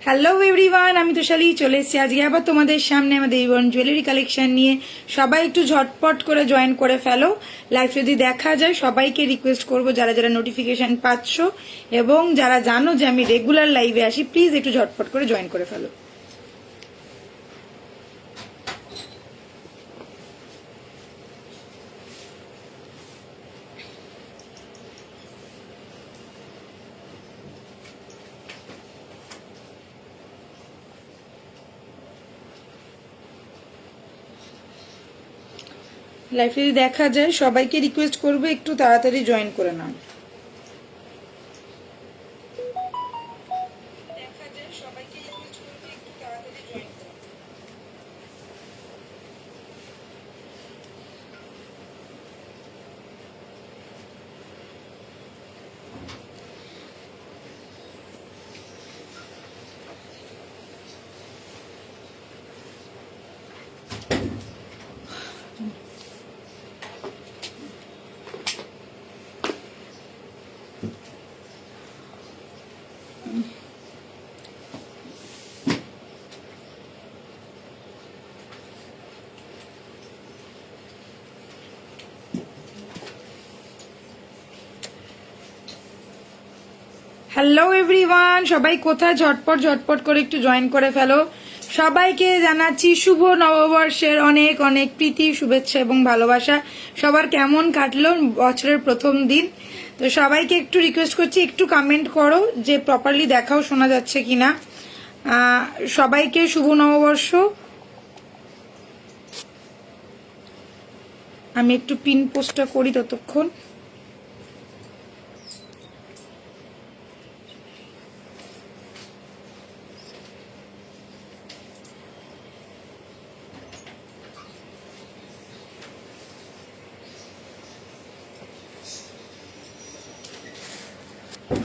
Hello everyone, আমি তোশালি চলে এসেছি আজকে আবার তোমাদের সামনে আমাদের ইভন জুয়েলারি কালেকশন নিয়ে। সবাই একটু ঝটপট করে জয়েন করে ফেলো। লাইভ যদি দেখা যায় সবাইকে রিকোয়েস্ট করব, যারা যারা নোটিফিকেশন পাচ্ছ এবং যারা জানো যে আমি রেগুলার লাইভে আসি, প্লিজ একটু ঝটপট করে জয়েন করে ফেলো। লাইভ যদি দেখা যায় সবাইকে রিকোয়েস্ট করবো একটু তাড়াতাড়ি জয়েন করে নাও। হ্যালো এভরিওয়ান, সবাই কোথায়? ঝটপট ঝটপট করে একটু জয়েন করে ফেলো। সবাইকে জানাচ্ছি শুভ নববর্ষের অনেক অনেক প্রীতি, শুভেচ্ছা এবং ভালোবাসা। সবার কেমন কাটলো বছরের প্রথম দিন? তো সবাইকে একটু রিকোয়েস্ট করছি একটু কমেন্ট করো যে প্রপারলি দেখাও শোনা যাচ্ছে কিনা। সবাইকে শুভ নববর্ষ। আমি একটু পিন পোস্টটা করি ততক্ষণ।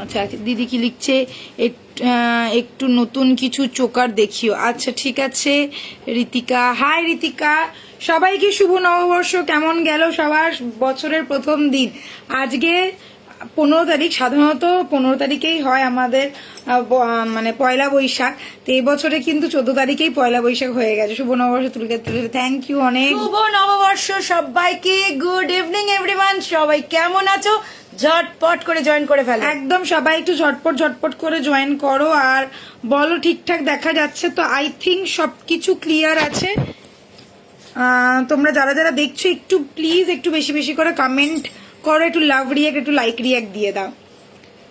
আচ্ছা, দিদি কি লিখছে? একটু নতুন কিছু চোকার দেখিও। আচ্ছা ঠিক আছে ঋতিকা, হাই ঋতিকা। সবাইকে শুভ নববর্ষ। কেমন গেল সবার বছরের প্রথম দিন? আজকে 15 তারিখ, সাধারণত 15 তারিখেই হয় আমাদের মানে পয়লা বৈশাখ। তো এই বছরে কিন্তু 14 তারিখেই পয়লা বৈশাখ হয়ে গেছে। শুভ নববর্ষ তুলকে থ্যাংক ইউ অনেক। শুভ নববর্ষ সবাইকে। গুড ইভিনিং এভরিওয়ান, সবাই কেমন আছো? ঝটপট করে জয়েন করে ফেলো একদম। সবাই একটু ঝটপট ঝটপট করে জয়েন করো আর বলো ঠিকঠাক দেখা যাচ্ছে তো? আই থিঙ্ক সবকিছু ক্লিয়ার আছে। তোমরা যারা যারা দেখছো একটু প্লিজ একটু বেশি বেশি করে কমেন্ট করো, একটু লাভ রিয়াক্ট, একটু লাইক রিয়াক্ট দিয়ে দাও।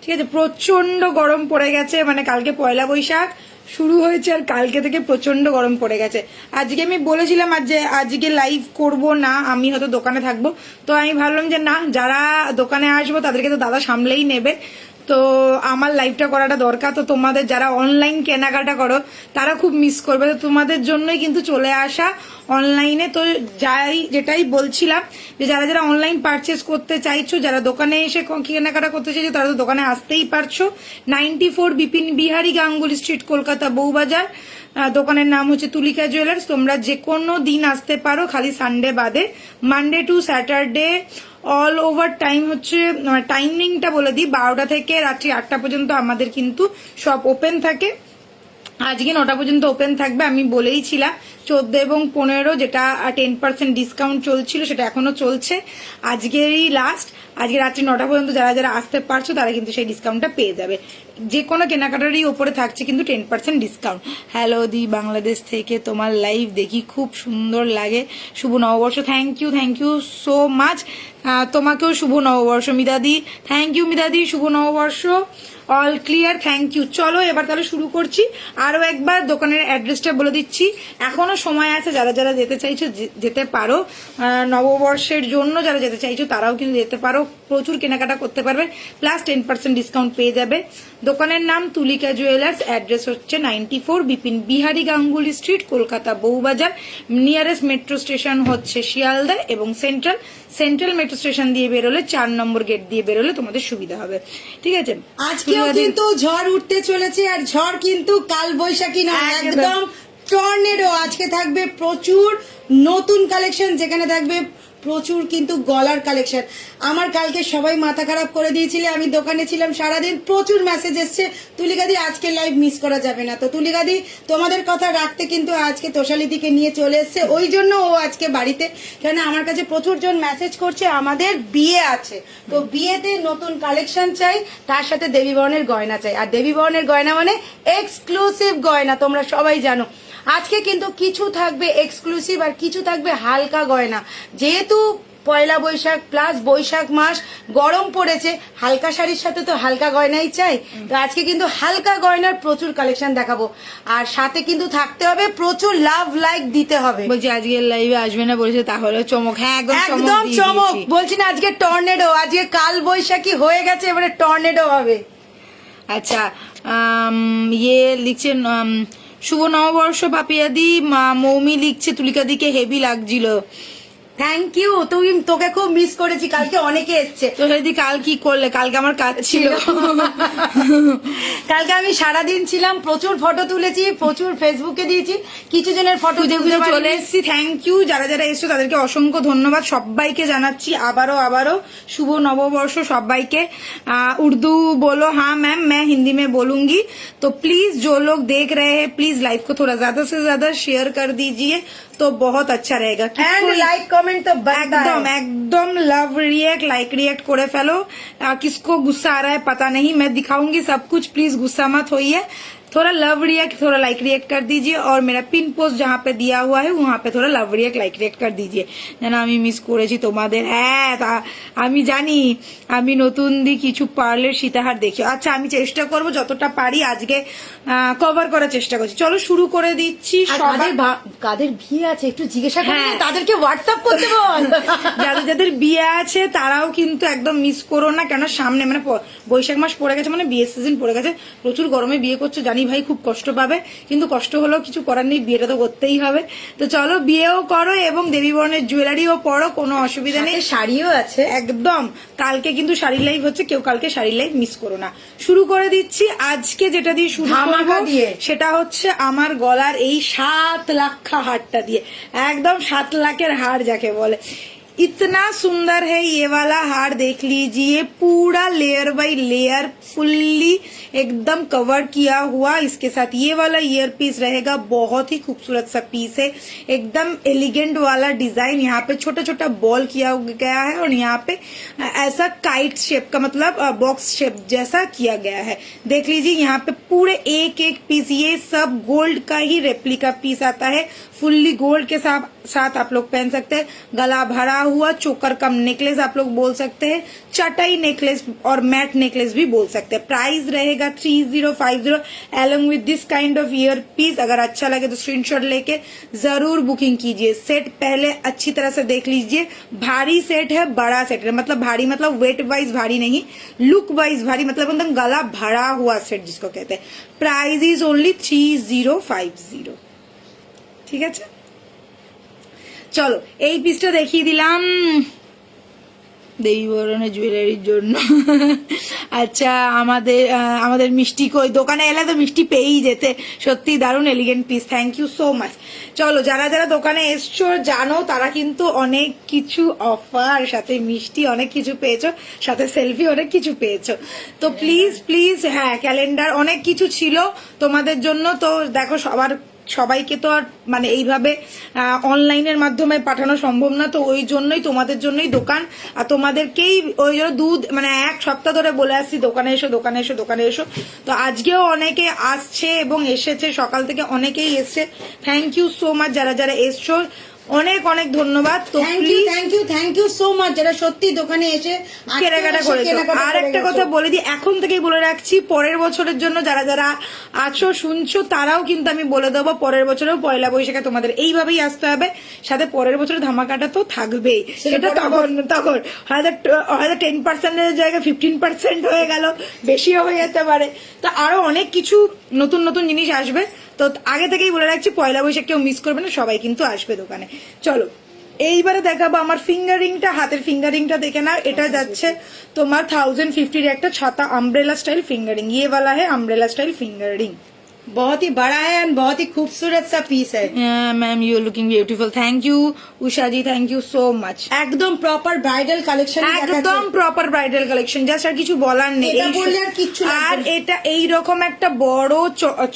ঠিক আছে, প্রচন্ড গরম পড়ে গেছে। মানে কালকে পয়লা বৈশাখ শুরু হয়েছে আর কালকে থেকে প্রচন্ড গরম পড়ে গেছে। আজকে আমি বলেছিলাম আজকে লাইভ করব না, আমি হয়তো দোকানে থাকবো। তো আমি ভাবলাম যে না, যারা দোকানে আসবো তাদেরকে তো দাদা সামলেই নেবে, তো আমার লাইভটা করাটা দরকার। তো তোমাদের যারা অনলাইন কেনাকাটা করো তারা খুব মিস করবে, তো তোমাদের জন্যই কিন্তু চলে আসা অনলাইনে। তো যেটাই বলছিলাম যে যারা যারা অনলাইন পারচেস করতে চাইছো, যারা দোকানে এসে কেনাকাটা করতে চাইছো তারা তো দোকানে আসতেই পারছো। 94 বিপিন বিহারী গাঙ্গুলি স্ট্রিট, কলকাতা বউবাজার। দোকানের নাম হচ্ছে তুলিকা জুয়েলার্স। তোমরা যে কোনো দিন আসতে পারো, খালি সানডে বাদে। Monday to Saturday all over time হচ্ছে, টাইমিংটা বলে দিই, 12টা থেকে রাত্রি 8টা পর্যন্ত আমাদের কিন্তু সব ওপেন থাকে। আজকে 9টা পর্যন্ত ওপেন থাকবে। আমি বলেইছিলাম 14 এবং 15 যেটা 10% ডিসকাউন্ট চলছিল সেটা এখনো চলছে। আজকেরই লাস্ট, আজকে রাত্রি 9টা পর্যন্ত যারা যারা আসতে পারছো তারা কিন্তু সেই ডিসকাউন্টটা পেয়ে যাবে। যে কোনো কেনাকাটারই ওপরে থাকছে কিন্তু 10% ডিসকাউন্ট। হ্যালো দি, বাংলাদেশ থেকে তোমার লাইভ দেখি, খুব সুন্দর লাগে। শুভ নববর্ষ। Thank you so much. তোমাকেও শুভ নববর্ষ মিদাদি। থ্যাংক ইউ মিদাদি, শুভ নববর্ষ। All clear, thank you. চলো এবার তাহলে শুরু করছি। আরো একবার দোকানের অ্যাড্রেসটা বলে দিচ্ছি, এখনো সময় আছে। যারা যারা যেতে চাইছো যেতে পারো। নববর্ষের জন্য যারা যেতে চাইছো তারাও কিন্তু যেতে পারো, প্রচুর কেনাকাটা করতে পারবে, প্লাস 10% ডিসকাউন্ট পেয়ে যাবে। দোকানের নাম তুলিকা জুয়েলার্স, অ্যাড্রেস হচ্ছে 94 Bipin Bihari Ganguly street, Kolkata Bowbazar. Nearest metro station হচ্ছে শিয়ালদা এবং সেন্ট্রাল মেট্রো স্টেশন দিয়ে বেরোলে 4 নম্বর গেট দিয়ে বেরোলে তোমাদের সুবিধা হবে। ঠিক আছে, আজকেও কিন্তু ঝড় উঠতে চলেছে, আর ঝড় কিন্তু কাল বৈশাখী না, একদম টর্নেডো। আজকে থাকবে প্রচুর নতুন কালেকশন, যেখানে থাকবে প্রচুর কিন্তু গলার কালেকশন। আমার কালকে সবাই মাথা খারাপ করে দিয়েছিলে, আমি দোকানে ছিলাম সারাদিন, প্রচুর মেসেজ এসছে তুলিকাদি আজকে লাইভ মিস করা যাবে না। তো তুলিকাদি তোমাদের কথা রাখতে কিন্তু আজকে তোষালিদিকে নিয়ে চলে এসছে, ওই জন্য ও আজকে বাড়িতে, কেন আমার কাছে প্রচুর জন মেসেজ করছে আমাদের বিয়ে আছে, তো বিয়েতে নতুন কালেকশন চাই, তার সাথে দেবী বরণের গয়না চাই। আর দেবী বরণের গয়না মানে এক্সক্লুসিভ গয়না, তোমরা সবাই জানো। আজকে কিন্তু কিছু থাকবে এক্সক্লুসিভ আর কিছু থাকবে হালকা গয়না, যেহেতু পয়লা বৈশাখ প্লাস বৈশাখ মাস, গরম পড়েছে, হালকা শাড়ির সাথে তো হালকা গয়নাই চাই। তো আজকে কিন্তু হালকা গয়নার প্রচুর কালেকশন দেখাবো, আর সাথে কিন্তু থাকতে হবে প্রচুর লাভ লাইক দিতে হবে। বলছি আজকের লাইভে আসবে না বলেছে, তাহলে চমক। হ্যাঁ একদম একদম চমক, বলছি না আজকে টর্নেডো, আজকে কাল বৈশাখী হয়ে গেছে, এবারে টর্নেডো হবে। আচ্ছা ইয়ে লিখছেন শুভ নববর্ষ পাপিয়াদি। মৌমি লিখছে তুলিকাদিকে হেভি লাগছিল। থ্যাংক ইউ, তুই তোকে খুব মিস করেছি, কালকে অনেকে এসছে। তো হেদি কাল কি করলে? কালকে আমার কাজ ছিল। কালকে আমি সারাদিন ছিলাম, প্রচুর ফটো তুলেছি, প্রচুর ফেসবুকে দিয়েছি, কিছু জনের ফটো চলে এসেছি। থ্যাংক ইউ যারা যারা এসছো তাদেরকে অসংখ্য ধন্যবাদ, সবাইকে জানাচ্ছি আবারও শুভ নববর্ষ সবাইকে। उर्दू बोलो हाँ मैम, मैं हिंदी में बोलूंगी, तो प्लीज जो लोग देख रहे हैं प्लीज लाइव को थोड़ा ज्यादा से ज्यादा शेयर कर दीजिए, तो बहुत अच्छा रहेगा। एंड लाइक कमेंट तो एकदम लव रिएक्ट लाइक रिएक्ट करे फेलो। किसको गुस्सा आ रहा है पता नहीं, मैं दिखाऊंगी सब कुछ, प्लीज गुस्सा मत होइए। थोड़ा लव रिएक्ट थोड़ा लाइक रिएक्ट कर दीजिए, और मेरा पिन पोस्ट जहाँ पे दिया हुआ है वहाँ पे थोड़ा लव रिएक्ट लाइक रिएक्ट कर दीजिए। জানো আমি মিস করেছি তোমাদের। হ্যাঁ আমি জানি, আমি নতুন দি কিছু পার্লের সীতাহার দেখি। আচ্ছা আমি চেষ্টা করব যতটা পারি আজকে কভার করার চেষ্টা করছি। চলো শুরু করে দিচ্ছি। কাদের বিয়ে আছে একটু জিজ্ঞাসা করে তাদেরকে হোয়াটসঅ্যাপ করতে বল। যাদের যাদের বিয়ে আছে তারাও কিন্তু একদম মিস করো না, কেন সামনে মানে বৈশাখ মাস পড়ে গেছে, মানে বিয়ের সিজন পড়ে গেছে, প্রচুর গরমে বিয়ে করছো জানি ভাই খুব কষ্ট পাবে, কিন্তু কষ্ট হলেও কিছু করার নেই, বিয়েটা তো করতেই হবে। তো চলো বিয়েও করো এবং দেবী বরণের জুয়েলারিও পরো, কোনো অসুবিধা নেই। শাড়িও আছে একদম। কালকে কিন্তু শাড়ির লাইভ হচ্ছে, কেউ কালকে শাড়ির লাইভ মিস করো না। শুরু করে দিচ্ছি আজকে যেটা দিয়ে শুরু করবো, সেটা হচ্ছে আমার গলার এই 7 লাখ হারটা দিয়ে। একদম 7 লাখের হার যাকে বলে। इतना सुंदर है ये वाला हार, देख लीजिए पूरा लेयर बाय लेयर फुल्ली एकदम कवर किया हुआ। इसके साथ ये वाला ईयर पीस रहेगा, बहुत ही खूबसूरत सा पीस है, एकदम एलिगेंट वाला डिजाइन। यहाँ पे छोटा छोटा बॉल किया गया है, और यहाँ पे ऐसा काइट शेप का मतलब बॉक्स शेप जैसा किया गया है। देख लीजिए यहाँ पे पूरे एक एक पीस, ये सब गोल्ड का ही रेप्लिका पीस आता है, फुल्ली गोल्ड के साथ आप लोग पहन सकते हैं। गला भरा हुआ चोकर कम नेकलेस आप लोग बोल सकते हैं, चटाई नेकलेस और मैट नेकलेस भी बोल सकते हैं। प्राइस रहेगा 3050 along with this kind of ear piece. अगर अच्छा लगे तो स्क्रीनशॉट लेके जरूर बुकिंग कीजिए। सेट पहले अच्छी तरह से देख लीजिए, भारी सेट है, बड़ा सेट है, मतलब भारी मतलब वेट वाइज भारी नहीं, लुक वाइज भारी, मतलब एकदम गला भरा हुआ सेट जिसको कहते हैं। Price is only 3050। ঠিক আছে চলো এই পিসটা দেখিয়ে দিলাম দেবী বরণের জুয়েলারির জন্য। আচ্ছা আমাদের মিষ্টি কই, দোকানে এলে তো মিষ্টি পেয়েই যেতে, সত্যি দারুণ elegant piece, thank you so much. চলো যারা যারা দোকানে এসছো জানো তারা কিন্তু অনেক কিছু অফার, সাথে মিষ্টি অনেক কিছু পেয়েছো, সাথে সেলফি অনেক কিছু পেয়েছো। তো প্লিজ প্লিজ হ্যাঁ ক্যালেন্ডার অনেক কিছু ছিল তোমাদের জন্য। তো দেখো সবাইকে তো আর মানে এইভাবে অনলাইনের মাধ্যমে পাঠানো সম্ভব না, তো ওই জন্যই তোমাদের জন্যই দোকান, আর তোমাদেরকেই ওই জন্য মানে 1 সপ্তাহ ধরে বলে আসছি দোকানে এসো দোকানে এসো দোকানে এসো। তো আজকেও অনেকে আসছে এবং এসেছে, সকাল থেকে অনেকেই এসছে। থ্যাংক ইউ সো মাচ যারা যারা এসছো, অনেক অনেক ধন্যবাদ। তো থ্যাংক ইউ সো মাচ যারা সত্যি দোকানে এসে কেনাকাটা করেছো। আর একটা কথা বলে দিই, এখন থেকেই বলে রাখছি, পরের বছরের জন্য যারা যারা আছো শুনছো তারাও কিন্তু আমি বলে দেবো, পরের বছরেও পয়লা বৈশাখে তোমাদের এইভাবেই আসতে হবে, সাথে পরের বছর ধামাকাটা তো থাকবেই। সেটা তখন হয়তো 10% জায়গায় 15% হয়ে গেল, বেশিও হয়ে যেতে পারে। তো আরো অনেক কিছু নতুন নতুন জিনিস আসবে, তো আগে থেকেই বলে রাখছি পয়লা বৈশাখ কেউ মিস করবে না, সবাই কিন্তু আসবে দোকানে। চলো এইবারে দেখাবো আমার ফিঙ্গারিংটা, হাতের ফিঙ্গারিংটা দেখে নাও। এটা যাচ্ছে তোমার 1050 একটা ছাতা, আমব্রেলা স্টাইল ফিঙ্গারিং, ইয়ে वाला है আমব্রেলা স্টাইল ফিঙ্গারিং। बहुत ही बड़ा है एंड बहुत ही खूबसूरत सा पीस है। Ma'am you are looking beautiful, thank you Usha ji, thank you so much. একদম প্রপার ব্রাইডাল কালেকশন, একদম প্রপার ব্রাইডাল কালেকশন, জাস্ট আর কিছু বলার নেই। এটা বললে আর কিচ্ছু লাগবে আর না। এটা এইরকম একটা বড়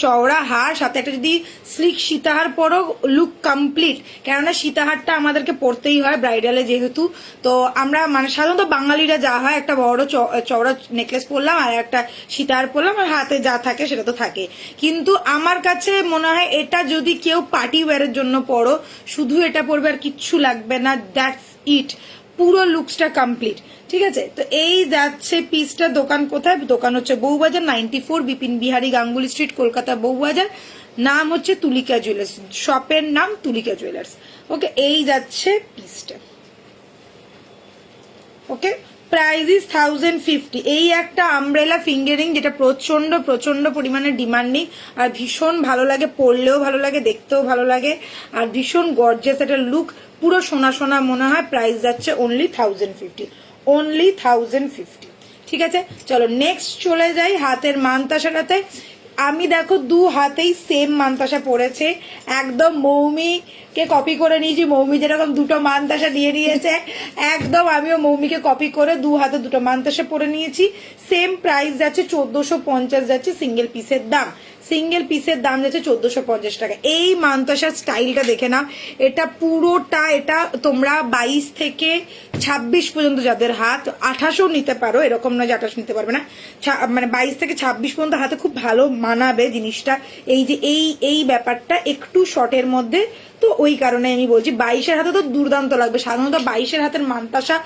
চওড়া হার, সাথে একটা যদি স্লিক সীতাহার পরো, লুক কমপ্লিট। কেননা সীতাহারটা আমাদেরকে পরতেই হয় ব্রাইডালে যেহেতু। তো আমরা মানে সাধারণত বাঙালিরা যা হয়, একটা বড় চওড়া নেকলেস পরলাম আর একটা সীতাহার পরলাম, আর হাতে যা থাকে সেটা তো থাকে। কিন্তু আমার কাছে মনে হয় এটা যদি কেউ পার্টি ওয়্যারের জন্য পরো, শুধু এটা পরবে আর কিচ্ছু লাগবে না, দ্যাটস ইট, পুরো লুকসটা কমপ্লিট। ঠিক আছে, তো এই যাচ্ছে পিসটা। দোকান কোথায়? দোকান হচ্ছে বউবাজার 94 বিপিন বিহারী গাঙ্গুলি স্ট্রিট, কলকাতা বউবাজার। নাম হচ্ছে তুলিকা জুয়েলার্স, শপের নাম তুলিকা জুয়েলার্স। ওকে, এই যাচ্ছে পিসটা। ওকে, প্রাইস ইজ 1050। এই একটা আমব্রেলা ফিঙ্গারিং যেটা প্রচন্ড প্রচন্ড পরিমাণে ডিমান্ডিং, আর ভীষণ ভালো লাগে, পরলেও ভালো লাগে, দেখতেও ভালো লাগে, আর ভীষণ গর্জিয়াস একটা লুক, পুরো সোনা সোনা মনে হয়। প্রাইস যাচ্ছে অনলি 1050, অনলি 1050। ঠিক আছে, চলো নেক্সট চলে যাই হাতের মানতাসাটাতে। আমি দেখো দু হাতেই সেম মানতাসা পড়েছে, একদম মৌমিকে কপি করে নিয়েছি। মৌমি যেরকম দুটো মানতাসা দিয়ে নিয়েছে, একদম আমিও মৌমিকে কপি করে দু হাতে দুটো মানতাসা পরে নিয়েছি। সেম প্রাইস যাচ্ছে 1450 যাচ্ছে সিঙ্গেল পিসের দাম। সিঙ্গেল পিসের দাম যাচ্ছে 1450 টাকা। এই মানতাসার স্টাইলটা দেখে নাও, এটা পুরোটা, এটা তোমরা 22 থেকে 26 পর্যন্ত যাদের হাত, 28ও নিতে পারো, এরকম নয় যে 28 নিতে পারবে না, মানে 22 থেকে 26 পর্যন্ত হাতে খুব ভালো মানাবে জিনিসটা। এই যে এই ব্যাপারটা একটু শর্টের মধ্যে, তো ওই কারণে আমি বলছি 22-এর হাতে তো দুর্দান্ত লাগবে। সাধারণত 22-এর হাতের মানতাসা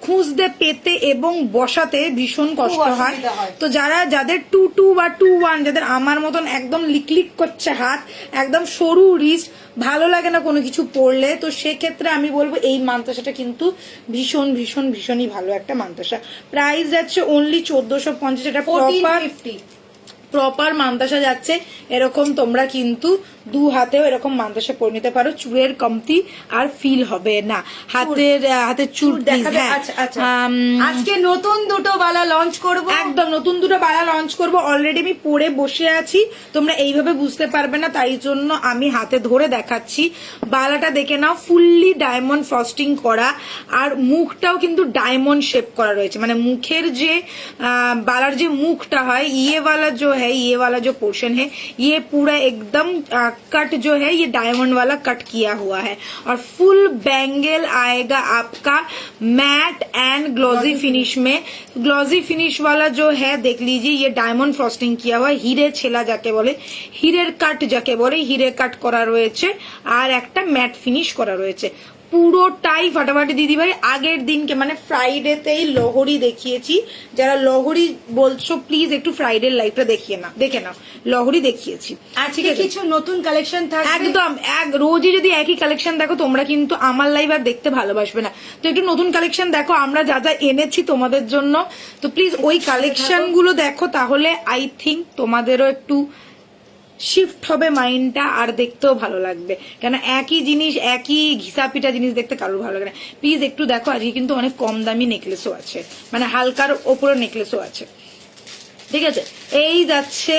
খুঁজতে পেতে এবং বসাতে ভীষণ কষ্ট হয়। তো যাদের 22 বা 21, যাদের আমার মতন একদম লিকলিক করছে হাত, একদম সরু রিস্ট, ভালো লাগে না কোনো কিছু পরলে, তো সেক্ষেত্রে আমি বলবো এই মানতাসাটা কিন্তু ভীষণ ভীষণ ভীষণই ভালো একটা মানতাসা। প্রাইস যাচ্ছে অনলি 1450। এটা প্রপার মানতাসা যাচ্ছে। এরকম তোমরা কিন্তু দু হাতেও এরকম মানতাসা পরে নিতে পারো, চুড়ের কমতি আর ফিল হবে না। হাতের চুড় দেখাবে। আজকে নতুন দুটো বালা লঞ্চ করব, একদম নতুন দুটো বালা লঞ্চ করব। অলরেডি আমি পরে বসে আছি, তোমরা এইভাবে বুঝতে পারবে না, তাই জন্য আমি হাতে ধরে দেখাচ্ছি। বালাটা দেখে নাও, ফুললি ডায়মন্ড ফ্রস্টিং করা, আর মুখটাও কিন্তু ডায়মন্ড শেপ করা রয়েছে। মানে মুখের যে বালার যে মুখটা হয়, ये वाला जो पोर्शन है, ये पूरा एकदम कट जो है ये डायमंड वाला कट किया हुआ है, और फुल बैंगल आएगा आपका मैट एंड ग्लॉजी फिनिश में। ग्लॉजी फिनिश वाला जो है देख लीजिए, ये डायमंड फ्रस्टिंग किया हुआ है, হিরে ছেলা যাকে বলে, হিরের কাট যাকে বলে, হিরে কাট করা রয়েছে, আর একটা ম্যাট ফিনিশ করা রয়েছে। পুরোটাই ফাটাফাটি দিদি ভাই। আগের দিনকে মানে ফ্রাইডেতেই লোহরি দেখিয়েছি, যারা লোহরি বলছো প্লিজ একটু ফ্রাইডের লাইভটা দেখে নাও, লোহরি দেখিয়েছি। আজকে কিছু নতুন কালেকশন থাকবে, একদম রোজই যদি একই কালেকশন দেখো তোমরা কিন্তু আমার লাইভ আর দেখতে ভালোবাসবে না। তো একটু নতুন কালেকশন দেখো, আমরা যা যা এনেছি তোমাদের জন্য, তো প্লিজ ওই কালেকশন গুলো দেখো, তাহলে আই থিঙ্ক তোমাদেরও একটু শিফট হবে মাইন্ডটা, আর দেখতেও ভালো লাগবে। কেন একই জিনিস, একই ঘিসা পিটা জিনিস দেখতে কারোর ভালো লাগে না। প্লিজ একটু দেখো, আজকে কিন্তু অনেক কম দামি নেকলেসও আছে, মানে হালকার ওপরে নেকলেসও আছে। ঠিক আছে, এই যাচ্ছে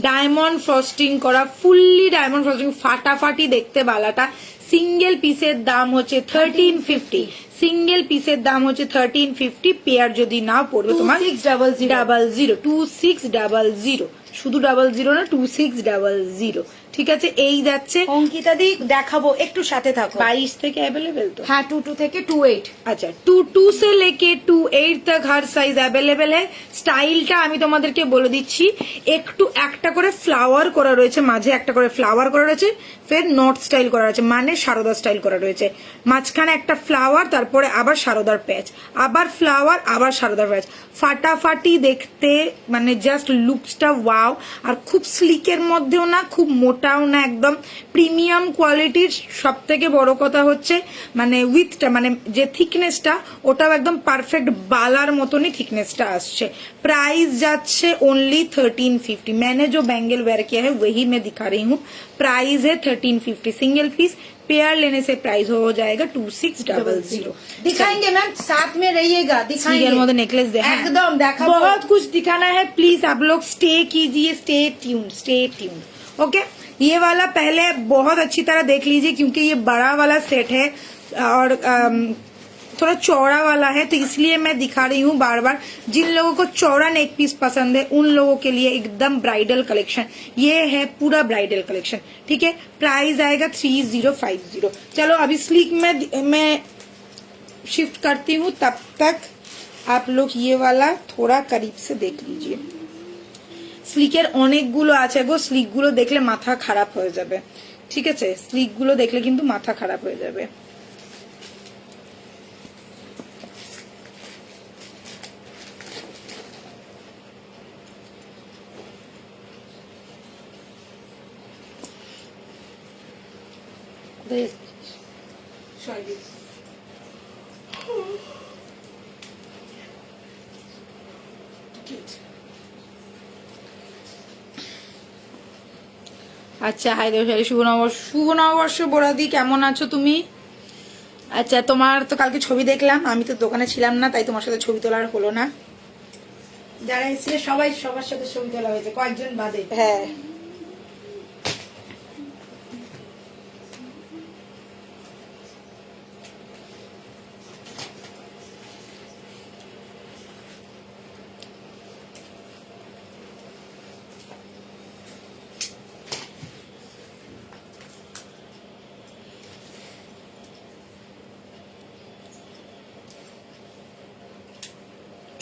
ডায়মন্ড ফ্রস্টিং করা, ফুললি ডায়মন্ড ফ্রস্টিং, ফাটাফাটি দেখতে বালাটা। সিঙ্গেল পিসের দাম হচ্ছে 1350, সিঙ্গেল পিসের দাম হচ্ছে 1350। পেয়ার যদি না পড়বে তোমার 2600, 2600, শুধু 00 না, 2600। ঠিক আছে, এই যাচ্ছে অঙ্কিতা দি দেখাবো, একটু সাথে থাকো। 22 থেকে अवेलेबल तो হ্যাঁ, 22 থেকে 28। আচ্ছা, 22 से लेके 28 तक हर साइज अवेलेबल है। স্টাইলটা আমি তোমাদেরকে বলে দিচ্ছি, একটু একটা করে ফ্লাওয়ার করা রয়েছে, মাঝে একটা করে ফ্লাওয়ার করা রয়েছে, ফের নট স্টাইল করা রয়েছে, মানে সারদা স্টাইল করা রয়েছে। মাঝখানে একটা ফ্লাওয়ার, তারপরে আবার সারদার প্যাচ, আবার ফ্লাওয়ার, আবার সারদার প্যাচ। ফাটাফাটি দেখতে, মানে জাস্ট লুকসটা ওয়াও। আর খুব স্লিকের মধ্যেও না, খুব মোটাও না, একদম প্রিমিয়াম কোয়ালিটির। সব থেকে বড় কথা হচ্ছে মানে উইথটা, মানে যে থিকনেসটা, ওটাও একদম পারফেক্ট বালার মতনই থিকনেসটা আসছে। प्राइस जाच्छे ओनली 1350। मैंने जो बैंगल वेयर किया है वही मैं दिखा रही हूँ। प्राइस है 1350 सिंगल पीस। पेयर लेने से प्राइस हो जाएगा 2600। दिखाएंगे मैम, साथ में रहिएगा, दिखाएंगे। नेकलेस एकदम देखा, बहुत कुछ दिखाना है। प्लीज आप लोग स्टे कीजिए, स्टे ट्यून। ओके, ये वाला पहले बहुत अच्छी तरह देख लीजिए क्योंकि ये बड़ा वाला सेट है और थोड़ा चौड़ा वाला है, तो इसलिए मैं दिखा रही हूँ बार बार। जिन लोगों को चौड़ा नेक पीस पसंद है उन लोगों के लिए एकदम ब्राइडल कलेक्शन, ये है पूरा ब्राइडल कलेक्शन। ठीक है, प्राइस आएगा 3050। चलो अभी स्लीक में मैं शिफ्ट करती हूँ, तब तक आप लोग ये वाला थोड़ा करीब से देख लीजिए। স্লিকের অনেকগুলো আছে গো, স্লিকগুলো দেখলে মাথা খারাপ হয়ে যাবে। ঠিক আছে, স্লিকগুলো দেখলে কিন্তু মাথা খারাপ হয়ে যাবে। আচ্ছা, হাই দেবশালী, শুভ নববর্ষ বোরাদি, কেমন আছো তুমি? আচ্ছা, তোমার তো কালকে ছবি দেখলাম, আমি তো দোকানে ছিলাম না, তাই তোমার সাথে ছবি তোলার হলো না। যারা এসেছিল সবাই সবার সাথে ছবি তোলা হয়েছে, কয়েকজন বাদে। হ্যাঁ,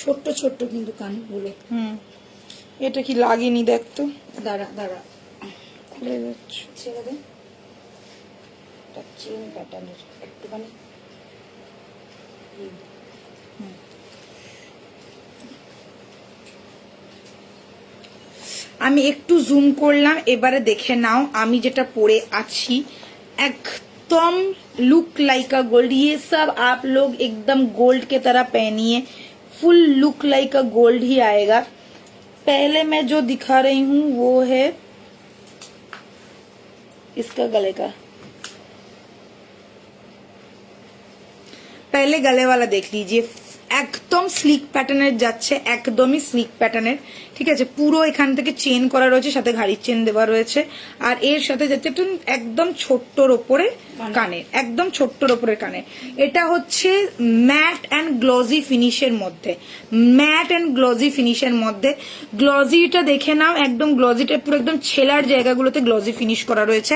ছোট্ট ছোট্ট কিন্তু কানগুলো। এটা কি লাগেনি, দেখ তো। দাঁড়া দাঁড়া, খুলে যাচ্ছে। ছেড়ে দে, চেন প্যাটার্নের একটুখানি। আমি একটু জুম করলাম, এবারে দেখে নাও আমি যেটা পরে আছি। एकदम लुक लाइक अ गोल्ड, ये सब आप लोग एकदम गोल्ड के तरह पहनिए, full look like a gold ही आएगा। पहले मैं जो दिखा रही हूँ वो है इसका गले का, पहले गले वाला देख लीजिए, একদম স্লিক প্যাটার্নের যাচ্ছে, একদমই স্লিক প্যাটার্নের। ঠিক আছে, পুরো এখান থেকে চেন করা রয়েছে, সাথে ঘাড়ির চেন দেওয়া রয়েছে, আর এর সাথে যাচ্ছে একটা একদম ছোট্টর ওপরে কানের, একদম ছোট্টর ওপরে কানের। এটা হচ্ছে ম্যাট অ্যান্ড গ্লজি ফিনিশের মধ্যে, ম্যাট অ্যান্ড গ্লজি ফিনিশের মধ্যে। গ্লজিটা দেখে নাও, একদম গ্লজিটা পুরো একদম ছেলার জায়গাগুলোতে গ্লজি ফিনিশ করা রয়েছে,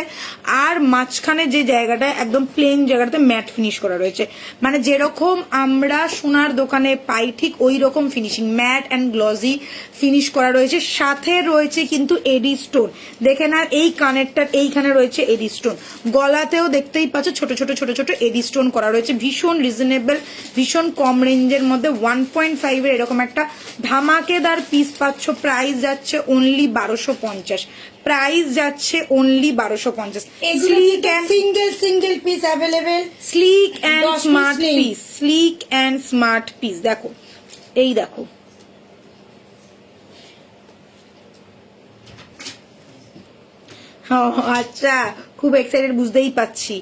আর মাঝখানে যে জায়গাটা একদম প্লেন জায়গাটাতে ম্যাট ফিনিশ করা রয়েছে, মানে যেরকম আমরা সোনার দোকানে পাই ঠিক ওই রকম finishing, matte and glossy finish করা রয়েছে। সাথে রয়েছে কিন্তু এডি স্টোন, দেখে না এই কানেরটার এইখানে রয়েছে এডি স্টোন, গলাতেও দেখতেই পাচ্ছ ছোট ছোট ছোট ছোট এডি স্টোন করা রয়েছে। ভীষণ রিজনেবল, ভীষণ কম রেঞ্জের মধ্যে 1.5 এর এরকম একটা ধামাকেদার পিস পাচ্ছ। প্রাইস যাচ্ছে অনলি 1250, প্রাইস যাচ্ছে only 1250। Slick and single piece available, slick and smart piece, slick and smart piece. দেখো, এই দেখো, আচ্ছা, খুব এক্সাইটেড বুঝতেই পাচ্ছি,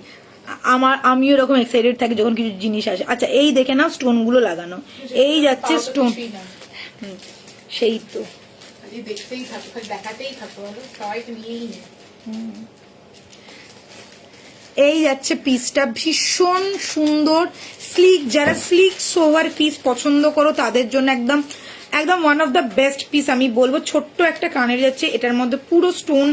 আমিও এরকম এক্সাইটেড থাকি যখন কিছু জিনিস আসে। আচ্ছা, এই দেখে নাও স্টোন গুলো লাগানো, এই যাচ্ছে স্টোন, সেই তো দেখতেই থাকো, দেখাতেই থাকো, সবাই নিয়েই নেই। এই যাচ্ছে পিসটা, ভীষণ সুন্দর স্লিক। যারা স্লিক সোভার পিস পছন্দ করো তাদের জন্য একদম একদম one of the best piece আমি বলবো। ছোট্ট একটা কানের যাচ্ছে, এটার মধ্যে পুরো স্টোন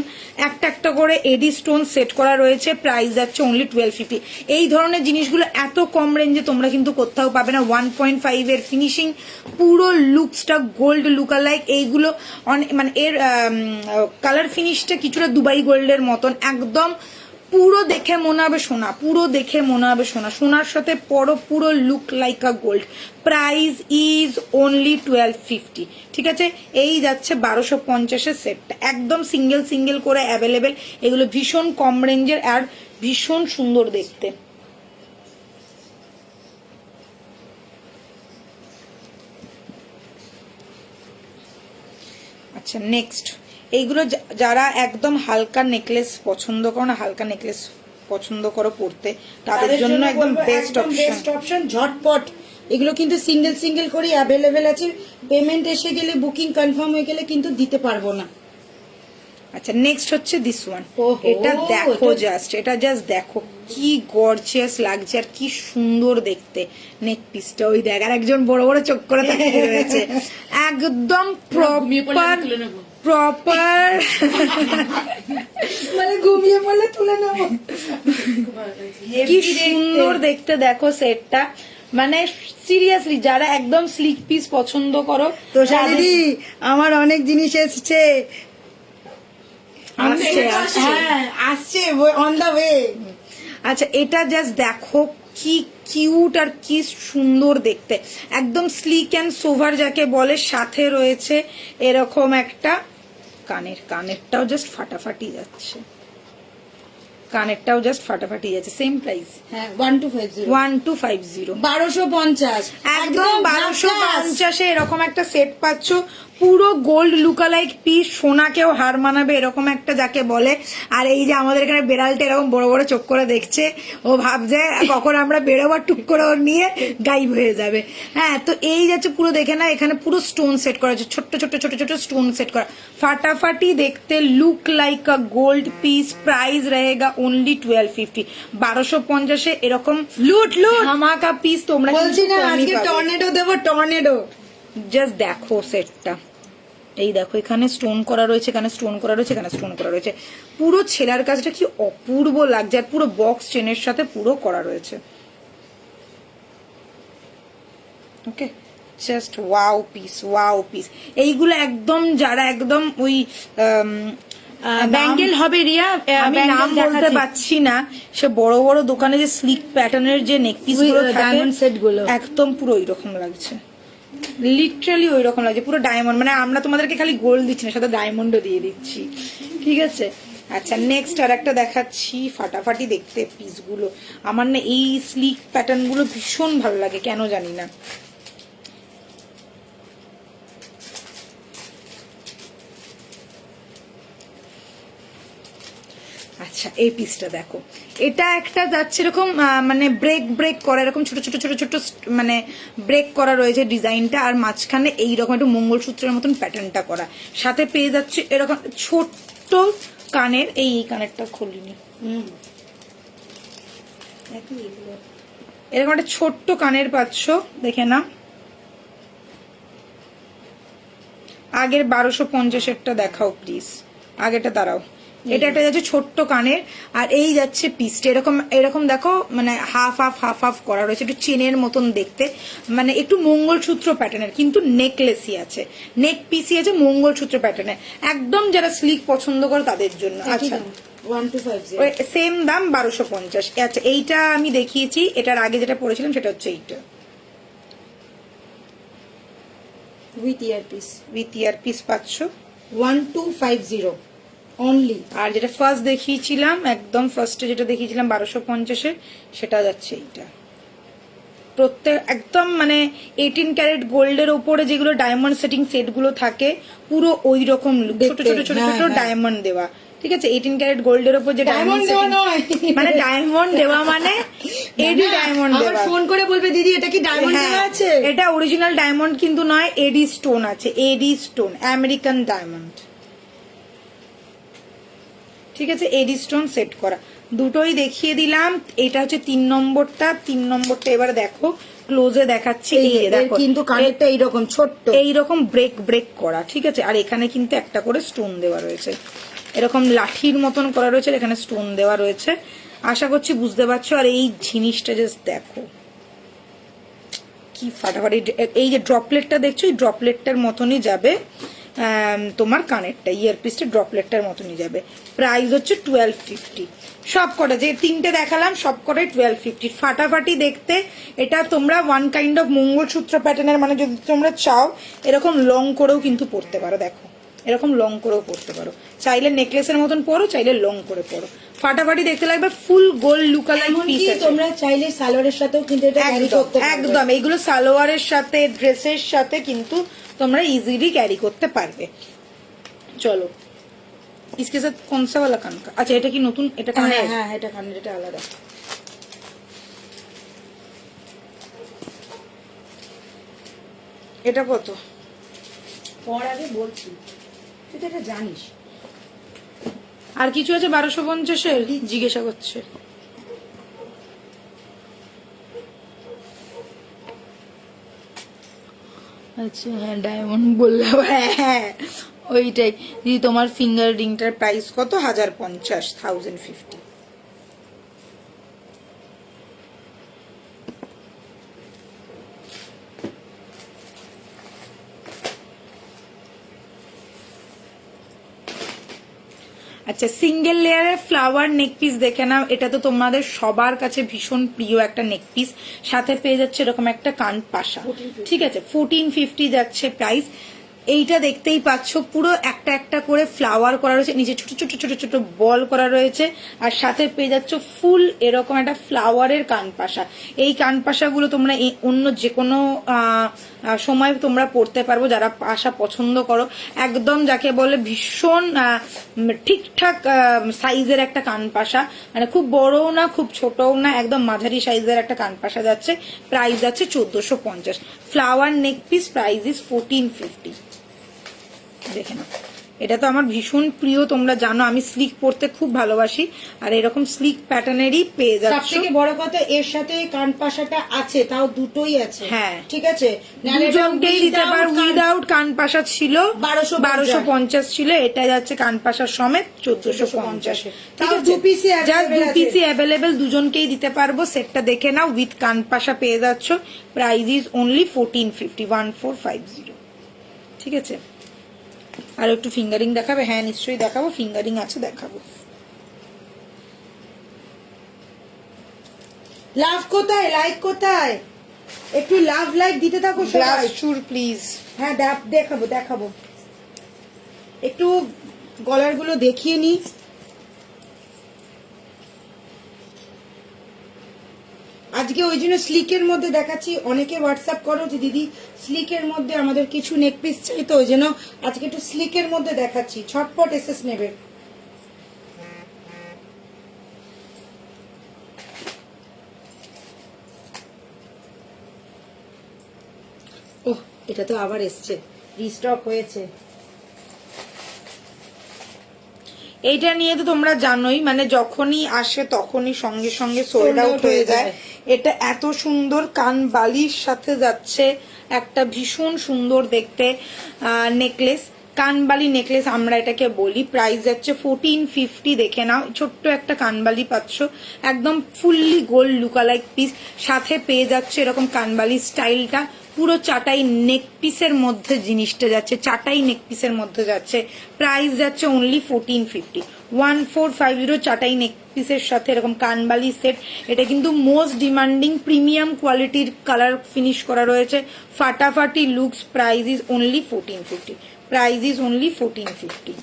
একটা একটা করে এডি স্টোন সেট করা রয়েছে। প্রাইস যাচ্ছে অনলি 1250। এই ধরনের জিনিসগুলো এত কম রেঞ্জে তোমরা কিন্তু কোথাও পাবে না। 1.5 এর ফিনিশিং, পুরো লুকসটা গোল্ড লুকা লাইক। এইগুলো মানে এর কালার ফিনিশটা কিছুটা দুবাই গোল্ডের মতন, একদম পুরো দেখে মনে হবে সোনা, পুরো দেখে মনে হবে সোনা, সোনার সাথে পরো, পুরো look like a gold. Price is only 1250। ঠিক আছে, এই যাচ্ছে 1250-এর সেটটা, একদম সিঙ্গেল সিঙ্গেল করে অ্যাভেলেবেল। এগুলো ভীষণ কম রেঞ্জের আর ভীষণ সুন্দর দেখতে। আচ্ছা, নেক্সট এইগুলো যারা একদম হালকা নেকলেস পছন্দ করো না, হালকা নেকলেস পছন্দ করো পড়তে, তাদের জন্য একদম বেস্ট অপশন। ঝটপট এগুলো কিন্তু সিঙ্গেল সিঙ্গেল করে অ্যাভেলেবেল আছে। পেমেন্ট এসে গেলে, বুকিং কনফার্ম হয়ে গেলে কিন্তু দিতে পারবো না। আচ্ছা নেক্সট হচ্ছে দিস ওয়ান। ওহো, এটা দেখো এটা- জাস্ট, এটা জাস্ট দেখো কি গর্জিয়াস লাগছে আর কি সুন্দর দেখতে নেক পিসটা। ওই দেখ আর একজন বড় বড় চোখ করে তাকিয়ে রয়েছে, একদম ঘুমিয়ে পড়লে প্রপার আমি তুলে নেবো। প্রপার মানে ঘুমিয়ে পড়লে তুলে নেবো। কি সুন্দর দেখতে দেখো সেটটা। মানে সিরিয়াসলি যারা একদম স্লিক পিস পছন্দ করো তো দিদি আমার অনেক জিনিস এসছে, আসছে, আসছে। হ্যাঁ আসছে অন দা ওয়ে। আচ্ছা এটা জাস্ট দেখো কি কিউট আর কি সুন্দর দেখতে, একদম স্লিক অ্যান্ড সোভার যাকে বলে। সাথে রয়েছে এরকম একটা কানেরটাও জাস্ট ফাটাফাটি যাচ্ছে, কানেরটাও জাস্ট ফাটাফাটি যাচ্ছে। সেম প্রাইস হ্যাঁ 1250 1250, 1250 একদম 1250 এরকম একটা সেট পাচ্ছ, পুরো গোল্ড লুকালাইক পিস, সোনাকেও হার মানাবে এরকম একটা যাকে বলে। আর এই যে আমাদের এখানে বেড়ালটা এরকম বড় বড় চোখ করে দেখছে, ও ভাবছে কখন আমরা বেরোবার টুক করে ওর নিয়ে গায়েব হয়ে যাবে। হ্যাঁ তো এই যাচ্ছে পুরো দেখে না, এখানে পুরো স্টোন সেট করা আছে, ছোট্ট ছোট্ট ছোট ছোট স্টোন সেট করা, ফাটাফাটি দেখতে, look like a gold piece. Price रहेगा ओनली 1250, 1250 এরকম লুট ধামাকা পিস তোমরা বলছি না আজকে টর্নেডো দেবো, টর্নেডো। জাস্ট দেখো সেটটা, এই দেখো এখানে স্টোন করা রয়েছে, এখানে স্টোন করা রয়েছে, এখানে স্টোন করা রয়েছে, পুরো ছেলার কাজটা কি অপূর্ব লাগছে, আর পুরো বক্স চেনের সাথে পুরো করা রয়েছে। ওকে just wow piece, wow piece. এইগুলো একদম যারা একদম ওই ব্যাঙ্গেল হবে রিয়া, আমি নাম বলতে পারছি না, সে বড় বড় দোকানে যে স্লিক প্যাটার্নের যে নেক পিস গুলো থাকে ডায়মন্ড সেট গুলো একদম পুরো ওইরকম লাগছে, লিটারালি ওই রকম লাগছে, পুরো ডায়মন্ড। মানে আমরা তোমাদেরকে খালি গোল্ড দিচ্ছি না, সাথে ডায়মন্ডও দিয়ে দিচ্ছি, ঠিক আছে। আচ্ছা নেক্সট আর একটা দেখাচ্ছি, ফাটাফাটি দেখতে পিসগুলো। আমার না এই স্লিক প্যাটার্ন গুলো ভীষণ ভালো লাগে, কেন জানি না। আচ্ছা এই পিসটা দেখো, এটা একটা যাচ্ছে এরকম মানে ব্রেক করা, এরকম ছোট ছোট ছোট ছোট মানে ব্রেক করা রয়েছে ডিজাইনটা, আর মাঝখানে এইরকম একটু মঙ্গলসূত্রের মতন প্যাটার্নটা করা, সাথে পেয়ে যাচ্ছে এরকম ছোট্ট কানের, এই কানেরটা খুলিনি, এরকম একটা ছোট্ট কানের পাচ্ছ, দেখে না। আগের 1250-এরটা দেখাও প্লিজ, আগেটা দাঁড়াও। এটা একটা যাচ্ছে ছোট্ট কানের, আর এই যাচ্ছে পিসটা এরকম এরকম দেখো, মানে হাফ হাফ করা রয়েছে, একটু চেনের মতন দেখতে, মানে একটু মঙ্গলসূত্র প্যাটার্নের, কিন্তু নেকলেসই আছে, নেক পিসই আছে মঙ্গলসূত্র প্যাটার্নের, একদম যারা স্লিক পছন্দ করে তাদের জন্য। আচ্ছা 1250 সেম দাম 1250। আচ্ছা এইটা আমি দেখিয়েছি, এটার আগে যেটা পড়েছিলাম সেটা হচ্ছে এইটা with earpiece, with year piece পাচ্ছ 1250 অনলি। আর যেটা ফার্স্ট দেখিয়েছিলাম, একদম ফার্স্টে যেটা দেখিয়েছিলাম 1250-এর, সেটা যাচ্ছে এইটা। প্রত্যেক একদম মানে 18 ক্যারেট গোল্ডের ওপরে যেগুলো ডায়মন্ড সেটিং সেট গুলো থাকে, পুরো ওই রকম ছোট ছোট ছোট ছোট ডায়মন্ড দেওয়া, ঠিক আছে। 18 ক্যারেট গোল্ডের ওপর যে ডায়মন্ড দেওয়া নয়, মানে ডায়মন্ড দেওয়া মানে এডি ডায়মন্ড দেওয়া। ফোন করে বলবে দিদি এটা কি ডায়মন্ড দেওয়া আছে? এটা অরিজিনাল ডায়মন্ড কিন্তু নয়, এডি স্টোন আছে, এডি স্টোন, আমেরিকান ডায়মন্ড, ঠিক আছে। এডি স্টোন সেট করা, দুটোই দেখিয়ে দিলাম। এটা হচ্ছে 3 নম্বরটা, 3 নম্বরটা এবার দেখো ক্লোজে দেখাচ্ছি। এই যে দেখো কিন্তু কানেরটা এইরকম ছোট্ট, এইরকম ব্রেক করা, ঠিক আছে। আর এখানে কিন্তু একটা করে স্টোন দেওয়া রয়েছে, এরকম লাঠির মতন করা রয়েছে, এখানে স্টোন দেওয়া রয়েছে, আশা করছি বুঝতে পারছো। আর এই জিনিসটা জাস্ট দেখো কি ফাটাফাটি, এই যে ড্রপলেটটা দেখছো, এই ড্রপলেটটার মতনই যাবে তোমার কানেরটা, ইয়ারপিসটা ড্রপলেটটার মতনই যাবে। প্রাইস হচ্ছে 1250। সব কটা যে 3টে দেখালাম সব কটাই 1250, ফাটাফাটি দেখতে। এটা তোমরা ওয়ান কাইন্ড অফ মঙ্গলসূত্র প্যাটার্নের, মানে যদি তোমরা চাও এরকম লং করেও কিন্তু পরতে পারো, দেখো এরকম লং করেও পরতে পারো, চাইলে নেকলেসের মতন পরো, চাইলে লং করে পরো, ফাটাফাটি দেখতে লাগবে। ফুল গোল্ড লুকালাইক পিস আছে, তোমরা চাইলে সালোয়ারের সাথেও কিন্তু এটা ক্যারি করতে পারবে। একদম এইগুলো সালোয়ারের সাথে ড্রেসের সাথে কিন্তু তোমরা इजीली ক্যারি করতে পারবে। চলো इसके साथ कौन सा वाला कान का, अच्छा এটা কি নতুন, এটা কানে, হ্যাঁ এটা কানের, এটা আলাদা। এটা কত? পর আগে বলছি, তুই তো এটা জানিস। আর কিছু আছে 1250-এর জিজ্ঞাসা করছে। আচ্ছা হ্যাঁ ডায়মন্ড বললাম, হ্যাঁ ওইটাই। দিদি তোমার ফিঙ্গার রিংটার প্রাইস কত? 1050। আচ্ছা সিঙ্গেল লেয়ারের ফ্লাওয়ার নেক পিস দেখে নাও, এটা তো তোমাদের সবার কাছে ভীষণ প্রিয় একটা নেক পিস, সাথে পেয়ে যাচ্ছে এরকম একটা কান পাশা, ঠিক আছে 1450 যাচ্ছে প্রাইস। এইটা দেখতেই পাচ্ছ পুরো একটা একটা করে ফ্লাওয়ার করা রয়েছে, নিচে ছোট ছোট ছোট ছোট বল করা রয়েছে, আর সাথে পেয়ে যাচ্ছ ফুল এরকম একটা ফ্লাওয়ারের কানপাশা। এই কানপাশাগুলো তোমরা অন্য যে কোনো সময় তোমরা পড়তে পারবো যারা পাশা পছন্দ করো, একদম যাকে বলে ভীষণ ঠিকঠাক সাইজের একটা কানপাশা, মানে খুব বড়ও না খুব ছোটও না, একদম মাঝারি সাইজের একটা কানপাশা যাচ্ছে, প্রাইস যাচ্ছে 1450। Flower neck piece price is 1450। দেখে নাও, এটা তো আমার ভীষণ প্রিয়, তোমরা জানো আমি স্লিক পরতে খুব ভালোবাসি, আর এরকম স্লিক প্যাটার্নেরই পেয়ে যাচ্ছ। সবথেকে বড় কথা এর সাথে কান পাশাটা আছে, তাও দুটোই আছে, হ্যাঁ ঠিক আছে, দুজনকেই দিতে পার। উইদাউট কান পাশা ছিল 1250 ছিল, এটা যাচ্ছে কান পাশা সমেত 1450। ঠিক আছে, জাস্ট 2 পিসি অ্যাভেলেবেল, দুজনকেই দিতে পারবো। সেটটা দেখে নাও, উইথ কান পাশা পেয়ে যাচ্ছ, প্রাইস ইজ অনলি 1450, 1450। ঠিক আছে, আর একটু ফিঙ্গারিং দেখাবে? হ্যাঁ নিশ্চয়ই দেখাবো, ফিঙ্গারিং আছে দেখাবো। লাভ কোথায়, লাইক কোথায়? একটু লাভ লাইক দিতে থাকো সবাই প্লিজ। হ্যাঁ দেখাবো দেখাবো, একটু গলার গুলো দেখিয়ে নি। আজকে ওই জন্য স্লিকের মধ্যে দেখাচ্ছি, অনেকে হোয়াটসঅ্যাপ করো যে দিদি স্লিকের মধ্যে আমাদের কিছু নেক পিস চাই, তো ওই জন্য আজকে একটু স্লিকের মধ্যে দেখাচ্ছি, ছটপট এসএস নেবে। ওহ এটা তো আবার এসছে, রিস্টক হয়েছে। এইটা নিয়ে তো তোমরা জানোই, মানে যখনই আসে তখনই সঙ্গে সঙ্গে সোল্ড আউট হয়ে যায়। এটা এত সুন্দর কান বালির সাথে যাচ্ছে, একটা ভীষণ সুন্দর দেখতে নেকলেস, কানবালি নেকলেস আমরা এটাকে বলি। প্রাইস যাচ্ছে 1450। দেখে নাও, ছোট্ট একটা কানবালি পাচ্ছ, একদম ফুললি গোল্ড লুকালাইক পিস, সাথে পেয়ে যাচ্ছে এরকম কানবালি স্টাইলটা, পুরো চাটাই নেক পিসের মধ্যে জিনিসটা যাচ্ছে, চাটাই নেক পিসের মধ্যে যাচ্ছে, প্রাইস যাচ্ছে অনলি 1450, 1450 চাটাই নেক পিসের সাথে এরকম কানবালি সেট। এটা কিন্তু মোস্ট ডিমান্ডিং প্রিমিয়াম কোয়ালিটির কালার ফিনিশ করা রয়েছে, ফাটাফাটি looks. Price is only 1450, price is only 1450।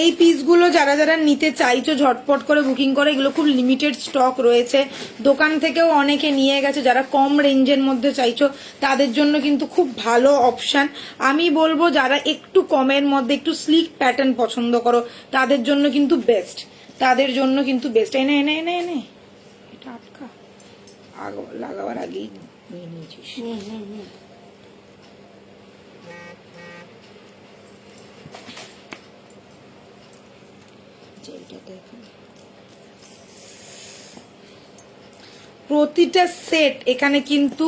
এই পিসগুলো যারা যারা নিতে চাইছো ঝটপট করে বুকিং করে, এগুলো খুব লিমিটেড স্টক রয়েছে, দোকান থেকেও অনেকে নিয়ে গেছে। যারা কম রেঞ্জের মধ্যে চাইছো তাদের জন্য কিন্তু খুব ভালো অপশন। আমি বলবো যারা একটু কমের মধ্যে একটু স্লিক প্যাটার্ন পছন্দ করো তাদের জন্য কিন্তু বেস্ট, তাদের জন্য কিন্তু বেস্ট। এনে এনে এনে এনে এটা আটকা লাগাবার আগেই নিয়ে নিয়েছিস। প্রতিটা সেট এখানে কিন্তু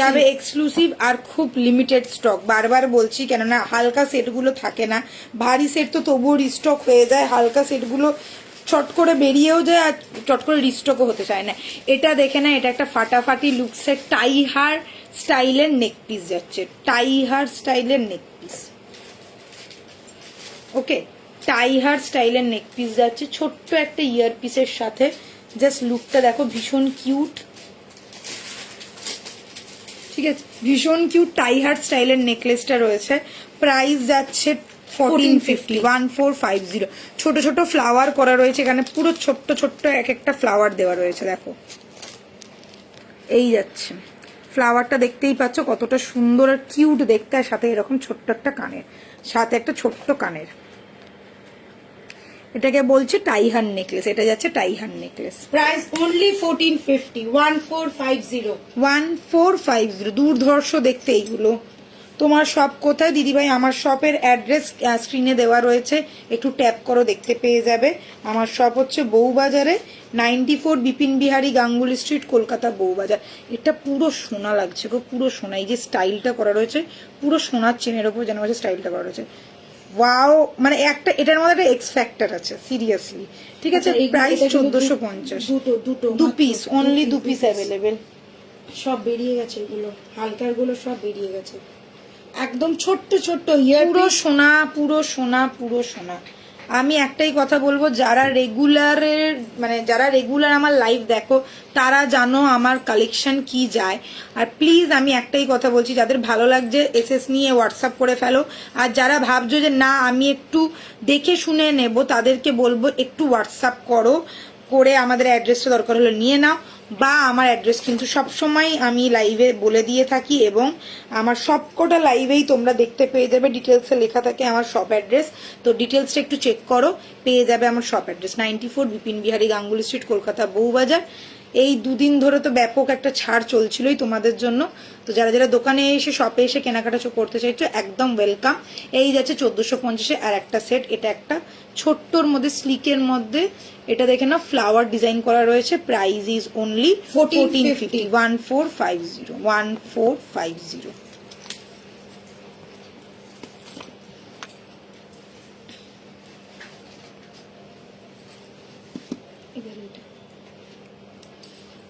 যাবে এক্সক্লুসিভ আর খুব লিমিটেড স্টক। বারবার বলছি, কেননা হালকা সেটগুলো থাকে না, ভারী সেট তো তবুও রিস্টক হয়ে যায়, হালকা সেটগুলো চট করে বেরিয়েও যায় আর চট করে রিস্টকও হতে চায় না। এটা দেখে না, এটা একটা ফাটাফাটি লুকসের টাইহার স্টাইলের নেক পিস যাচ্ছে, টাইহার স্টাইলের নেক পিস। ওকে, টাইহার স্টাইলের নেক পিস যাচ্ছে, ছোট্ট একটা ইয়ার পিসের সাথে। জাস্ট লুকটা দেখো, ভীষণ কিউট, ঠিক আছে, ভীষণ কিউট টাইহার স্টাইলের নেকলেসটা রয়েছে। প্রাইস যাচ্ছে 1450, 1450। ছোট ছোট ফ্লাওয়ার করা রয়েছে এখানে, পুরো ছোট্ট ছোট্ট এক একটা ফ্লাওয়ার দেওয়া রয়েছে। দেখো এই যাচ্ছে ফ্লাওয়ারটা, দেখতেই পাচ্ছ কতটা সুন্দর আর কিউট দেখতে, আর সাথে এরকম ছোট্ট একটা কানের, সাথে একটা ছোট্ট কানের। এটাকে বলছে টাইহার নেকলেস, এটা যাচ্ছে টাইহার নেকলেস। Price only 1450, 1450, 1450। দুর্ধর্ষ দেখতে এইগুলো, তোমার শপ কোথায় দিদিভাই? আমার শপের অ্যাড্রেস স্ক্রিনে দেওয়া রয়েছে, একটু ট্যাপ করো, দেখতে পেয়ে যাবে। আমার শপ হচ্ছে বউবাজারে, 94 বিপিন বিহারী গাঙ্গুলি স্ট্রিট, কলকাতা বউবাজার। এটা পুরো সোনা লাগছে গো, পুরো সোনা। এই যে স্টাইলটা করা রয়েছে পুরো সোনার চেনের ওপর যেন স্টাইলটা করা রয়েছে। ওয়াও, মানে একটা এটার মধ্যে একটা এক্স ফ্যাক্টর আছে সিরিয়াসলি। ঠিক আছে, প্রাইস 1450, দুটো দুটো দু পিস, অনলি 2 পিস অ্যাভেলেবেল। সব বেরিয়ে গেছে, এগুলো হালকার গুলো সব বেরিয়ে গেছে, একদম ছোট্ট ছোট্ট ইয়ার পুরো সোনা, পুরো সোনা, পুরো সোনা। আমি একটাই কথা বলবো, যারা রেগুলারের মানে যারা রেগুলার আমার লাইভ দেখো তারা জানো আমার কালেকশন কি যায়। আর প্লিজ আমি একটাই কথা বলছি, যাদের ভালো লাগছে এসএস নিয়ে হোয়াটসঅ্যাপ করে ফেলো। আর যারা ভাবছো যে না আমি একটু দেখে শুনে নেব, তাদেরকে বলবো একটু হোয়াটসঅ্যাপ করো, করে আমাদের অ্যাড্রেসটা দরকার হলে নিয়ে নাও। বা আমার অ্যাড্রেস কিন্তু সবসময় আমি লাইভে বলে দিয়ে থাকি, এবং আমার সবকটা লাইভেই তোমরা দেখতে পেয়ে যাবে, ডিটেলসে লেখা থাকে আমার শপ অ্যাড্রেস। তো ডিটেলসটা একটু চেক করো, পেয়ে যাবে আমার shop address 94 Bipin Bihari Ganguly street, Kolkata Bowbazar. এই দুদিন ধরে তো ব্যাপক একটা ছাড় চলছিলই তোমাদের জন্য। তো যারা যারা দোকানে এসে শপে এসে কেনাকাটা করতে চাইছো একদম ওয়েলকাম। এই যাচ্ছে 1450-এ আর একটা সেট। এটা একটা ছোট্টর মধ্যে স্লিকের মধ্যে, এটা দেখে না ফ্লাওয়ার ডিজাইন করা রয়েছে। Price is only 1450, 1450, 1450।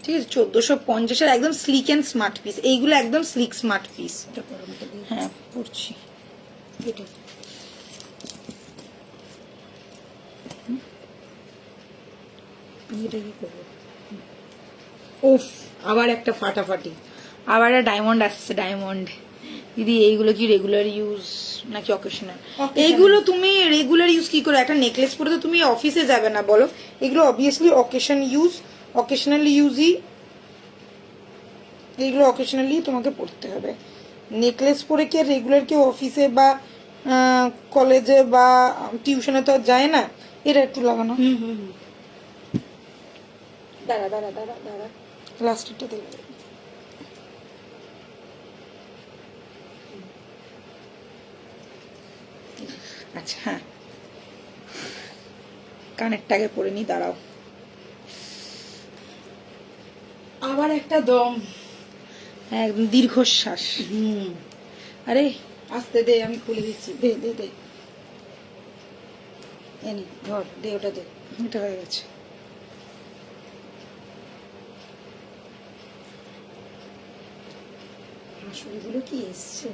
ঠিক আছে, 1450-এর একদম স্লিক অ্যান্ড স্মার্ট পিস। এইগুলো একদম স্লিক স্মার্ট পিস। হ্যাঁ পড়ছি। এটা এটা কি করবো? উফ, আবার একটা ফাটাফাটি। আবার একটা ডায়মন্ড আসছে, ডায়মন্ড। দিদি এইগুলো কি রেগুলার ইউজ নাকি অকেশনাল? এইগুলো তুমি রেগুলার ইউজ কি করে? একটা নেকলেস পরে তো তুমি অফিসে যাবে না বলো। এগুলো অবভিয়াসলি অকেশন ইউজ, অকেশনালি ইউজই, এইগুলো অকেশনালি তোমাকে পড়তে হবে। নেকলেস পরে কি আর রেগুলার কেউ অফিসে বা কলেজে বা টিউশনে তো আর যায় না। এটা একটু লাগানো, দাঁড়া দাঁড়া দাঁড়া দাঁড়া, প্লাস্টিকটা দিলে। আচ্ছা হ্যাঁ, কানেরটা আগে পরে নি, দাঁড়াও। আবার একটা দম। হ্যাঁ, একদম দীর্ঘশ্বাস। আরে আস্তে দে, আমি খুলে দিচ্ছি। দে দে দে, এনে ধর, দে ওটা দে। এটা হয়ে গেছে। হাঁসুরিগুলো কি এসছে?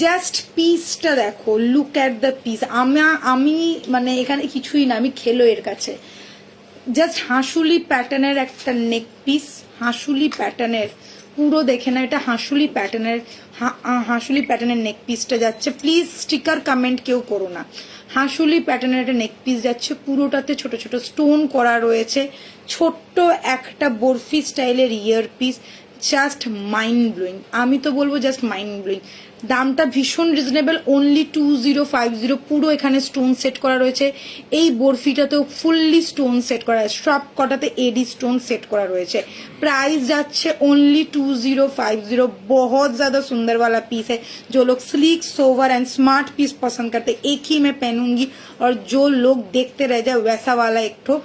জাস্ট পিসটা দেখো, লুক অ্যাট দ্য পিস। আমি মানে এখানে কিছুই না, আমি খেলো এর কাছে। জাস্ট হাঁসুলি প্যাটার্নের একটা নেক পিস, হাঁসুলি প্যাটার্নের পুরো দেখে না, এটা হাঁসুলি প্যাটার্নের, হাঁসুলি প্যাটার্নের নেক পিসটা যাচ্ছে। প্লিজ স্টিকার কমেন্ট কেউ করো না। হাঁসুলি প্যাটার্নের একটা নেক পিস যাচ্ছে, পুরোটাতে ছোট ছোট স্টোন করা রয়েছে, ছোট্ট একটা বরফি স্টাইলের ইয়ার পিস। জাস্ট মাইন্ড ব্লোয়িং, আমি তো বলবো জাস্ট মাইন্ড ব্লোয়িং। দামটা ভীষণ রিজনেবল, অনলি 2050। পুরো এখানে স্টোন সেট করা রয়েছে। এই বরফিটাতেও ফুললি স্টোন সেট করা আছে, সব কটাতে এডি স্টোন সেট করা রয়েছে। प्राइस जाच्छे ओनली 2050। बहुत ज्यादा सुंदर वाला पीस है। जो लोग sleek sober and smart piece पसंद करते एक ही मैं पहनूंगी, और जो लोग देखते रह जाए वैसा वाला एक ठो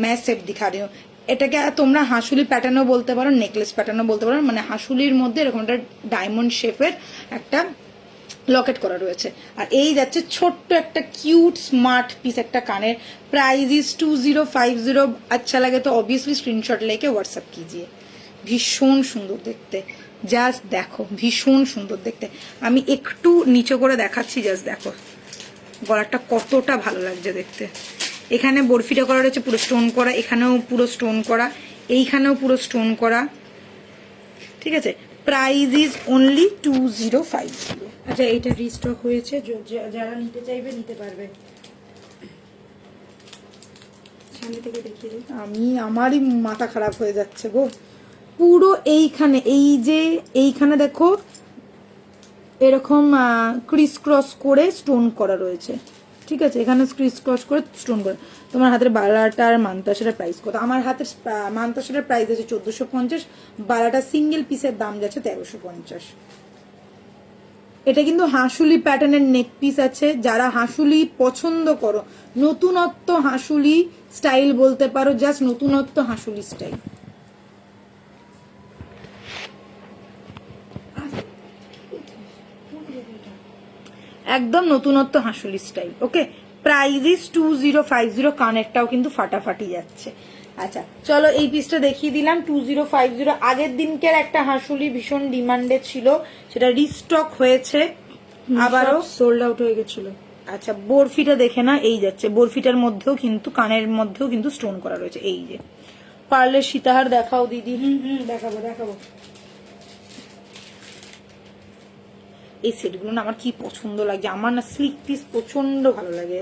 मैं सेट दिखा रही हूँ। এটাকে তোমরা হাঁসুলি প্যাটার্নও বলতে পারো, নেকলেস প্যাটার্নও বলতে পারো। মানে হাঁসুলির মধ্যে এরকম একটা ডায়মন্ড শেপের একটা লকেট করা রয়েছে। আর এই যাচ্ছে ছোট্ট একটা কিউট স্মার্ট পিস একটা কানের। Price is 2050। अच्छा लगे तो ऑब्वियसली स्क्रीनशॉट लेके व्हाट्सएप कीजिए। ভীষণ সুন্দর দেখতে, জাস্ট দেখো ভীষণ সুন্দর দেখতে। আমি একটু নিচে করে দেখাচ্ছি, জাস্ট দেখো গলাটা কতটা ভালো লাগছে দেখতে। এখানে বরফিটা করা রয়েছে পুরো স্টোন করা, এখানেও পুরো স্টোন করা, এইখানেও পুরো স্টোন করা। ঠিক আছে, প্রাইস ইজ অনলি 2050। আচ্ছা, এটা রিস্টক হয়েছে, যারা নিতে চাইবে নিতে পারবে। সামনে থেকে দেখিয়ে দিই। আমারই মাথা খারাপ হয়ে যাচ্ছে গো পুরো। এইখানে এই যে এইখানে দেখো এরকম ক্রিস ক্রস করে স্টোন করা রয়েছে, ঠিক আছে, এখানে ক্রিস ক্রস করে স্টোন করা। তোমার হাতের বালাটার মান্তাসারের প্রাইস কত? আমার হাতের মান্তাসারের প্রাইস আছে 1450, বালাটা সিঙ্গেল পিসের দাম যাচ্ছে 1350। এটা কিন্তু হাঁসুলি প্যাটার্নের নেক পিস আছে, যারা হাঁসুলি পছন্দ করো, নতুনত্ব হাঁসুলি স্টাইল বলতে পারো, জাস্ট নতুনত্ব হাঁসুলি স্টাইল। একদম নতুনত্ব হাঁসুলি স্টাইল। Okay, price is 2050। কানেরটাও কিন্তু ফাটাফাটি যাচ্ছে। আচ্ছা চলো এই পিসটা দেখিয়ে দিলাম 2050। আগের দিনকের একটা হাঁসুলি ভীষণ ডিমান্ডে ছিল, সেটা রিস্টক হয়েছে, আবারও সোল্ড আউট হয়ে গেছিল। আচ্ছা বরফিটা দেখে না, এই যাচ্ছে বরফিটার মধ্যেও কিন্তু কানের মধ্যেও কিন্তু স্টোন করা রয়েছে। এই যে পার্লের সীতাহার দেখাও দিদি। দেখাবো দেখাবো। এই সেটগুলো না আমার কি পছন্দ লাগে, আমার না স্লিক পিস প্রচন্ড ভালো লাগে,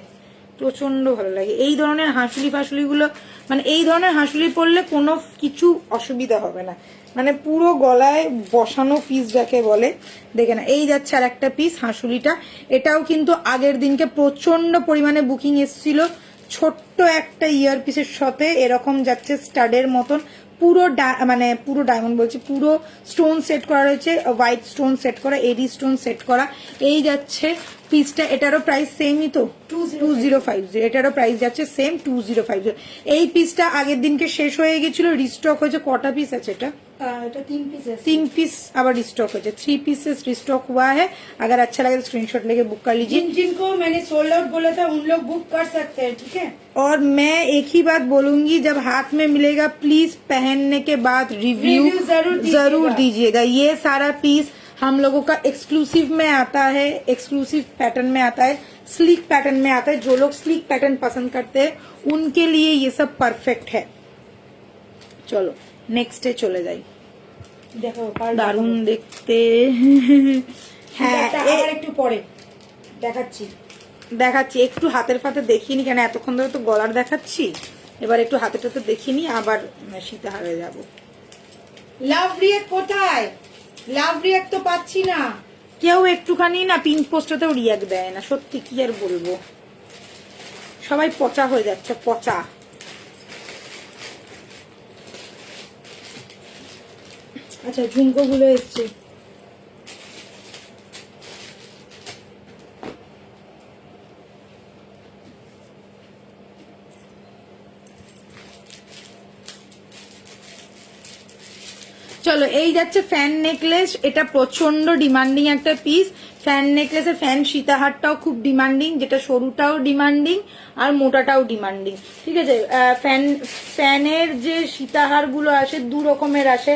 প্রচন্ড ভালো লাগে। এই ধরনের হাঁসুলি ফাঁসুলি গুলো, মানে এই ধরনের হাঁসুলি পরলে কোনো কিছু অসুবিধা হবে না, মানে পুরো গলায় বসানো পিস যাকে বলে। দেখে না, এই যাচ্ছে আর একটা পিস হাঁসুলিটা, এটাও কিন্তু আগের দিনকে প্রচন্ড পরিমাণে বুকিং এসেছিল। ছোট্ট একটা ইয়ার পিসের সাথে এরকম যাচ্ছে স্টাডের মতন, পুরো মানে পুরো ডায়মন্ড বলছি, পুরো স্টোন সেট করা রয়েছে, হোয়াইট স্টোন সেট করা, এডি স্টোন সেট করা। এই যাচ্ছে পিসটা, এটারও প্রাইস সেমই তো 2050, এটারও প্রাইস যাচ্ছে সেম 2050। এই পিসটা আগের দিনকে শেষ হয়ে গেছিল, রিস্টক হয়েছে। কটা পিস আছে এটা? এটা 3 পিস है। 3 पीस আবার রিস্টক হয়েছে, 3 पीसेस रिस्टॉक हुआ है। अगर अच्छा लगे तो स्क्रीनशॉट लेके बुक कर लीजिए। जिनको मैंने सोल्ड आउट बोला था उन लोग बुक कर सकते हैं, ठीक है। और मैं एक ही बात बोलूंगी, जब हाथ में मिलेगा प्लीज पहनने के बाद रिव्यू जरूर दीजिएगा। ये सारा पीस हम लोगों का एक्सक्लूसिव में आता है, एक्सक्लूसिव पैटर्न में आता है, स्लीक पैटर्न में आता है। जो लोग स्लीक पैटर्न पसंद करते हैं उनके लिए ये सब परफेक्ट है। चलो नेक्स्ट डे चले जाई। দেখো দারুণ দেখতে। হ্যাঁ আবার একটু পরে দেখাচ্ছি। দেখাচ্ছি, একটু হাতের ফাতে দেখিনি, কেন এতক্ষণ ধরে তো গলার দেখাচ্ছি, এবার একটু হাতে টাতে দেখিনি, আবার সীতাহারে যাব। লাভ রিয়েক্ট কোথায়? লাভ রিয়েক্ট তো পাচ্ছি না। কেউ একটুখানি না পিন পোস্টতেও রিয়াক্ট দেয় না, সত্যি কি আর বলবো, সবাই পচা হয়ে যাচ্ছে, পচা। আচ্ছা ঝুমকো গুলো এসছে। চলো এই যাচ্ছে ফ্যান নেকলেস, এটা প্রচন্ড ডিমান্ডিং একটা পিস। ফ্যান নেকলেসের ফ্যান সীতাহারটাও খুব ডিমান্ডিং, যেটা সরুটাও ডিমান্ডিং আর মোটাটাও ডিমান্ডিং, ঠিক আছে। ফ্যানের যে সীতাহার গুলো আসে দু রকমের আসে,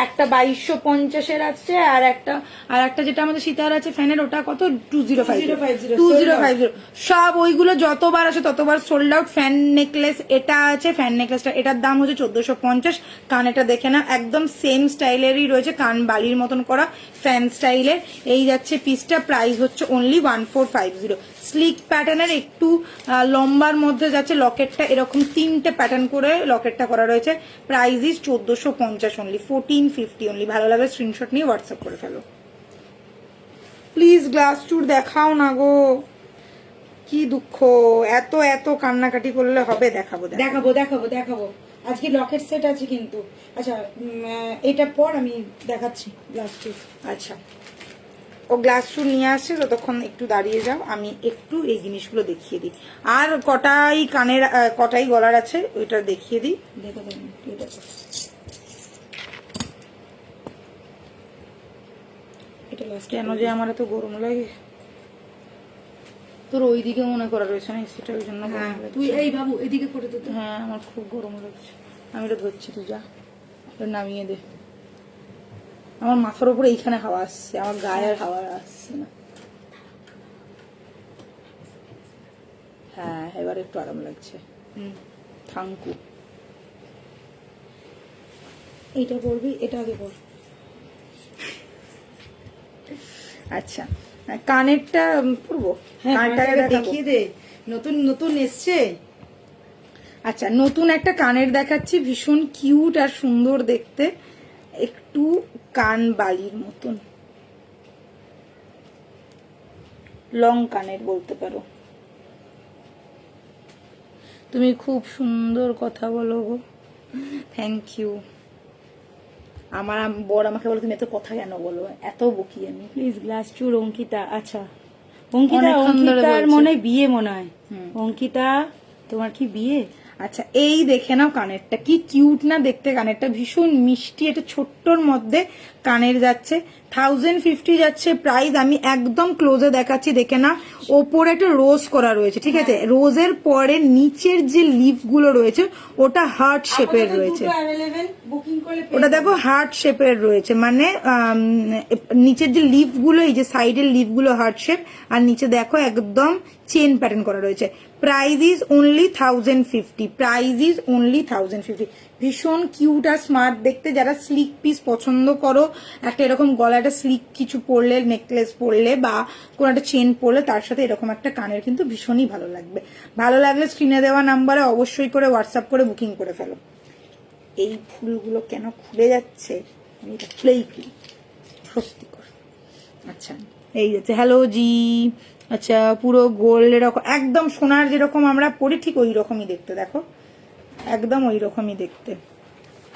একটা 2250 আছে, আর একটা যেটা আমাদের সীতাহার আছে ফ্যানের, ওটা কত 2050। সব ওইগুলো যতবার আসে ততবার সোল্ড আউট। ফ্যান নেকলেস এটা আছে, ফ্যান নেকলেসটা এটার দাম হচ্ছে 1450। কান এটা দেখে না, একদম সেম স্টাইলেরই রয়েছে, কান বালির মতন করা ফ্যান স্টাইলের। এই যাচ্ছে পিসটা, প্রাইস হচ্ছে অনলি 1450। স্লিক প্যাটার্নের একটু লম্বার মধ্যে যাচ্ছে, লকেটটা এরকম 3টে প্যাটার্ন করে লকেটটা করা রয়েছে। Price is 1450 only, 1450 only. ভালো লাগলে স্ক্রিনশট নিয়ে হোয়াটসঅ্যাপ করে ফেলো প্লিজ। গ্লাস টুর দেখাও না গো, কি দুঃখ, এত এত কান্নাকাটি করলে হবে। দেখাবো দেখাবো দেখাবো দেখাবো। আজকে লকেট সেট আছে কিন্তু। আচ্ছা এটা পর আমি দেখাচ্ছি গ্লাস টু। আচ্ছা ও গ্লাস টু নিয়ে আসছে, ততক্ষণ একটু দাঁড়িয়ে যাও, আমি একটু এই জিনিসগুলো দেখিয়ে দিই। আর কটাই কানের কটাই গলার আছে ওইটা দেখিয়ে দিই। দেখো দেখো এটা লাস্ট। কেন যে আমার এত গরম লাগে, তোর ওইদিকে মনে করা রয়েছে না, সেটা ওই জন্য গরম লাগছে। তুই এই বাবু এদিকে করে দে তো। হ্যাঁ আমার খুব গরম লাগছে, আমি এটা ধরছি, তুই যা এটা নামিয়ে দে। আমার মাথার উপরে এইখানে হাওয়া আসছে, আমার গায়ে আর হাওয়া আসছে না। হ্যাঁ এবার একটু আরাম লাগছে। থ্যাংকু। এইটা পরবি, এটা আগে পর। আচ্ছা কানেরটা পরবো, কানটাকে দেখিয়ে দে, নতুন নতুন এসছে। আচ্ছা নতুন একটা কানের দেখাচ্ছি, ভীষণ কিউট আর সুন্দর দেখতে, একটু কান বালির মতন, লং কানের বলতে পারো। তুমি খুব সুন্দর কথা বলো গো, থ্যাংক ইউ। আমার বর আমাকে বলে তুমি এত কথা কেন বলো, এত বকি আমি। প্লিজ গ্লাস চুর অঙ্কিতা। আচ্ছা অঙ্কিতা, অনেকক্ষণ ধরে অঙ্কিতার বলছে। মনে হয় বিয়ে মনে হয়। অঙ্কিতা তোমার কি বিয়ে? আচ্ছা এই দেখে নাও কানেরটা, কি কিউট না দেখতে, কানেরটা ভীষণ মিষ্টি, এটা ছোট্টর মধ্যে কানের যাচ্ছে, 1050 যাচ্ছে প্রাইস। আমি একদম ক্লোজে দেখাচ্ছি, দেখে না, ওপরে একটা রোজ করা রয়েছে, ঠিক আছে, রোজের পরে নিচের যে লিফ গুলো রয়েছে ওটা হার্ট শেপের রয়েছে, বুকিং করলে ওটা দেখো হার্ট শেপের রয়েছে, মানে নিচের যে লিফ গুলো, এই যে সাইডের লিফ গুলো হার্ট শেপ, আর নিচে দেখো একদম চেন প্যাটার্ন করা রয়েছে। Price is only 1050, price is only 1050। ভীষণ কিউট আর স্মার্ট দেখতে। যারা স্লিক পিস পছন্দ করো, একটা এরকম গলাটা স্লিক কিছু পরলে, নেকলেস পরলে বা কোন একটা চেন পরলে তার সাথে এরকম একটা কানের কিন্তু ভীষণই ভালো লাগবে। ভালো লাগলে স্ক্রিনে দেওয়া নাম্বারে অবশ্যই করে হোয়াটসঅ্যাপ করে বুকিং করে ফেলো। এই ফুলগুলো কেন খুলে যাচ্ছে, আমি এটা খুলেই ফেলি, স্বস্তিকর। আচ্ছা এই যাচ্ছে, হ্যালো জি। আচ্ছা পুরো গোল্ড এরকম, একদম সোনার যেরকম আমরা পরি ঠিক ওই রকমই দেখতে, দেখো একদম ওই রকমই দেখতে।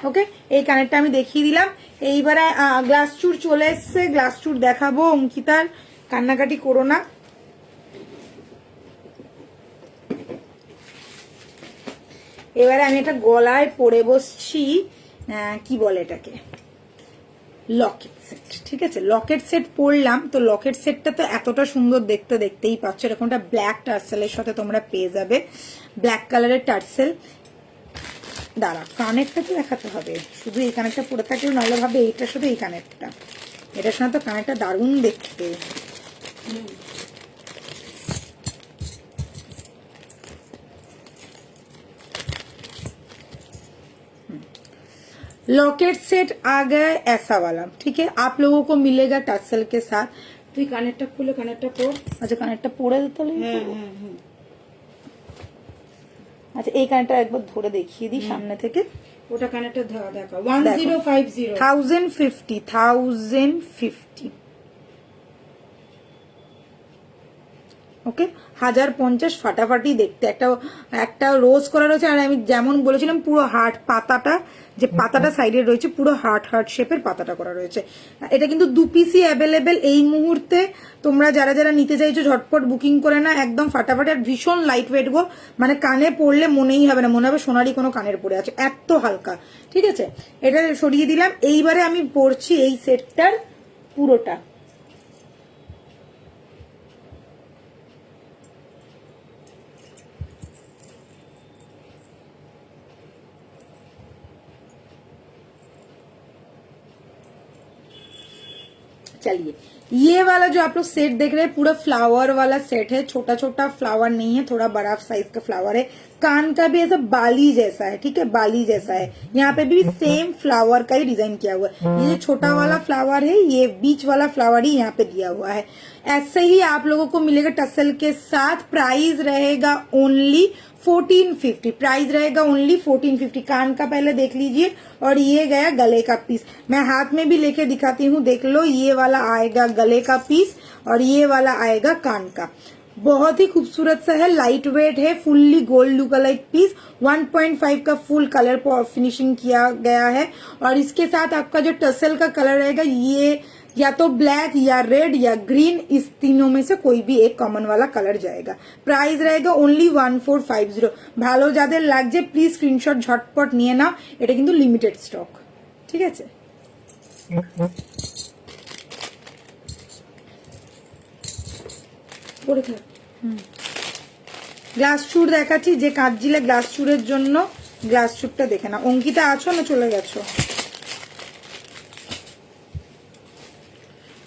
ওকে, এই কানেরটা আমি দেখিয়ে দিলাম। এইবারে গ্লাস চুর চলে এসছে, গ্লাস চুর দেখাবো। অঙ্কিতার কান্নাকাটি করো না। এবারে আমি একটা গলায় পরে বসছি, কি বলে এটাকে, লকেট সেট। ঠিক আছে, লকেট সেট পরলাম, তো লকেট সেটটা তো এতটা সুন্দর দেখতে, দেখতেই পাচ্ছ, এরকমটা ব্ল্যাক টার্সেলের সাথে তোমরা পেয়ে যাবে, ব্ল্যাক কালারের টার্সেল। দাঁড়া, কানেরটা তো দেখাতে হবে, শুধু এই কানেরটা পরে থাকলে নাহলে ভাবে এইটার সাথে এই কানেরটা, এটার সাথে তো কানেরটা দারুণ দেখতে। लॉकेट सेट आ गया ऐसा वाला, ठीक है, आप लोगों को मिलेगा टसल के साथ। তুই কানেরটা খুলে কানেরটা পর। আচ্ছা কানেরটা পরে দিতে হবে। হ্যাঁ হ্যাঁ হ্যাঁ। আচ্ছা এই কানেরটা একবার ধরে দেখিয়ে দিই সামনে থেকে। ওটা কানেরটা দেখো 1050 1050 ওকে, 1050 ফাটাফাটি দেখতে, একটা একটা রোজ করা রয়েছে, আর আমি যেমন বলেছিলাম পুরো হার্ট পাতাটা, যে পাতাটা সাইডে রয়েছে পুরো হার্ট হার্ট শেপের পাতাটা করা রয়েছে। এটা কিন্তু 2 পিসই অ্যাভেলেবেল এই মুহূর্তে, তোমরা যারা যারা নিতে চাইছো ঝটপট বুকিং করে না, একদম ফাটাফাটি। আর ভীষণ লাইট ওয়েট গো, মানে কানে পড়লে মনেই হবে না, মনে হবে সোনারি কোনো কানের পরে আছে, এত হালকা। ঠিক আছে, এটা সরিয়ে দিলাম। এইবারে আমি পরছি এই সেটটার পুরোটা। चलिए, ये वाला जो आप लोग सेट देख रहे हैं पूरा फ्लावर वाला सेट है, छोटा छोटा फ्लावर नहीं है, थोड़ा बड़ा साइज का फ्लावर है। कान का भी ऐसा बाली जैसा है, ठीक है, बाली जैसा है। यहाँ पे भी सेम फ्लावर का ही डिजाइन किया हुआ है। ये जो छोटा वाला फ्लावर है, ये बीच वाला फ्लावर ही यहाँ पे दिया हुआ है। ऐसे ही आप लोगों को मिलेगा टसल के साथ। प्राइस रहेगा ओनली 1450, प्राइस रहेगा ओनली 1450। कान का पहले देख लीजिए, और ये गया गले का पीस, मैं हाथ में भी लेके दिखाती हूँ, देख लो। ये वाला आएगा गले का पीस और ये वाला आएगा कान का। बहुत ही खूबसूरत सा है, लाइट वेट है, fully gold look like piece. 1.5 का फुल कलर फिनिशिंग किया गया है, और इसके साथ आपका जो टसल का कलर रहेगा, ये या तो ब्लैक या रेड या ग्रीन, इस तीनों में से कोई भी एक कॉमन वाला कलर जाएगा। प्राइस रहेगा ओनली 1450। ভালো যাদের লাগছে প্লিজ স্ক্রিনশট ঝটপট নিয়ে নাও, এটা কিন্তু লিমিটেড স্টক, ঠিক আছে। পরে থাক। গ্লাস চুর দেখাচ্ছি, যে কাঁচজিলে গ্লাস চুরের জন্য গ্লাস চুরটা দেখে না। অঙ্কিতা আছো না চলে গেছো?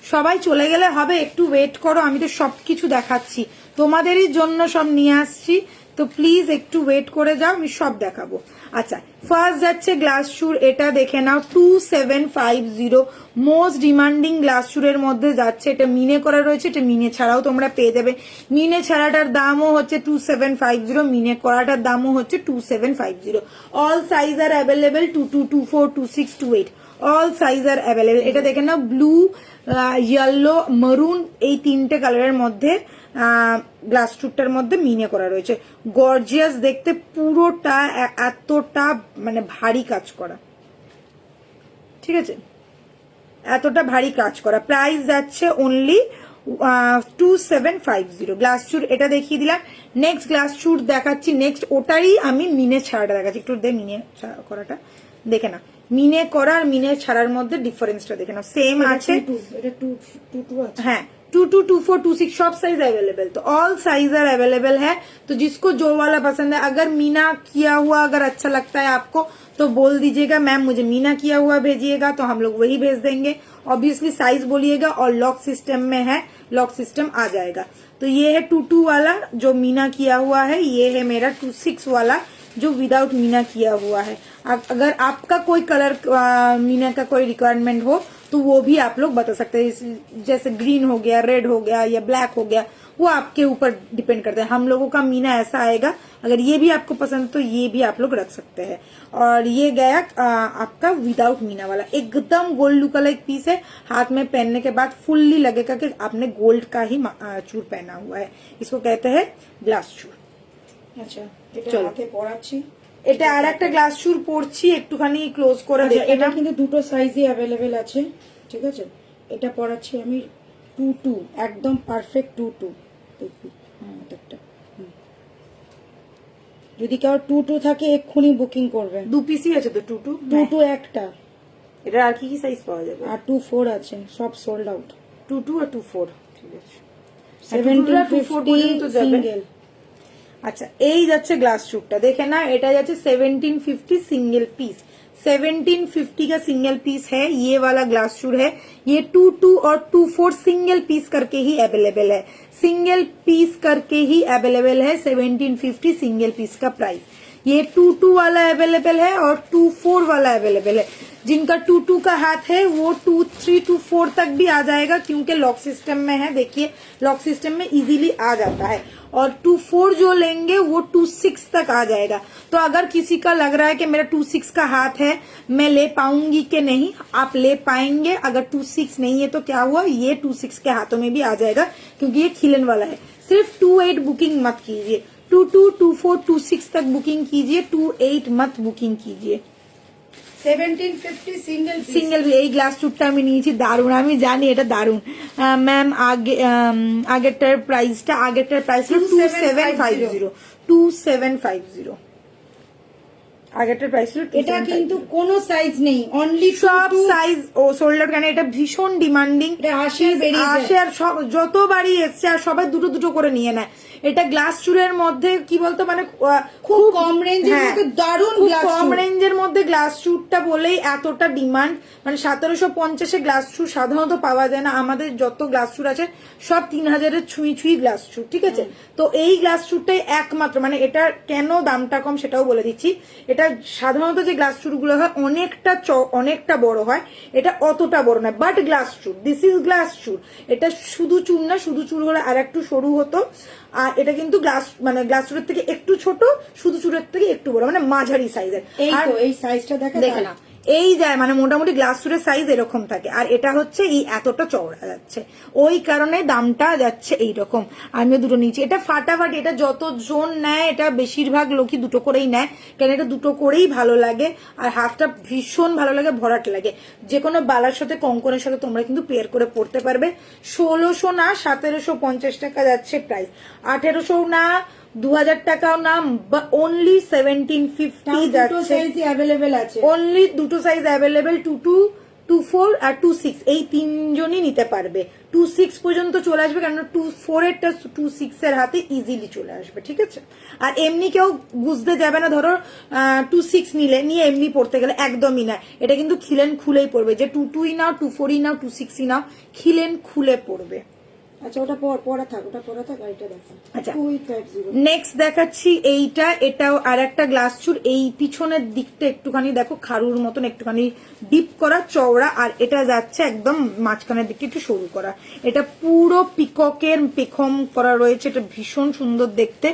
সবাই চলে গেলে হবে, একটু ওয়েট করো, আমি তো সবকিছু দেখাচ্ছি, তোমাদেরই জন্য সব নিয়ে আসছি, তো প্লিজ একটু ওয়েট করে যাও, আমি সব দেখাবো। আচ্ছা, ফার্স্ট যাচ্ছে গ্লাস শুর, এটা দেখে নাও 2750, মোস্ট ডিমান্ডিং গ্লাস শুরের মধ্যে যাচ্ছে। এটা মিনে করা রয়েছে, এটা মিনে ছাড়াও তোমরা পেয়ে যাবে। মিনে ছাড়াটার দামও হচ্ছে 2750, মিনে করাটার দামও হচ্ছে 2750। অল সাইজ আর অ্যাভেলেবেল, 22, 24, 26, 28, অল সাইজ আর অ্যাভেলেবেল। এটা দেখে নাও ব্লু, ইয়েলো, মারুন, এই তিনটে কালারের মধ্যে গ্লাস শুটটার মধ্যে মিনে করা রয়েছে। গর্জিয়াস দেখতে, পুরোটা এতটা মানে ভারী কাজ করা, ঠিক আছে, এতটা ভারী কাজ করা। প্রাইস যাচ্ছে অনলি 2750 গ্লাস শুট। এটা দেখিয়ে দিলাম। নেক্সট গ্লাস শুট দেখাচ্ছি, নেক্সট ওটারই আমি মিনে ছাড়াটা দেখাচ্ছি। একটু দে মিনে করাটা দেখে না, মিনে করা আর মিনে ছাড়ার মধ্যে ডিফারেন্সটা দেখে নাও। সেম আছে, এটা 2 আছে। हाँ 22, 24, 26 सब साइज अवेलेबल। तो ऑल साइज आर अवेलेबल है। तो जिसको जो वाला पसंद है, अगर मीना किया हुआ अगर अच्छा लगता है आपको तो बोल दीजिएगा मैम मुझे मीना किया हुआ भेजिएगा, तो हम लोग वही भेज देंगे। ऑब्वियसली साइज बोलिएगा, और लॉक सिस्टम में है, लॉक सिस्टम आ जाएगा। तो ये है 22 वाला जो मीना किया हुआ है, ये है मेरा 26 वाला जो विदाउट मीना किया हुआ है। अगर आपका कोई कलर मीना का कोई रिक्वायरमेंट हो तो वो भी आप लोग बता सकते हैं। जैसे ग्रीन हो गया, रेड हो गया या ब्लैक हो गया, वो आपके ऊपर डिपेंड करता है। हम लोगों का मीना ऐसा आएगा। अगर ये भी आपको पसंद तो ये भी आप लोग रख सकते हैं। और ये गया आपका विदाउट मीना वाला, एकदम गोल्ड लुक वाला एक पीस है। हाथ में पहनने के बाद फुल्ली लगेगा कि आपने गोल्ड का ही चूर पहना हुआ है। इसको कहते हैं ग्लास चूर। আচ্ছা, এটা চলো। হাতে পরাচ্ছি। এটা আর একটা গ্লাস চুর পড়ছি, একটুখানি ক্লোজ করে আচ্ছা, দেখে এটা নাও। কিন্তু দুটো সাইজই অ্যাভেলেবেল আছে, ঠিক আছে। এটা পরাচ্ছি আমি 22, একদম পারফেক্ট 22। দেখবি একটা, যদি কারো 22 থাকে এক্ষুনি বুকিং করবেন। দু পিসই আছে তো 22, 22 একটা, এটা আর কি কি সাইজ পাওয়া যাবে? আর 24 আছে, সব সোল্ড আউট। 22 আর 24, ঠিক আছে। 1750 পর্যন্ত যাবে। সিঙ্গেল। আচ্ছা, এই যাচ্ছে গ্লাস শুটটা দেখে না, এটা যাচ্ছে 1750 सिंगल पीस। 1750 का सिंगल पीस है ये वाला ग्लास शूट है। ये 22 और 24 सिंगल पीस करके ही अवेलेबल है, सिंगल पीस करके ही अवेलेबल है। 1750 सिंगल पीस का प्राइस। ये 22 वाला अवेलेबल है और 24 वाला अवेलेबल है। जिनका 22 का हाथ है वो 23 to 4 तक भी आ जाएगा, क्योंकि लॉक सिस्टम में है। देखिए लॉक सिस्टम में इजीली आ जाता है। और 24 जो लेंगे वो 26 तक आ जाएगा। तो अगर किसी का लग रहा है कि मेरा 26 का हाथ है, मैं ले पाऊंगी कि नहीं, आप ले पाएंगे। अगर 26 नहीं है तो क्या हुआ, ये 26 के हाथों में भी आ जाएगा, क्योंकि ये खिलन वाला है। सिर्फ 28 बुकिंग मत कीजिए, 22, 24, 26 तक बुकिंग कीजिए, 28 मत बुकिंग कीजिए। 1750 সিঙ্গেল সিঙ্গেল এই গ্লাস চুটটা আমি নিয়েছি, দারুণ, আমি জানি এটা দারুণ। ম্যাম আগেরটার প্রাইস ছিল 2750, 2750 আগেরটার প্রাইস ছিল। এটা কিন্তু কোনো সাইজ নেই, অনলি সব সাইজ ও সোল্ড আউট। কেন এটা ভীষণ ডিমান্ডিং, এটা আসে বেরিয়ে যায়। আসে আর যতবারই এসছে আর সবাই দুটো দুটো করে নিয়ে নেয়। এটা গ্লাস চুরের মধ্যে কি বলতো, মানে খুব কম রেঞ্জের মধ্যে দারুণ খুব গ্লাস কম চুর। রেঞ্জের মধ্যে গ্লাস চুরটা বলেই এতটা ডিমান্ড। মানে 1750 গ্লাস চুর সাধারণত পাওয়া যায় না। আমাদের যত গ্লাস চুর আছে সব 3000 ছুঁই গ্লাস চুর, ঠিক আছে। তো এই গ্লাস চুরটাই একমাত্র, মানে এটা কেন দামটা কম সেটাও বলে দিচ্ছি। এটা সাধারণত যে গ্লাস চুরগুলো হয় অনেকটা বড় হয়, এটা অতটা বড় নয়। বাট গ্লাস চুর, দিস ইজ গ্লাস চুর। এটা শুধু চুর না, শুধু চুর হলে আর একটু সরু হতো। আর এটা কিন্তু গ্লাস চুরের থেকে একটু ছোট, শুধু চুরের থেকে একটু বড়, মানে মাঝারি সাইজের। এই তো এই সাইজটা দেখে না, এই যায় মানে মোটামুটি গ্লাস চুরের সাইজ এরকম থাকে। আর এটা হচ্ছে এই এতটা চওড়া যাচ্ছে, ওই কারণে দামটা যাচ্ছে এইরকম। আমিও দুটো নিয়েছি। এটা ফাটাফাটি, এটা যতজন নেয় এটা বেশিরভাগ লোকই দুটো করেই নেয়, কেন এটা দুটো করেই ভালো লাগে। আর হাতটা ভীষণ ভালো লাগে, ভরাট লাগে। যে কোনো বালার সাথে কঙ্কনের সাথে তোমরা কিন্তু পেয়ার করে পড়তে পারবে। 1600 না 1750 টাকা যাচ্ছে প্রাইস, 1800 না 2000 টাকাও না, অনলি 1750 যাচ্ছে। অ্যাভেলেবেল আছে, অনলি দুটো সাইজ অ্যাভেলেবেল, 22, 24 আর 26, এই তিনজনই নিতে পারবে। 26 পর্যন্ত চলে আসবে, কারণ 24 এরটা 26 এর হাতে ইজিলি চলে আসবে, ঠিক আছে। আর এমনি কেউ বুঝতে যাবে না, ধরো 26 নিয়ে এমনি পড়তে গেলে একদমই না। এটা কিন্তু খিলেন খুলেই পড়বে, যে 22 নাও, 24 নাও, 26 নাও, খিলেন খুলে পড়বে, আচ্ছা ওটা পরা থাক, ওটা পরা থাক, আর এটা দেখো। আচ্ছা 2850 নেক্সট দেখাচ্ছি এইটা, এটাও আর একটা গ্লাস চুর। এই পিছনের দিকটা একটুখানি দেখো খারুর মতন একটুখানি ডিপ করা চওড়া, আর এটা যাচ্ছে একদম মাঝখানের দিকটা একটু সরু করা। এটা পুরো পিককের পেখম করা রয়েছে, এটা ভীষণ সুন্দর দেখতে।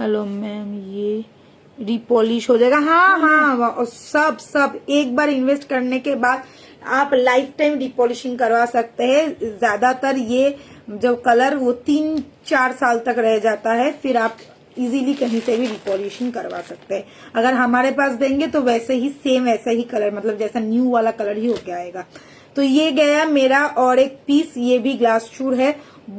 हेलो मैम ये रिपॉलिश हो जाएगा? हाँ हाँ सब एक बार इन्वेस्ट करने के बाद आप लाइफ टाइम रिपॉलिशिंग करवा सकते हैं। ज्यादातर ये जो कलर वो 3-4 साल तक रह जाता है, फिर आप इजीली कहीं से भी रिपॉलिशिंग करवा सकते हैं। अगर हमारे पास देंगे तो वैसे ही सेम वैसा ही कलर, मतलब जैसा न्यू वाला कलर ही होके आएगा। तो ये गया मेरा और एक पीस, ये भी ग्लास चूर है,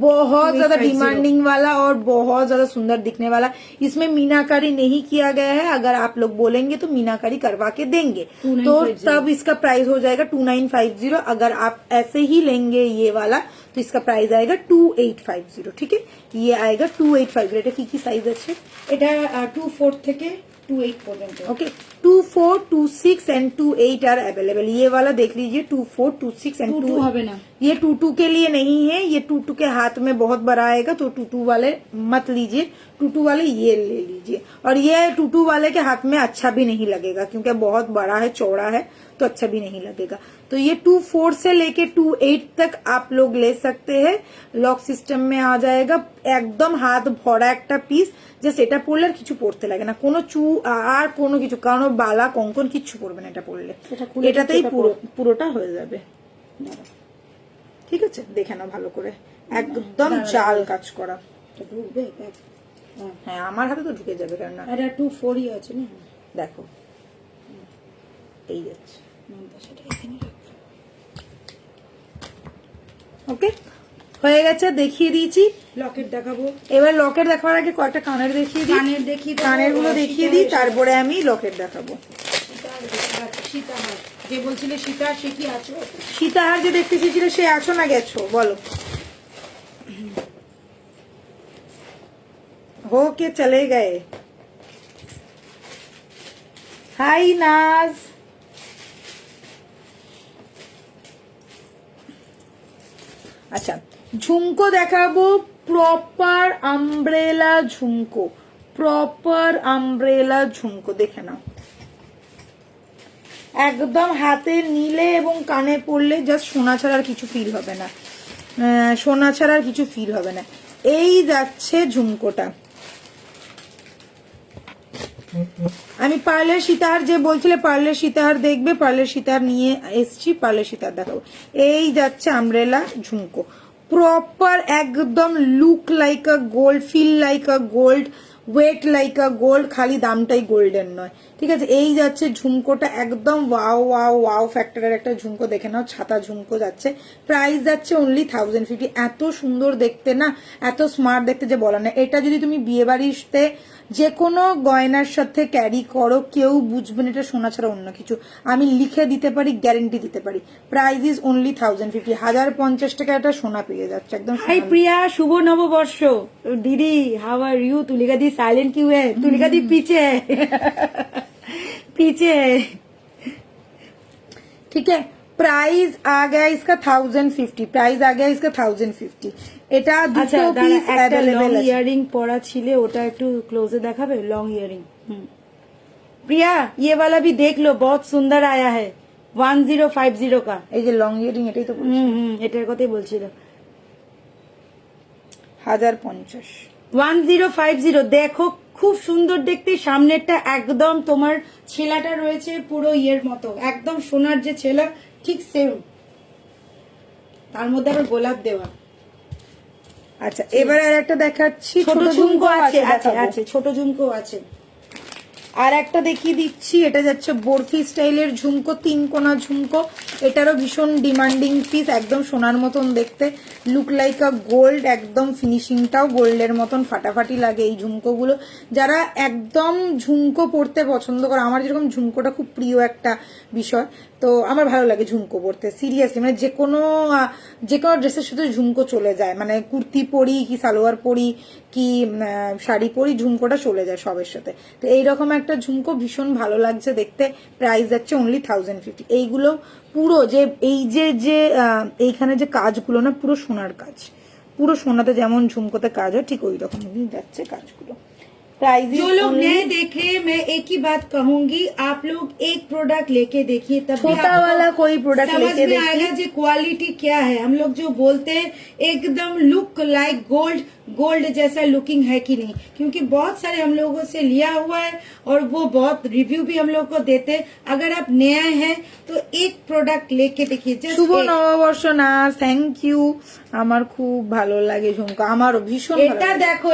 बहुत ज्यादा डिमांडिंग वाला और बहुत ज्यादा सुंदर दिखने वाला। इसमें मीनाकारी नहीं किया गया है, अगर आप लोग बोलेंगे तो मीनाकारी करवा के देंगे, तो तब इसका प्राइस हो जाएगा 2950। अगर आप ऐसे ही लेंगे ये वाला तो इसका प्राइस आएगा 2850। ठीक है, ये आएगा 2850। এটা কি কি সাইজ আছে? এটা 24 থেকে 28 পর্যন্ত। Okay 24, 26 and 28 are available. ये वाला देख लीजिए 24, 26 एंड 22 হবে না। ये 22 के लिए नहीं है, ये 22 के हाथ में बहुत बड़ा आएगा, तो 22 वाले मत लीजिए, 22 वाले ये ले लीजिए। और ये 22 वाले के हाथ में अच्छा भी नहीं लगेगा क्योंकि बहुत बड़ा है, चौड़ा है, तो अच्छा भी नहीं लगेगा। तो ये 24 से लेके 28 तक आप लोग ले सकते हैं। लॉक सिस्टम में आ जाएगा, एकदम हाथ भरा একটা পিস, জাস্ট এটা পরলে আর কিছু পড়তে লাগে না, কোনো চু আর কোনো কিছু, কারণ বালা কঙ্কন কিচ্ছু পড়বে না এটা পরলে, এটাতেই পুরোটা হয়ে যাবে। ঠিক আছে, দেখে নাও ভালো করে, একদম জাল কাজ করা। ঢুকবে? হ্যাঁ আমার হাতে তো ঢুকে যাবে, কারণ এটা 24ই আছে না। দেখো এই যাচ্ছে। সেটা এখানে রাখো। ওকে হয়ে গেছে, দেখিয়ে দিয়েছি। লকেট দেখাবো। এবার লকেট দেখাবার আগে কয়েকটা কানের দেখিয়ে দিই, কানের দেখিয়ে দেবো, কানের গুলো দেখিয়ে দিই, তারপরে আমি লকেট দেখাবো। সীতাহার যে বলছিলে, সীতাহার সে কি আছো? সীতাহার যে দেখতে চেয়েছিল সে আছো না গেছো বলো? हो के चले गए। हाय नाज, আচ্ছা ঝুমকো দেখাবো, প্রপার আমব্রেলা ঝুমকো, প্রপার আমব্রেলা ঝুমকো দেখে নাও, একদম হাতে নিলে এবং কানে পড়লে জাস্ট সোনা ছাড়ার কিছু ফিল হবে না, সোনা ছাড়ার কিছু ফিল হবে না। এই যাচ্ছে ঝুমকোটা। আমি পার্লের সীতাহার যে বলছিলে, পার্লের সীতাহার দেখবে, পার্লের সীতাহার নিয়ে এসছি, পার্লের সীতাহার দেখাবো। এই যাচ্ছে আমব্রেলা ঝুমকো, প্রপার একদম look like a gold, feel like a gold, weight like a gold, খালি দামটাই গোল্ডেন নয়। ঠিক আছে, এই যাচ্ছে ঝুমকোটা, একদম ওয়াও ওয়াও ওয়াও ফ্যাক্টরের একটা ঝুমকো, দেখে নাও, ছাতা ঝুমকো যাচ্ছে। প্রাইস যাচ্ছে অনলি 1050। এত সুন্দর দেখতে না, এত স্মার্ট দেখতে যে বলা না। এটা যদি তুমি বিয়ে বাড়িতে যে কোনো গয়নার সাথে ক্যারি করো, কেউ বুঝবেন এটা সোনা ছাড়া অন্য কিছু, আমি লিখে দিতে পারি, গ্যারেন্টি দিতে পারি। প্রাইস ইজ অনলি 1050, 1050 টাকা একটা সোনা পেয়ে যাচ্ছে একদম। हाय प्रिया, शुभ नववर्ष। दीदी हाउ आर यू? तुलिका दी साइलेंट क्यों है? तुलिका दी पीछे है पीछे है। ठीक है, प्राइस आ गया इसका 1050, प्राइस आ गया इसका 1050। এটা আচ্ছা দুটো পিস একটা লং अवेलेबल আছে। ইয়ারিং পরা ছিল, ওটা একটু ক্লোজে দেখাবে, লং ইয়ারিং। प्रिया ये वाला भी देख लो, बहुत सुंदर आया है, 1050 का। এই যে লং ইয়ারিং, এটাই তো বলছি, এটার কথাই বলছিল। 1050 1050 দেখো, খুব সুন্দর দেখতে। সামনেরটা একদম তোমার ছেলাটা রয়েছে পুরো ইয়ের মতো, একদম সোনার যে ছেলা ঠিক সেম, তার মধ্যে আবার গোলাপ দেওয়া। আচ্ছা এবার আর একটা দেখাচ্ছি, ছোট ঝুমকো আছে, দেখাবো। আছে ছোট ঝুমকো আছে। আর একটা দেখিয়ে দিচ্ছি, এটা যাচ্ছে বরফি স্টাইলের ঝুমকো, 3 কোনা ঝুমকো। এটারও ভীষণ ডিমান্ডিং পিস, একদম সোনার মতন দেখতে, লুক লাইক আ গোল্ড, একদম ফিনিশিংটাও গোল্ডের মতন ফাটাফাটি লাগে এই ঝুমকোগুলো। যারা একদম ঝুমকো পরতে পছন্দ করে, আমার যেরকম ঝুমকোটা খুব প্রিয় একটা বিষয়, তো আমার ভালো লাগে ঝুমকো পরতে সিরিয়াসলি, মানে যে কোনো ড্রেসের সাথে ঝুমকো চলে যায়, মানে কুর্তি পরি কি সালোয়ার পরি কি শাড়ি পরি, ঝুমকোটা চলে যায় সবের সাথে। তো এইরকম একটা ঝুমকো ভীষণ ভালো লাগছে দেখতে, প্রাইস যাচ্ছে অনলি 1050। এইগুলো পুরো যে এই যে এইখানে যে কাজগুলো না পুরো সোনার কাজ, পুরো সোনাতে যেমন ঝুমকোতে কাজ হয় ঠিক ওই রকমই যাচ্ছে কাজগুলো। प्राइस जो लोग नहीं देखे मैं एक ही बात कहूंगी, आप लोग एक प्रोडक्ट लेके देखिए तब भी छोटा आपको वाला कोई प्रोडक्ट समझ लेके में देखिए। आएगा जी क्वालिटी क्या है। हम लोग जो बोलते हैं एकदम लुक लाइक गोल्ड जैसा लुकिंग है कि नहीं, क्योंकि बहुत सारे हम लोगों से लिया हुआ है और वो बहुत रिव्यू भी हम लोग को देते हैं। अगर आप नया है तो एक प्रोडक्ट लेके देखिए। শুভ নববর্ষ না, থ্যাংক ইউ, আমার খুব ভালো লাগে ঝুমকো, আমারও ভীষণ ভালো এটা লাগে। দেখো,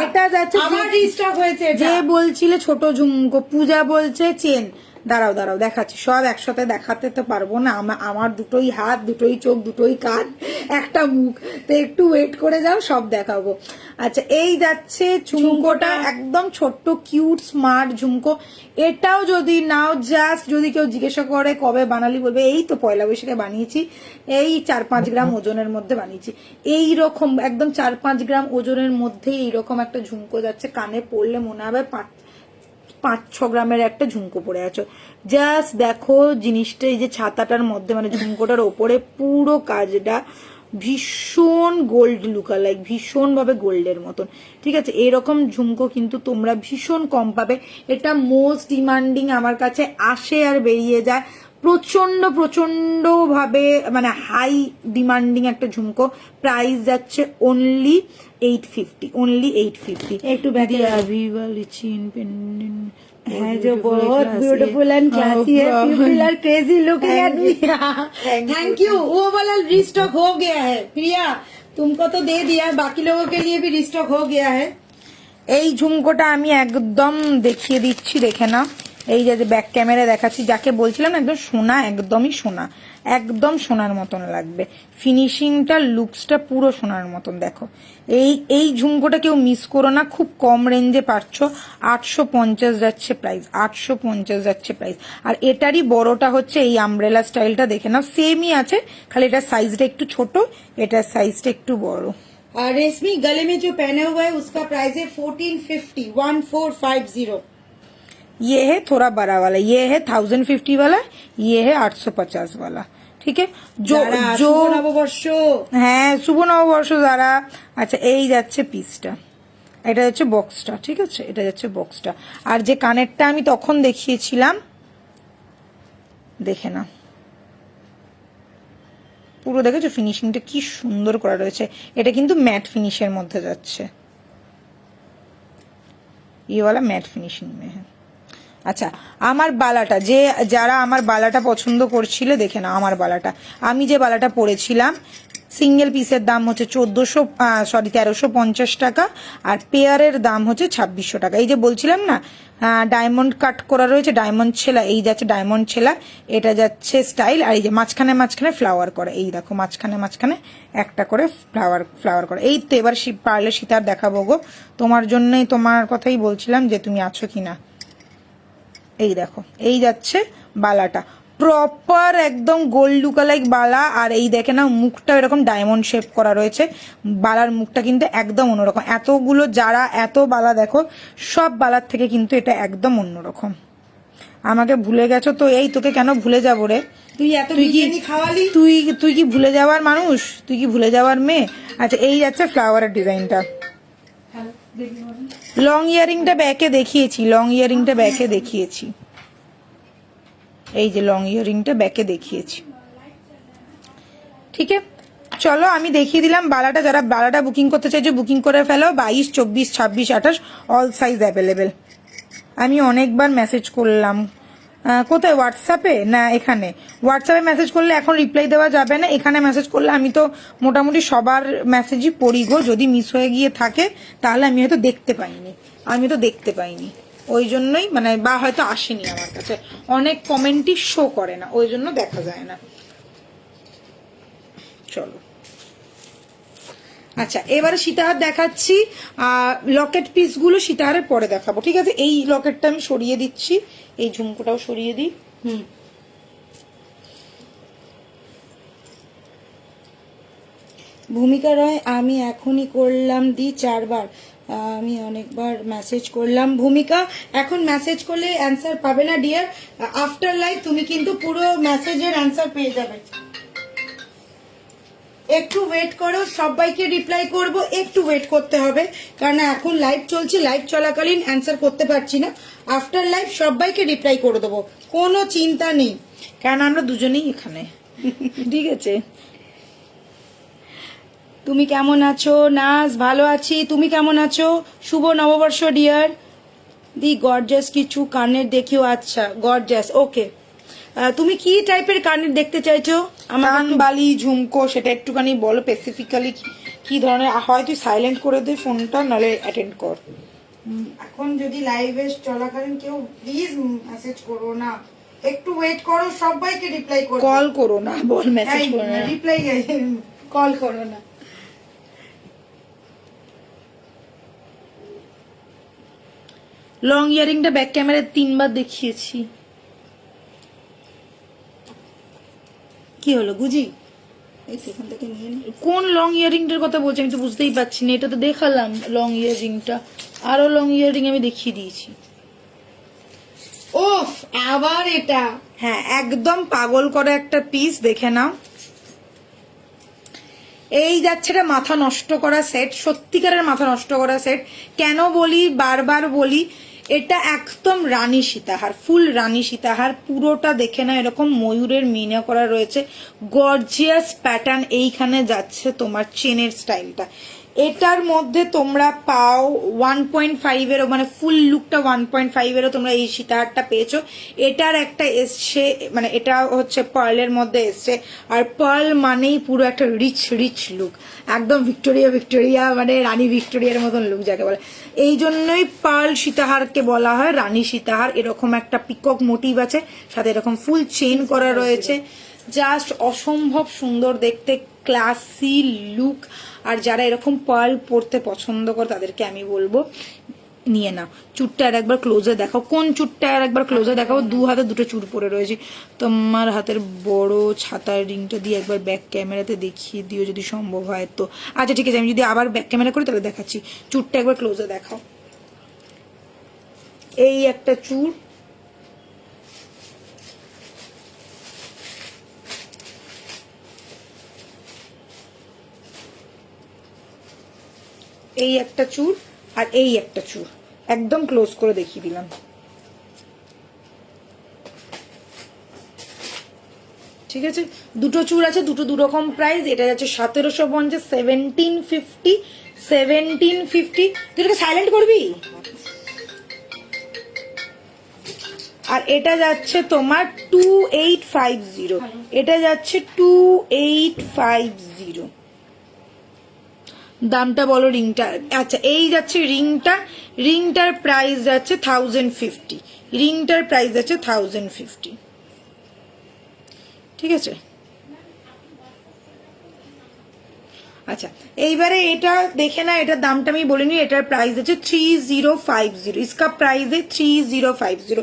এটা যাচ্ছে আমার রিস্টক হয়েছে। যে বলছিলে ছোট ঝুমকো, পূজা বলছে চেন, দাঁড়াও দেখাচ্ছি, সব একসাথে দেখাতে তো পারবো না, আমার দুটোই হাত, দুটোই চোখ, দুটোই কান, একটা মুখ, তো একটু ওয়েট করে যাও, সব দেখাবো। আচ্ছা, এই যাচ্ছে ঝুমকোটা, একদম ছোট্ট কিউট স্মার্ট ঝুমকো। এটাও যদি নাও, জাস্ট যদি কেউ জিজ্ঞাসা করে কবে বানালি, বলবে এই তো পয়লা বৈশাখে বানিয়েছি, এই 4-5 গ্রাম ওজনের মধ্যে বানিয়েছি। এই রকম একদম 4-5 গ্রাম ওজনের মধ্যে এইরকম একটা ঝুমকো যাচ্ছে, কানে পড়লে মনে হবে 5-6 গ্রামের একটা ঝুমকো পরে আছো। জাস্ট দেখো জিনিসটা, এই যে ছাতাটার মধ্যে মানে ঝুমকোটার ওপরে পুরো কাজটা ভীষণ গোল্ড লুকালাইক, ভীষণ ভাবে গোল্ডের মতন, ঠিক আছে। এরকম ঝুমকো কিন্তু তোমরা ভীষণ কম পাবে। এটা মোস্ট ডিমান্ডিং, আমার কাছে আসে আর বেরিয়ে যায়, প্রচন্ড ভাবে মানে হাই ডিমান্ডিং একটা ঝুমকো। প্রাইস যাচ্ছে অনলি 850। একটু ব্যাক अभी वाली चीन पेंडेंट है जो बहुत ब्यूटीफुल एंड क्लासी है। People are crazy looking at me. Thank you. वो वाला रिस्टॉक हो गया है प्रिया, तुमको तो दे दिया, बाकी लोगों के लिए भी रिस्टॉक हो गया है। এই ঝুমকোটা আমি একদম দেখিয়ে দিচ্ছি, দেখে না, এই যে ব্যাক ক্যামেরা দেখাচ্ছি, যাকে বলছিলাম না একদম সোনা, একদমই সোনা, একদম সোনার মতন লাগবে, ফিনিশিংটা লুকসটা পুরো সোনার মতন। দেখো এই ঝুমকোটা কেউ মিস করো না, খুব কম রেঞ্জে পাচ্ছ, 850 যাচ্ছে প্রাইস, 850 যাচ্ছে প্রাইস। আর এটারই বড়টা হচ্ছে এই আমব্রেলা স্টাইলটা, দেখে নাও সেমই আছে, খালি এটার সাইজটা একটু ছোট, এটার সাইজটা একটু বড়। और रेशमी गले में जो पहने हुआ है उसका प्राइस है 1450। ये है थोड़ा बड़ा वाला, ये है 1050 वाला, ये है 850 वाला, ঠিক আছে। নববর্ষ, হ্যাঁ শুভ নববর্ষ যারা। আচ্ছা, এই যাচ্ছে পিসটা, এটা যাচ্ছে বক্সটা, ঠিক আছে, এটা যাচ্ছে বক্সটা। আর যে কানেরটা আমি তখন দেখিয়েছিলাম, দেখে না, পুরো দেখেছো ফিনিশিংটা কি সুন্দর করা রয়েছে। এটা কিন্তু ম্যাট ফিনিশের মধ্যে যাচ্ছে, ये वाला मैट फिनिशिंग में है। আচ্ছা, আমার বালাটা, যারা আমার বালাটা পছন্দ করছিলে, দেখে না আমার বালাটা, আমি যে বালাটা পরেছিলাম, সিঙ্গেল পিসের দাম হচ্ছে 1350 টাকা, আর পেয়ারের দাম হচ্ছে 2600 টাকা। এই যে বলছিলাম না ডায়মন্ড কাট করা রয়েছে, ডায়মন্ড ছেলা, এই যাচ্ছে ডায়মন্ড ছেলা, এটা যাচ্ছে স্টাইল, আর এই যে মাঝখানে ফ্লাওয়ার করা, এই দেখো মাঝখানে একটা করে ফ্লাওয়ার করা। এই তো এবার পারলে সীতার দেখাবো গো, তোমার জন্যই, তোমার কথাই বলছিলাম যে তুমি আছো কিনা। এই দেখো, এই যাচ্ছে বালাটা, প্রপার একদম গোল্ড লুকালাইক বালা, আর এই দেখে না মুখটা এরকম ডায়মন্ড শেপ করা রয়েছে, বালার মুখটা কিন্তু একদম অন্যরকম। এতগুলো যারা এত বালা দেখো, সব বালার থেকে কিন্তু এটা একদম অন্যরকম। আমাকে ভুলে গেছো তো, এই তোকে কেন ভুলে যাবো রে, তুই এত বিরিয়ানি খাওয়ালি, তুই কি ভুলে যাওয়ার মানুষ, তুই কি ভুলে যাওয়ার মেয়ে। আচ্ছা, এই যাচ্ছে ফ্লাওয়ারের ডিজাইনটা, লং ইয়ারিংটা ব্যাকে দেখিয়েছি, এই যে লং ইয়ারিংটা ব্যাকে দেখিয়েছি, ঠিক আছে। চলো আমি দেখিয়ে দিলাম বালাটা, যারা বালাটা বুকিং করতে চাইছো বুকিং করে ফেলো, 22, 24, 26, 28 অল সাইজ অ্যাভেলেবেল। আমি অনেকবার মেসেজ করলাম, কোথায় হোয়াটসঅ্যাপে না এখানে, হোয়াটসঅ্যাপে মেসেজ করলে এখন রিপ্লাই দেওয়া যাবে না, এখানে মেসেজ করলে আমি তো মোটামুটি সবার মেসেজই পড়ি গো, যদি মিস হয়ে গিয়ে থাকে তাহলে আমি হয়তো দেখতে পাইনি, ওই জন্যই মানে, বা হয়তো আসেনি আমার কাছে, অনেক কমেন্টই শো করে না, ওই জন্য দেখা যায় না। চলো আচ্ছা, এবারে সীতাহার দেখাচ্ছি, লকেট পিসগুলো সীতাহারের পরে দেখাবো, ঠিক আছে। এই লকেটটা আমি সরিয়ে দিচ্ছি, এই ঝুমকোটাও সরিয়ে দিই। ভূমিকা রয়, আমি এখনই করলাম দি 4 বার, আমি অনেকবার মেসেজ করলাম। ভূমিকা এখন মেসেজ করলে অ্যান্সার পাবে না ডিয়ার, আফটার লাইভ তুমি কিন্তু পুরো মেসেজের অ্যান্সার পেয়ে যাবে। একটু ওয়েট করো, সবাইকে রিপ্লাই করব, একটু ওয়েট করতে হবে কারণ এখন লাইভ চলছে, লাইভ চলাকালীন অ্যান্সার করতে পারছি না। আফটার লাইভ সবাইকে রিপ্লাই করে দেবো, কোনো চিন্তা নেই। কারণ আমরা দুজনেই এখানে। ঠিক আছে। তুমি কেমন আছো? নাজ, ভালো আছি, তুমি কেমন আছো? শুভ নববর্ষ ডিয়ার। দি গর্জাস কিছু কানের দেখিও। আচ্ছা গর্জাস, ওকে। তুমি কি টাইপের কানের দেখতে চাইছো? আমার কান বালি ঝুমকো সেটা একটুখানি বলো স্পেসিফিক্যালি কি ধরনের। হয় তুই সাইলেন্ট করে দে ফোনটা, নালে অ্যাটেন্ড কর। এখন যদি লাইভে চলাকালীন কেউ প্লিজ মেসেজ করো না, একটু ওয়েট করো, সবাইকে রিপ্লাই করো। কল করো না, বল মেসেজ করো না। রিপ্লাই কল করো না। লং ইয়ারিংটা ব্যাক ক্যামেরায় 3 বার দেখিয়েছি। কি হলো গুজি? এই সেখান থেকে নিয়ে নি। কোন লং ইয়ারিংটার কথা বলছি আমি তো বুঝতেই পারছি না। এটা তো দেখালাম লং ইয়ারিংটা, আরো লং ইয়ারিং আমি দেখিয়ে দিয়েছি। ওফ, আবার এটা। হ্যাঁ, একদম পাগল করা একটা পিস, দেখে নাও। এই যাচ্ছে এটা মাথা নষ্ট করা সেট, সত্যিকারের মাথা নষ্ট করা সেট। কেন বলি, বারবার বলি, এটা একদম রানী সীতাহার, ফুল রানী সীতাহার। পুরোটা দেখে না, এরকম ময়ূরের মিনা করা রয়েছে, গর্জিয়াস প্যাটার্ন। এইখানে যাচ্ছে তোমার চেনের স্টাইলটা। এটার মধ্যে তোমরা পাও 1.5 এরও, মানে ফুল লুকটা 1.5 এরও তোমরা এই সীতাহারটা পেয়েছো। এটার একটা এসছে, মানে এটা হচ্ছে পার্লের মধ্যে এসছে, আর পার্ল মানেই পুরো একটা রিচ রিচ লুক, একদম ভিক্টোরিয়া মানে রানী ভিক্টোরিয়ার মতন লুক যাকে বলে। এই জন্যই পার্ল সীতাহারকে বলা হয় রানী সীতাহার। এরকম একটা পিকক মোটিভ আছে, সাথে এরকম ফুল চেইন করা রয়েছে, জাস্ট অসম্ভব সুন্দর দেখতে, ক্লাসি লুক। আর যারা এরকম পার্ল পরতে পছন্দ করে তাদেরকে আমি বলবো নিয়ে নাও। চুরটা আর একবার ক্লোজে দেখাও, কোন চুরটা আর একবার ক্লোজে দেখাও। 2 হাতে 2টো চুর পরে রয়েছে। তোমার হাতের বড় ছাতার রিংটা দিয়ে একবার ব্যাক ক্যামেরাতে দেখিয়ে দিও যদি সম্ভব হয় তো। আচ্ছা ঠিক আছে, আমি যদি আবার ব্যাক ক্যামেরা করি তাহলে দেখাচ্ছি। চুরটা একবার ক্লোজে দেখাও। এই একটা চুর, এই একটা চুর, আর এই একটা চুর, একদম ক্লোজ করে দেখিয়ে দিলাম। ঠিক আছে, 2টো চুর আছে, 2টো 2 রকম প্রাইস। এটা যাচ্ছে 1750, 1750। তুই এটাকে সাইলেন্ট করবি। আর এটা যাচ্ছে তোমার 2850, এটা যাচ্ছে 2850। দামটা বলো রিংটা। আচ্ছা, এই যাচ্ছে রিংটার প্রাইস যাচ্ছে 1050, রিংটার প্রাইস যাচ্ছে 1050। ঠিক আছে। আচ্ছা, এইবারে এটা দেখে না, এটার দামটা আমি বলিনি। এটার প্রাইস আছে 3050। इसका प्राइस है 3050।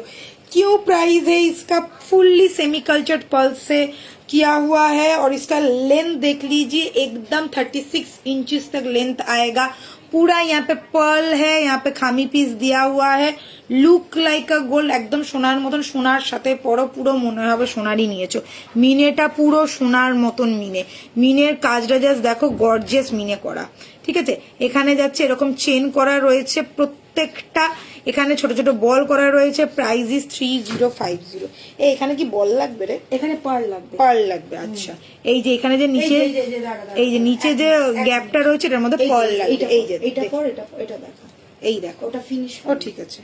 क्यों प्राइस है इसका? फुल्ली सेमी कल्चर्ड पर्ल से किया हुआ है, और इसका लेंथ देख लीजिए, एकदम 36 इंचेस तक लेंथ आएगा। पूरा यहाँ पे पर्ल है, यहाँ पे खामी पीस दिया हुआ है। লুক লাইক আ গোল্ড, একদম সোনার মতন। সোনার সাথে পরো, পুরো মনে হবে সোনারই নিয়েছো। মিনেটা পুরো সোনার মতন মিনে, মিনের কাজটা জাস্ট দেখো, গর্জিয়াস মিনে করা। ঠিক আছে, এখানে যাচ্ছে এরকম চেন করা রয়েছে প্রত্যেকটা, এখানে ছোট ছোট বল করা রয়েছে। Price is 3050। এখানে কি বল লাগবে রে? এখানে পার্ল লাগবে, পার্ল লাগবে। আচ্ছা, এই যে এখানে যে নিচে, এই যে নিচে যে গ্যাপটা রয়েছে এটার মধ্যে পার্ল লাগবে। এই যে এটা পর, এটা দেখা, এই দেখো, ওটা ফিনিশ। ও ঠিক আছে,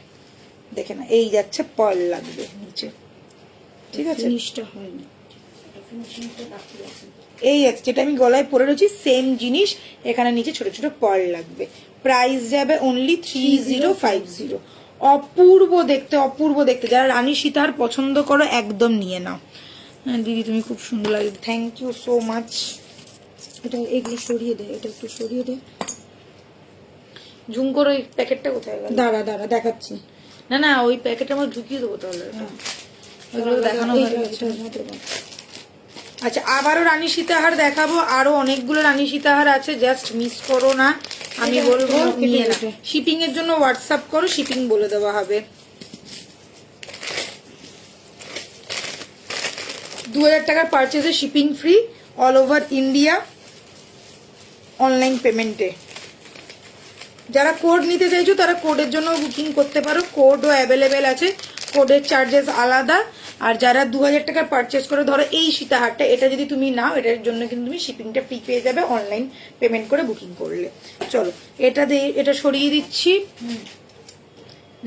দেখে না, এই যাচ্ছে পার্ল লাগবে নিচে। ঠিক আছে, ফিনিশটা হয়নি, এটা ফিনিশিংটা বাকি আছে। এই আছে যেটা আমি গলায় পরে রয়েছি, সেম জিনিস। এখানে নিচে ছোট ছোট পার্ল লাগবে। প্রাইস যাবে অনলি 3050। অপূর্ব দেখতে, অপূর্ব দেখতে। যারা রানী সীতাহার পছন্দ করো একদম নিয়ে নাও। হ্যাঁ দিদি, তুমি খুব সুন্দর লাগে, থ্যাংক ইউ সো মাচ। এটা এগুলো সরিয়ে দে, এটা একটু সরিয়ে দে। ঝুমকোর ওই প্যাকেটটা কোথায় গেল? দাঁড়া দেখাচ্ছি। না না, ওই প্যাকেটটা আমরা ঢুকিয়ে দেবো তাহলে। ওইগুলো দেখানো হয়ে গেছে। আচ্ছা, আবারও রানী সীতাহার দেখাবো, আরো অনেকগুলো রানী সীতাহার আছে, জাস্ট মিস করো না, আমি বলবো নিয়ে না। শিপিং এর জন্য হোয়াটসঅ্যাপ করো, শিপিং বলে দেওয়া হবে। 2000 টাকার পারচেজে shipping free, all over India, online পেমেন্টে। যারা কোড নিতে চাইছো তারা কোডের জন্য বুকিং করতে পারো, কোডও অ্যাভেলেবেল আছে, কোডের চার্জেস আলাদা। আর যারা 2000 টাকার পারচেস করে, ধরো এই সীতাহারটা, এটা যদি তুমি নাও, এটার জন্য কিন্তু তুমি শিপিংটা ফ্রি পেয়ে যাবে অনলাইন পেমেন্ট করে বুকিং করলে। চলো এটা দিয়ে এটা সরিয়ে দিচ্ছি,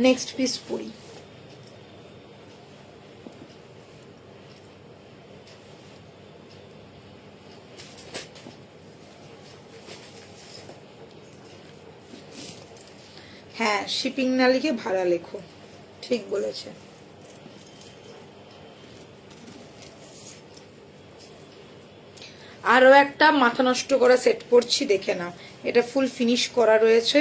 নেক্সট পিস পড়ি। হ্যাঁ, শিপিং না লিখে ভাড়া লেখো, ঠিক বলেছে। আরো একটা মাথা নষ্ট করা সেট পরছি, দেখে নাও, এটা ফুল ফিনিশ করা রয়েছে।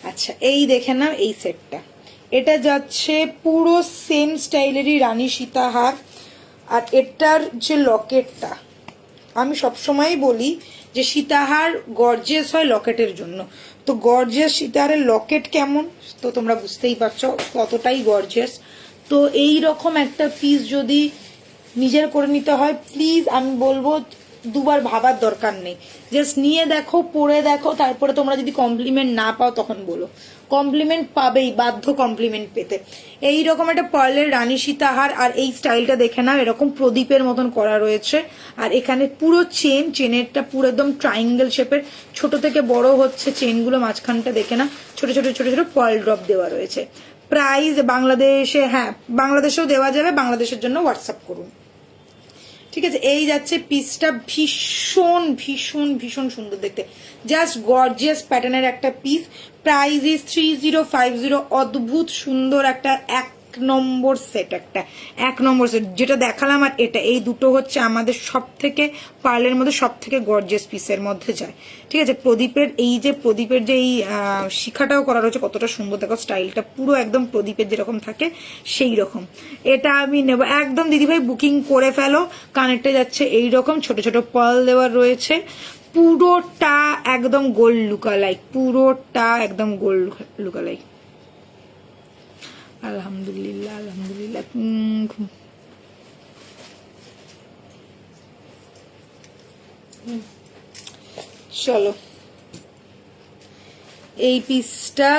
আচ্ছা, এই দেখে নাও এই সেটটা, এটা যাচ্ছে পুরো সেম স্টাইলেরই রানী সীতাহার। আর এটার যে লকেটটা, আমি সবসময় বলি যে সীতাহার গর্জিয়াস হয় লকেটের জন্য, তো গর্জিয়াস সীতাহারের লকেট কেমন তো তোমরা বুঝতেই পারছো কতটাই গর্জিয়াস। তো এই রকম একটা পিস যদি নিজের করে নিতে হয়, প্লিজ আমি বলবো দুবার ভাবার দরকার নেই, জাস্ট নিয়ে দেখো, পরে দেখো, তারপরে তোমরা যদি কমপ্লিমেন্ট না পাও তখন বলো। কমপ্লিমেন্ট পাবেই, বাধ্য কমপ্লিমেন্ট পেতে। এইরকম একটা পার্লের রানী সীতাহার, আর এই স্টাইলটা দেখে নাও, এরকম প্রদীপের মতন করা রয়েছে। আর এখানে পুরো চেনেরটা পুরো একদম ট্রায়াঙ্গেল শেপের, ছোট থেকে বড় হচ্ছে চেনগুলো, মাঝখানটা দেখে না ছোট ছোট ছোট ছোট পার্ল ড্রপ দেওয়া রয়েছে। প্রাইস বাংলাদেশে, হ্যাঁ বাংলাদেশেও দেওয়া যাবে, বাংলাদেশের জন্য হোয়াটসঅ্যাপ করুন, ঠিক আছে। এই যাচ্ছে পিসটা, ভীষণ ভীষণ ভীষণ সুন্দর দেখতে, জাস্ট গর্জিয়াস প্যাটার্নের একটা পিস। Price is 3050। অদ্ভুত সুন্দর একটা এক নম্বর সেট, একটা এক নম্বর সেট যেটা দেখালাম। আর এটা, এই দুটো হচ্ছে আমাদের সব থেকে পার্লের মধ্যে সব থেকে গর্জিয়াস পিসের মধ্যে যায়, ঠিক আছে। প্রদীপের এই যে প্রদীপের যে এই শিখাটাও করা রয়েছে, কতটা সুন্দর দেখো, স্টাইলটা পুরো একদম প্রদীপের যেরকম থাকে সেই রকম। এটা আমি নেব একদম, দিদিভাই বুকিং করে ফেলো। কানেরটা যাচ্ছে এইরকম, ছোট ছোট পার্ল দেওয়ার রয়েছে, পুরোটা একদম গোল্ড লুকালাইক, পুরোটা একদম গোল্ড লুকালাইক। আলহামদুলিল্লাহ আলহামদুলিল্লাহ। চলো এই পিসটা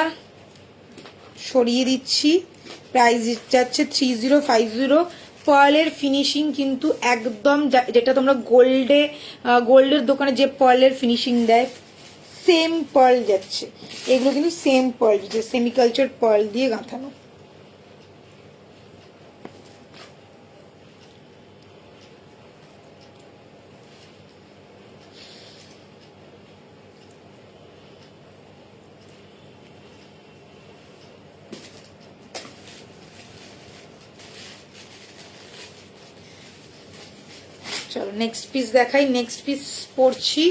সরিয়ে দিচ্ছি, প্রাইস যাচ্ছে 3050। পার্লের ফিনিশিং কিন্তু একদম যেটা তোমরা গোল্ডের দোকানে যে পার্লের ফিনিশিং দেয়, সেম পার্ল যাচ্ছে। এগুলো কিন্তু সেম পার্ল, যে সেমিকালচার পার্ল দিয়ে গাঁথানো। চলো নেক্সট পিস দেখাই, নেক্সট পিস পড়ছি।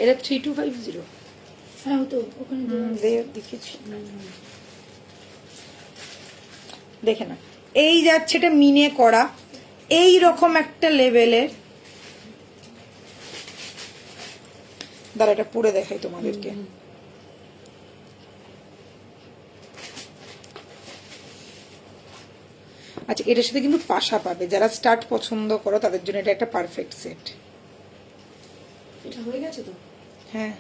এটা 3250। হ্যাঁ তো ওখানে দেখেছি, দেখে না, এই যাচ্ছে এটা মিনে করা, এই রকম একটা লেভেলের। দাঁড়া এটা পরে দেখাই তোমাদেরকে। আচ্ছা, এটার সাথে কিন্তু পাশা পাবে, যারা স্টার্ট পছন্দ করো তাদের জন্য এটা একটা পারফেক্ট সেট। এটা হয়ে গেছে তো, হ্যাঁ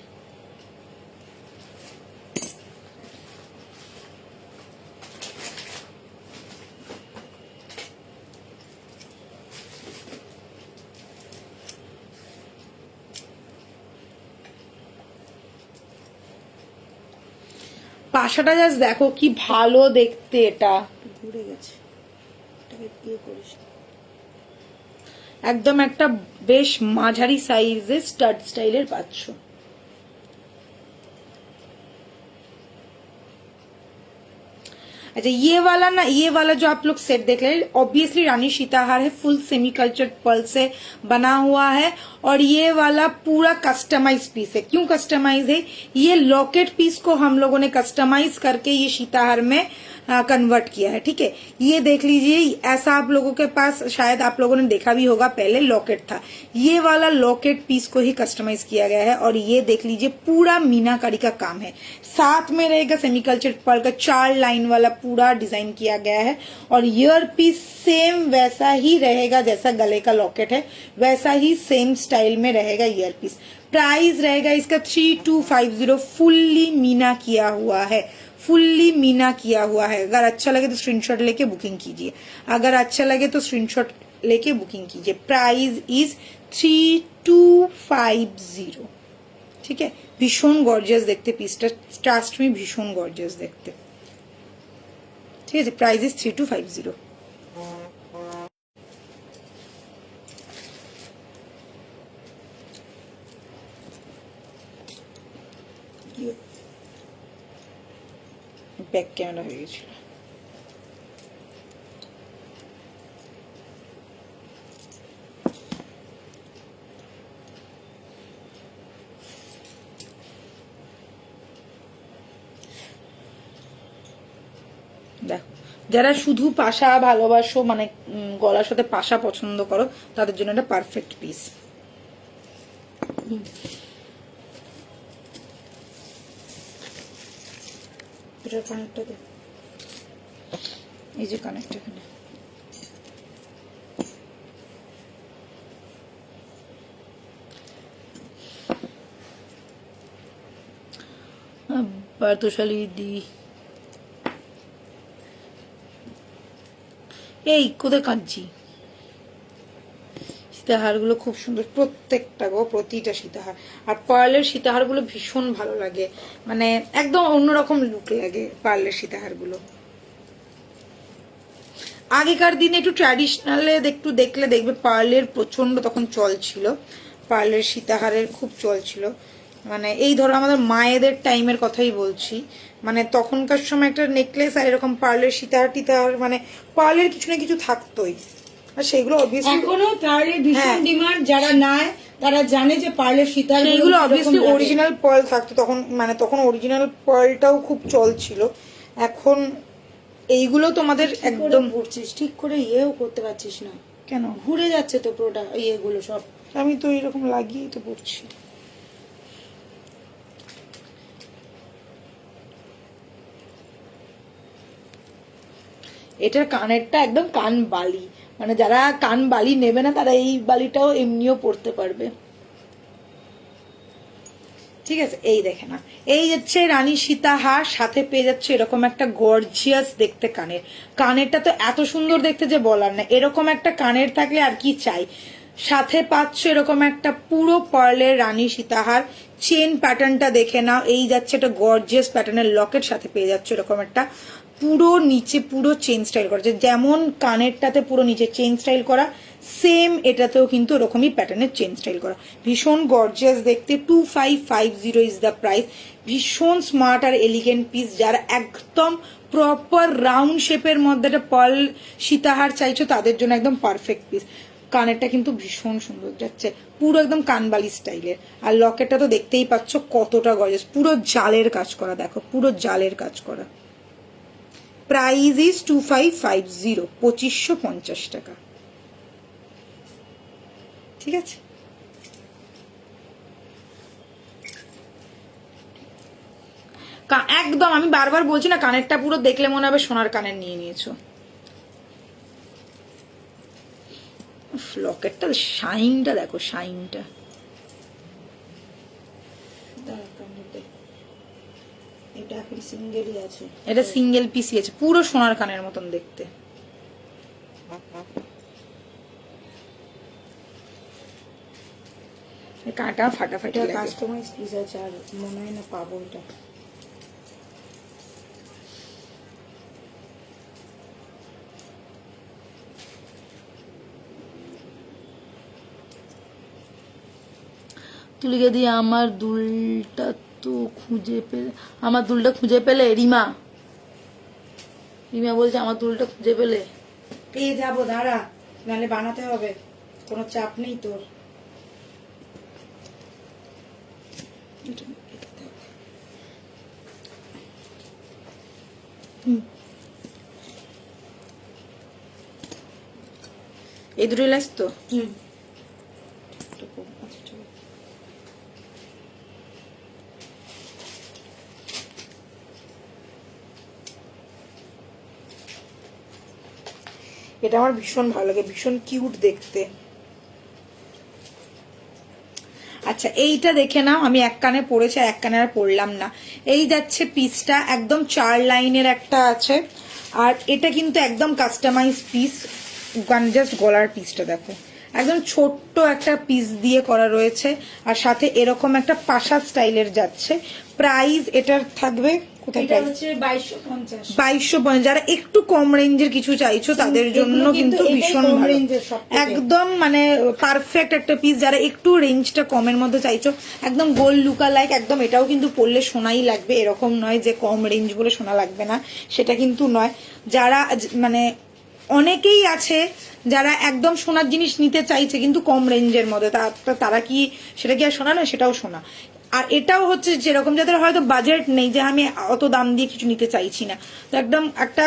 পাশাটা জাস্ট দেখো কি ভালো দেখতে, এটা ঘুরে গেছে, এটাকে ইয়ে করিস। একদম একটা বেশ মাঝারি সাইজের স্টাড স্টাইলের পাচ্ছ। अच्छा ये वाला जो आप लोग सेट देख रहे हैं ऑब्वियसली रानी सीताहार है, फुल सेमी कल्चर्ड पर्ल से बना हुआ है और ये वाला पूरा कस्टमाइज पीस है। क्यों कस्टमाइज है? ये लॉकेट पीस को हम लोगों ने कस्टमाइज करके ये सीताहार में कन्वर्ट किया है। ठीक है, ये देख लीजिए, ऐसा आप लोगों के पास शायद आप लोगों ने देखा भी होगा, पहले लॉकेट था, ये वाला लॉकेट पीस को ही कस्टमाइज किया गया है। और ये देख लीजिए पूरा मीनाकारी का काम है, साथ में रहेगा सेमीकल्चर पर्ल का 4 लाइन वाला पूरा डिजाइन किया गया है। और ईयर पीस सेम वैसा ही रहेगा जैसा गले का लॉकेट है, वैसा ही सेम स्टाइल में रहेगा ईयर पीस। प्राइस रहेगा इसका 3250, फुल्ली मीना किया हुआ है, फुल्ली मीना किया हुआ है। अगर अच्छा लगे तो स्क्रीनशॉट लेके बुकिंग कीजिए, अगर अच्छा लगे तो स्क्रीनशॉट लेके बुकिंग कीजिए। Price is 3250। ठीक है, भीषण गॉर्जियस देखते पीसটা, ट्रस्ट में भीषण गॉर्जियस देखते। ठीक है, प्राइस इज 3250। ব্যাক ক্যামেরা হয়ে গেছিল। দেখো, যারা শুধু পাশা ভালোবাসো, মানে গলার সাথে পাশা পছন্দ করো, তাদের জন্য এটা পারফেক্ট পিস। এটার কানেক্টটা দে, এই যে কানেক্ট এখানে। পার্থশালী দি এই কোথায় কাঁদছি। সীতাহার গুলো খুব সুন্দর প্রত্যেকটা গো, প্রতিটা সীতাহার। আর পার্লের সীতাহার গুলো ভীষণ ভালো লাগে, মানে একদম অন্যরকম লুক লাগে পার্লের সীতাহার গুলো। আগেকার দিনে একটু ট্র্যাডিশনালে একটু দেখলে দেখবে পার্লের প্রচন্ড তখন চল ছিল, পার্লের সীতাহারের খুব চল ছিল। মানে এই ধরো আমাদের মায়েদের টাইমের কথাই বলছি, মানে তখনকার সময় একটা নেকলেস আর এরকম পার্লের সীতাহার টিতাহার, মানে পার্লের কিছু না কিছু থাকতোই। আর সেগুলো অবভিয়াসলি এখনো পার্লের ভীষণ ডিমান্ড, যারা নেয় তারা জানে যে পার্লের সীতাহার সেইগুলো অবভিয়াসলি অরিজিনাল পার্ল থাকতো তখন, মানে তখন অরিজিনাল পার্লটাও খুব চল ছিল। এখন এইগুলো তোমাদের একদম ঘুরছিস, ঠিক করে ইয়েও করতে পারছিস না কেন? ঘুরে যাচ্ছে তো প্রোডাক্ট ইয়েগুলো সব। আমি তো এরকম লাগিয়েই তো পড়ছি। এটার কানেরটা একদম কান বালি, মানে যারা কান বালি নেবে না তারা এই বালিটাও এমনিও পড়তে পারবে। ঠিক আছে, এই দেখে না, এই হচ্ছে রানী সীতাহার, সাথে পেয়ে যাচ্ছে এরকম একটা গর্জিয়াস দেখতে কানের। কানেরটা তো এত সুন্দর দেখতে যে বলার না, এরকম একটা কানের থাকলে আর কি চাই। সাথে পাচ্ছ এরকম একটা পুরো পার্লের রানী সীতাহার। চেন প্যাটার্নটা দেখে নাও, এই যাচ্ছে একটা গর্জিয়াস প্যাটার্নের লকেট, সাথে পেয়ে যাচ্ছে এরকম একটা পুরো নিচে পুরো চেন স্টাইল করা, যেমন কানেরটাতে পুরো নিচে চেন স্টাইল করা, সেম এটাতেও কিন্তু ওরকমই প্যাটার্নের চেন স্টাইল করা। ভীষণ গর্জিয়াস দেখতে। 2550 ইজ দ্য প্রাইস। ভীষণ স্মার্ট আর এলিগেন্ট পিস। যারা একদম প্রপার রাউন্ড শেপের মধ্যে একটা পার্ল সীতাহার চাইছো তাদের জন্য একদম পারফেক্ট পিস। কানেরটা কিন্তু ভীষণ সুন্দর যাচ্ছে, পুরো একদম কানবালি স্টাইলের। আর লকেটটা তো দেখতেই পাচ্ছ কতটা গর্জিয়াস, পুরো জালের কাজ করা, দেখো পুরো জালের কাজ করা। প্রাইস ইজ 2550, 2550 টাকা। ঠিক আছে, একদম আমি বারবার বলছি না, কানেরটা পুরো দেখলে মনে হবে সোনার কানের নিয়ে নিয়েছো। লকেটটা শাইনটা দেখো, শাইনটা। এটা এখন সিঙ্গেলই আছে, এটা সিঙ্গেল পিসই আছে, পুরো সোনার কানের মতন দেখতে। কাটা ফাটাফাটি লাগে। কাস্টমাইজ পিস আছে, আর মনে হয় না পাবো এটা। তুলিকে দিয়ে আমার দুলটা তো খুঁজে পেলে, আমার দুলটা খুঁজে পেলে রিমা, রিমা বলছে আমার দুলটা খুঁজে পেলে। পেয়ে যাবো, দাঁড়া, নাহলে বানাতে হবে, কোনো চাপ নেই তোর। এই দুটোই লাস তো। এটা আমার ভীষণ ভালো লাগে, ভীষণ কিউট দেখতে। আচ্ছা এইটা দেখে নাও, আমি এক কানে পড়েছি এক কানে আর পড়লাম না। এই যাচ্ছে পিসটা, একদম 4 লাইনের একটা আছে, আর এটা কিন্তু একদম কাস্টমাইজ পিস। জাস্ট গলার পিসটা দেখো, একদম ছোট্ট একটা পিস দিয়ে করা রয়েছে, আর সাথে এরকম একটা পাশা স্টাইলের যাচ্ছে। প্রাইস এটার থাকবে কোথায়? এটা হচ্ছে 2250। 2250। যারা একটু কম রেঞ্জের কিছু চাইছো তাদের জন্য কিন্তু ভীষণ ভালো, একদম মানে পারফেক্ট একটা পিস। যারা একটু রেঞ্জটা কমের মধ্যে চাইছো, একদম গোল্ড লুকা লাইক, একদম এটাও কিন্তু পরলে সোনাই লাগবে, এরকম নয় যে কম রেঞ্জ বলে সোনা লাগবে না, সেটা কিন্তু নয়। যারা মানে অনেকেই আছে যারা একদম সোনার জিনিস নিতে চাইছে কিন্তু কম রেঞ্জের মধ্যে, তারা কি সেটা কি আর সোনা নয়? সেটাও সোনা। আর এটাও হচ্ছে যেরকম যাদের হয়তো বাজেট নেই, যে আমি অত দাম দিয়ে কিছু নিতে চাইছি না, তো একদম একটা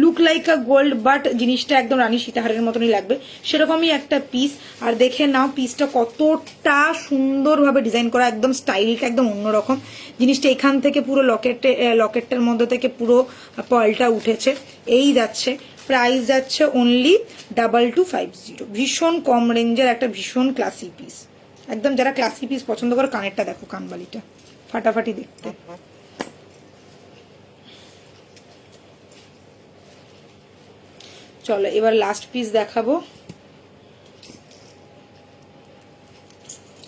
look like a gold but জিনিসটা একদম রানী সীতাহারের মতনই লাগবে, সেরকমই একটা পিস। আর দেখে নাও পিসটা কতটা সুন্দরভাবে ডিজাইন করা, একদম স্টাইলটা একদম অন্যরকম। জিনিসটা এখান থেকে পুরো লকেটটার মধ্যে থেকে পুরো পার্লটা উঠেছে। এই যাচ্ছে, প্রাইস যাচ্ছে অনলি 2250। ভীষণ কম রেঞ্জের একটা ভীষণ ক্লাসি পিস, একদম যারা ক্লাসি পিস পছন্দ করে। কানেরটা দেখো, কানবালিটা ফাটাফাটি দেখতে। চলো এবার লাস্ট পিস দেখাবো।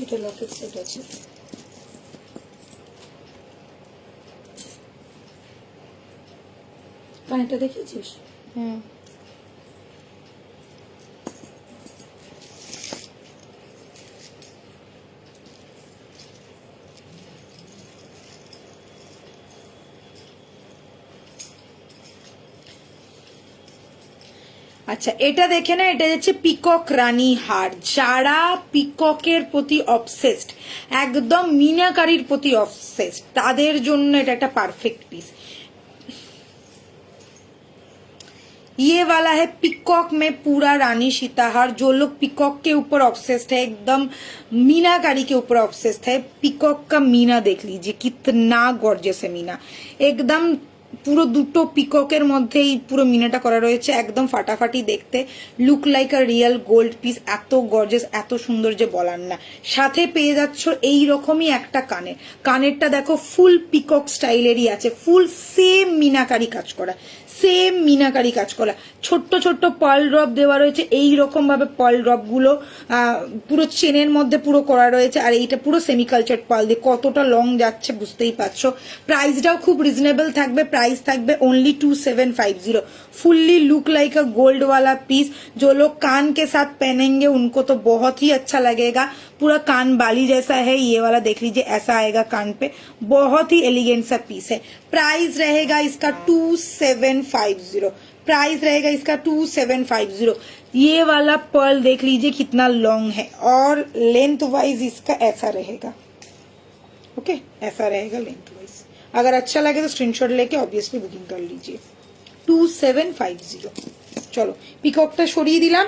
এটা লকেট সেট আছে, কানেরটা দেখেছিস? হুম, আচ্ছা এটা দেখে না, এটা হচ্ছে পিকক রানী হার। যারা পিককের প্রতি অবসেসড, একদম মিনাকারির প্রতি অবসেসড, তাদের জন্য এটা একটা পারফেক্ট পিস। ये वाला है पिकॉक में पूरा रानी सीताहार। जो लोग पिकॉक के ऊपर ऑब्सेस्ड है, एकदम मीनाकारी के ऊपर ऑब्सेस्ड है, पिकॉक का मीना देख लीजिए कितना गॉर्जियस है मीना। एकदम পুরো দুটো পিককের মধ্যেই পুরো মিনাটা করা রয়েছে, একদম ফাটাফাটি দেখতে, লুক লাইক আ রিয়েল গোল্ড পিস। এত গর্জিয়াস, এত সুন্দর যে বলার না। সাথে পেয়ে যাচ্ছ এই রকমই একটা কানের, কানেরটা দেখো ফুল পিকক স্টাইলেরই আছে, ফুল সেম মিনাকারি কাজ করা, সেম মিনাকারি কাজ করা। ছোট্ট ছোট্ট পার্ল ড্রপ দেওয়া রয়েছে, এই রকম ভাবে পার্ল ড্রপ গুলো পুরো চেনের মধ্যে পুরো করা রয়েছে। আর এইটা পুরো সেমিকালচার পার্ল দিয়ে কতটা লং যাচ্ছে বুঝতেই পারছো। প্রাইসটাও খুব রিজনেবল থাকবে, প্রাইস থাকবে only 2750। Fully look like a gold वाला पीस। जो लोग कान के साथ पहनेंगे उनको तो बहुत ही अच्छा लगेगा, पूरा कान बाली जैसा है। ये वाला देख लीजिए, ऐसा आएगा कान पे, बहुत ही एलिगेंट सा पीस है। प्राइस रहेगा इसका 2750, प्राइस रहेगा इसका 2750। ये वाला पर्ल देख लीजिए कितना लॉन्ग है, और लेंथ वाइज इसका ऐसा रहेगा, ओके ऐसा रहेगा लेंथ वाइज। अगर अच्छा लगे तो स्क्रीनशॉट लेके ऑब्वियसली बुकिंग कर लीजिए। 2750। চলো পিককটা সরিয়ে দিলাম,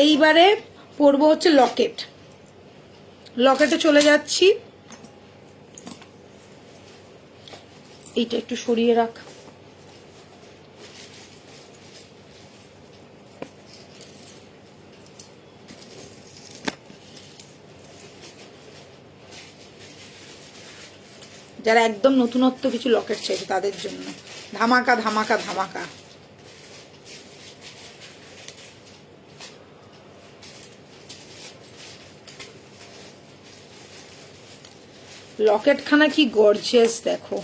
এইবারে পরবো হচ্ছে লকেট। লকেটে চলে যাচ্ছি, এইটা একটু সরিয়ে রাখ। যারা একদম নতুনত্ব কিছু লকেট চাইছে তাদের জন্য ধামাকা ধামাকা ধামাকা। লকেট খানা কি গর্জিয়াস দেখো,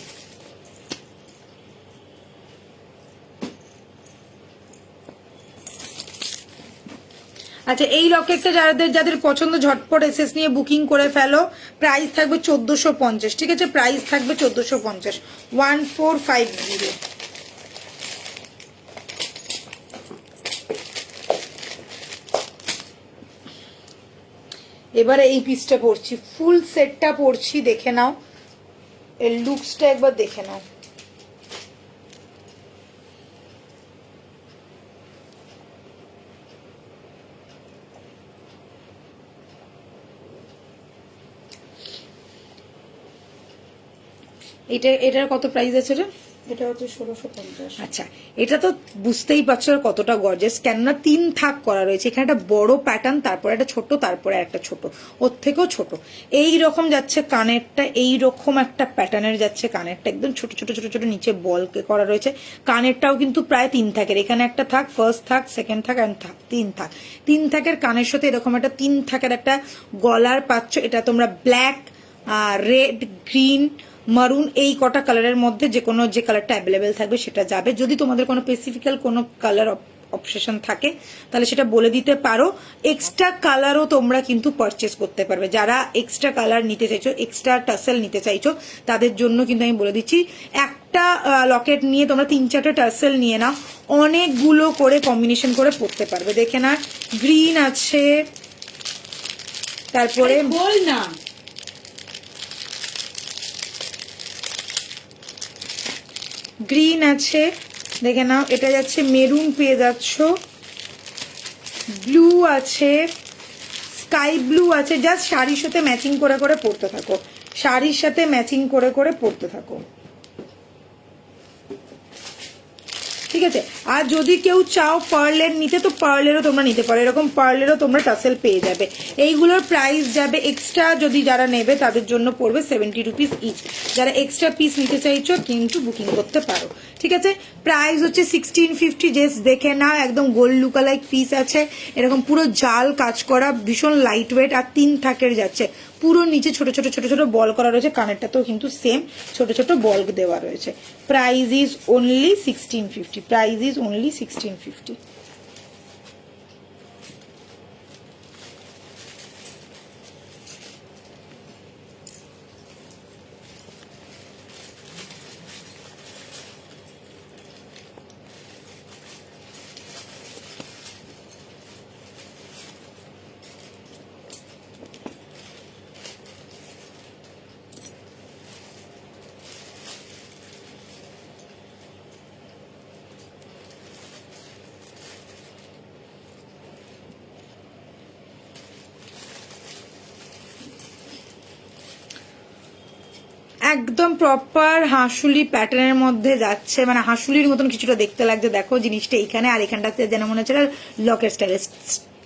আচ্ছা, এই লকেটটা যাদের যাদের পছন্দ ঝটপট এসএস নিয়ে বুকিং করে ফেলো। প্রাইস থাকবে 1450, ঠিক আছে? প্রাইস থাকবে 1450, 1450। এবারে এই পিসটা পরছি, ফুল সেটটা পরছি, দেখে নাও এর লুকসটা একবার দেখে নাও। এটার কত প্রাইস আছে রে? এটা হচ্ছে 1650। আচ্ছা, এটা তো বুঝতেই পারছো কতটা গর্জিয়াস, কেননা 3 থাক করা রয়েছে। এখানে একটা বড় প্যাটার্ন, তারপরে একটা ছোট, তারপরে একটা ছোট, ওর থেকেও ছোট। এই রকম যাচ্ছে কানেরটা, এই রকম একটা প্যাটার্নের যাচ্ছে কানেরটা, একদম ছোট ছোট ছোট ছোট নিচে বলকে করা রয়েছে। কানেরটাও কিন্তু প্রায় 3 থাকের, এখানে একটা থাক, ফার্স্ট থাক, সেকেন্ড থাক অ্যান্ড থাক, 3 থাক। 3 থাকের কানের সাথে এরকম একটা 3 থাকের একটা গলার পাচ্ছ। এটা তোমরা ব্ল্যাক, রেড, গ্রিন, মারুন এই কটা কালারের মধ্যে যে কোনো যে কালারটা অ্যাভেলেবেল থাকবে সেটা যাবে। যদি তোমাদের কোনো স্পেসিফিক্যাল কোনো কালার অবসেশন থাকে তাহলে সেটা বলে দিতে পারো। এক্সট্রা কালারও তোমরা কিন্তু পারচেস করতে পারবে। যারা এক্সট্রা কালার নিতে চাইছো, এক্সট্রা টাসেল নিতে চাইছো, তাদের জন্য কিন্তু আমি বলে দিচ্ছি, একটা লকেট নিয়ে তোমরা 3-4টে টাসেল নিয়ে নাও, অনেকগুলো করে কম্বিনেশন করে পরতে পারবে। দেখে না, গ্রিন আছে, তারপরে বল না, গ্রিন আছে, দেখে নাও। এটা যাচ্ছে মেরুন, পেয়ে যাচ্ছ, ব্লু আছে, স্কাই ব্লু আছে। জাস্ট শাড়ির সাথে ম্যাচিং করে করে পরতে থাকো, শাড়ির সাথে ম্যাচিং করে করে পরতে থাকো, ঠিক আছে? আর যদি কেউ চাও পার্লের নিতে, তো পার্লেরও তোমরা নিতে পারো, এরকম পার্লেরও তোমরা টাসেল পেয়ে যাবে। এইগুলোর প্রাইস যাবে এক্সট্রা, যদি যারা নেবে তাদের জন্য পড়বে 70 রুপিস ইচ। যারা এক্সট্রা পিস নিতে চাইছো কিন্তু বুকিং করতে পারো, ঠিক আছে? প্রাইস হচ্ছে 1650। জাস্ট দেখে না, একদম গোল্ড লুকালাইক পিস আছে, এরকম পুরো জাল কাজ করা, ভীষণ লাইট ওয়েট, আর 3 থাকের যাচ্ছে। পুরো নিচে ছোট ছোট ছোট ছোট বল করা রয়েছে, কানেরটাতেও কিন্তু সেম ছোট ছোট বল দেওয়া রয়েছে। Price is only 1650, price is only 1650। একদম প্রপার হাঁসুলি প্যাটার্নের মধ্যে যাচ্ছে, মানে হাঁসুলির মতন কিছুটা দেখতে লাগছে। দেখো জিনিসটা এইখানে, আর এখানটাতে যেন মনে হচ্ছে লকেট স্টাইলের,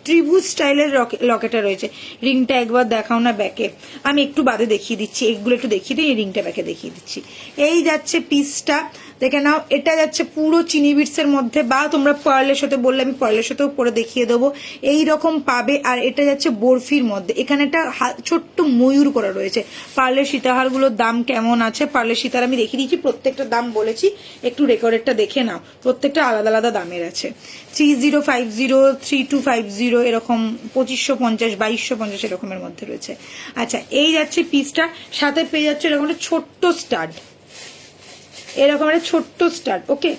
ত্রিভুজ স্টাইলের লকেটটা রয়েছে। রিংটা একবার দেখাও না ব্যাকে, আমি একটু বাদে দেখিয়ে দিচ্ছি, এগুলো একটু দেখিয়ে দিই, রিংটা ব্যাকে দেখিয়ে দিচ্ছি। এই যাচ্ছে পিসটা, দেখে নাও। এটা যাচ্ছে পুরো চিনি বিটসের মধ্যে, বা তোমরা পার্লের সাথে বললে আমি পার্লের সাথেও পরে দেখিয়ে দেবো, এই রকম পাবে। আর এটা যাচ্ছে বরফির মধ্যে, এখানে একটা ছোট্ট ময়ূর করা রয়েছে। পার্লের সীতাহারগুলোর দাম কেমন আছে, পার্লের সীতাহার আমি দেখিয়ে দিচ্ছি, প্রত্যেকটা দাম বলেছি, একটু রেকর্ডেরটা দেখে নাও, প্রত্যেকটা আলাদা আলাদা দামের আছে। 3050, 3250, এরকম 2550, 2250 এরকমের মধ্যে রয়েছে। আচ্ছা, এই যাচ্ছে পিসটা, সাথে পেয়ে যাচ্ছে এরকম একটা ছোট্ট স্টাড, এরকম একটা ছোট্ট স্টাড। ওকে,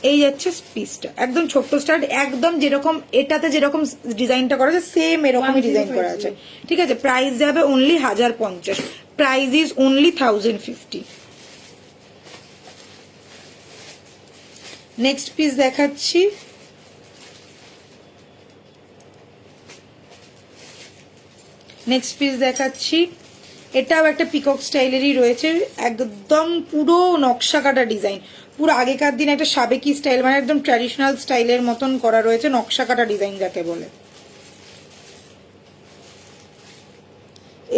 এই যাচ্ছে পিসটা, একদম ছোট্ট স্টাড, একদম যেরকম এটাতে যেরকম ডিজাইনটা করা আছে সেম এরকমই ডিজাইন করা আছে, ঠিক আছে? প্রাইস যাবে only 1050, price is only 1050। Next piece দেখাচ্ছি, নেক্সট পিস দেখাচ্ছি। এটাও একটা পিকক স্টাইলেরই রয়েছে, একদম পুরো নকশা কাটা ডিজাইন, পুরো আগেকার দিন একটা সাবেকি স্টাইল, মানে একদম ট্র্যাডিশনাল স্টাইলের মতন করা রয়েছে, নকশা কাটা ডিজাইন যাকে বলে।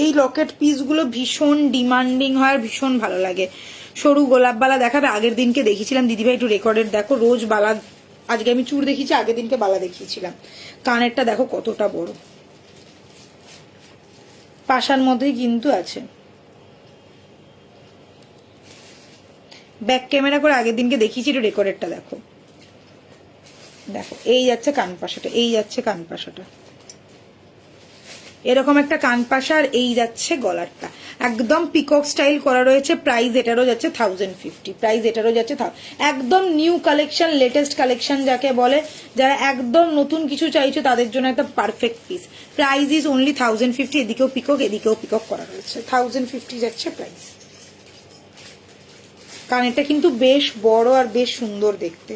এই লকেট পিসগুলো ভীষণ ডিমান্ডিং হয় আর ভীষণ ভালো লাগে। সরু গোলাপ বালা দেখাবে, আগের দিনকে দেখিয়েছিলাম দিদিভাই, একটু রেকর্ডের দেখো, রোজ বালা, আজকে আমি চূড় দেখিয়েছি, আগের দিনকে বালা দেখিয়েছিলাম। কানেরটা দেখো কতটা বড়, পাশার মধ্যেই কিন্তু আছে। ব্যাক ক্যামেরা করে আগের দিনকে দেখিয়েছি, একটু রেকর্ডেরটা দেখো, দেখো এই যাচ্ছে কানপাশাটা, এই যাচ্ছে কানপাশাটা, এরকম একটা কানপাশা, আর এই যাচ্ছে গলারটা, একদম পিকক স্টাইল করা রয়েছে। প্রাইস এটারও যাচ্ছে 1050, প্রাইস এটারও যাচ্ছে একদম নিউ কালেকশন, লেটেস্ট কালেকশন যাকে বলে, যারা একদম নতুন কিছু চাইছো তাদের জন্য একটা perfect piece. Price is only 1050, এদিকেও পিকক এদিকেও পিকক করা রয়েছে, 1050 যাচ্ছে প্রাইস। কানেরটা কিন্তু বেশ বড় আর বেশ সুন্দর দেখতে।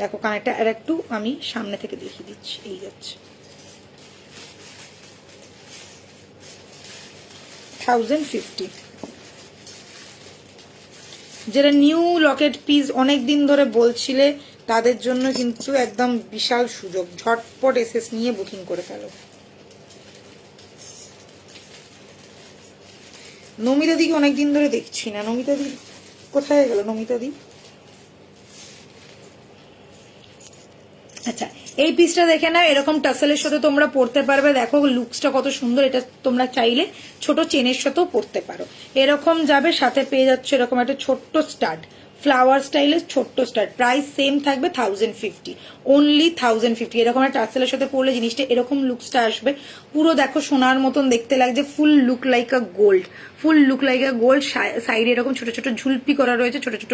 দেখো কানেরটা আর একটু আমি সামনে থেকে দেখিয়ে দিচ্ছি, এই যাচ্ছে 1050। যারা নিউ লকেট পিস অনেকদিন ধরে বলছিলে তাদের জন্য কিন্তু একদম বিশাল সুযোগ, ঝটপট এসএস নিয়ে বুকিং করে ফেলো। নমিতা দিকে অনেকদিন ধরে দেখছি না, নমিতা দি কোথায় গেল? নমিতা দি, আচ্ছা এই পিসটা দেখে নাও, এরকম টাসেলের সাথে তোমরা পরতে পারবে। দেখো লুকসটা কত সুন্দর, এটা তোমরা চাইলে ছোট চেনের সাথেও পরতে পারো। এরকম যাবে, সাথে পেয়ে যাচ্ছে এরকম একটা ছোট্ট স্টাড, ফ্লাওয়ার স্টাইলের ছোট্ট স্টাড। প্রাইস সেম থাকবে 1050, অনলি 1050। এরকম একটা টাসেলের সাথে পরলে জিনিসটা এরকম লুকসটা আসবে, পুরো দেখো সোনার মতন দেখতে লাগছে, ফুল look like a gold, full look like a gold. সাইডে এরকম ছোট ছোট ঝুলপি করা রয়েছে, ছোট ছোট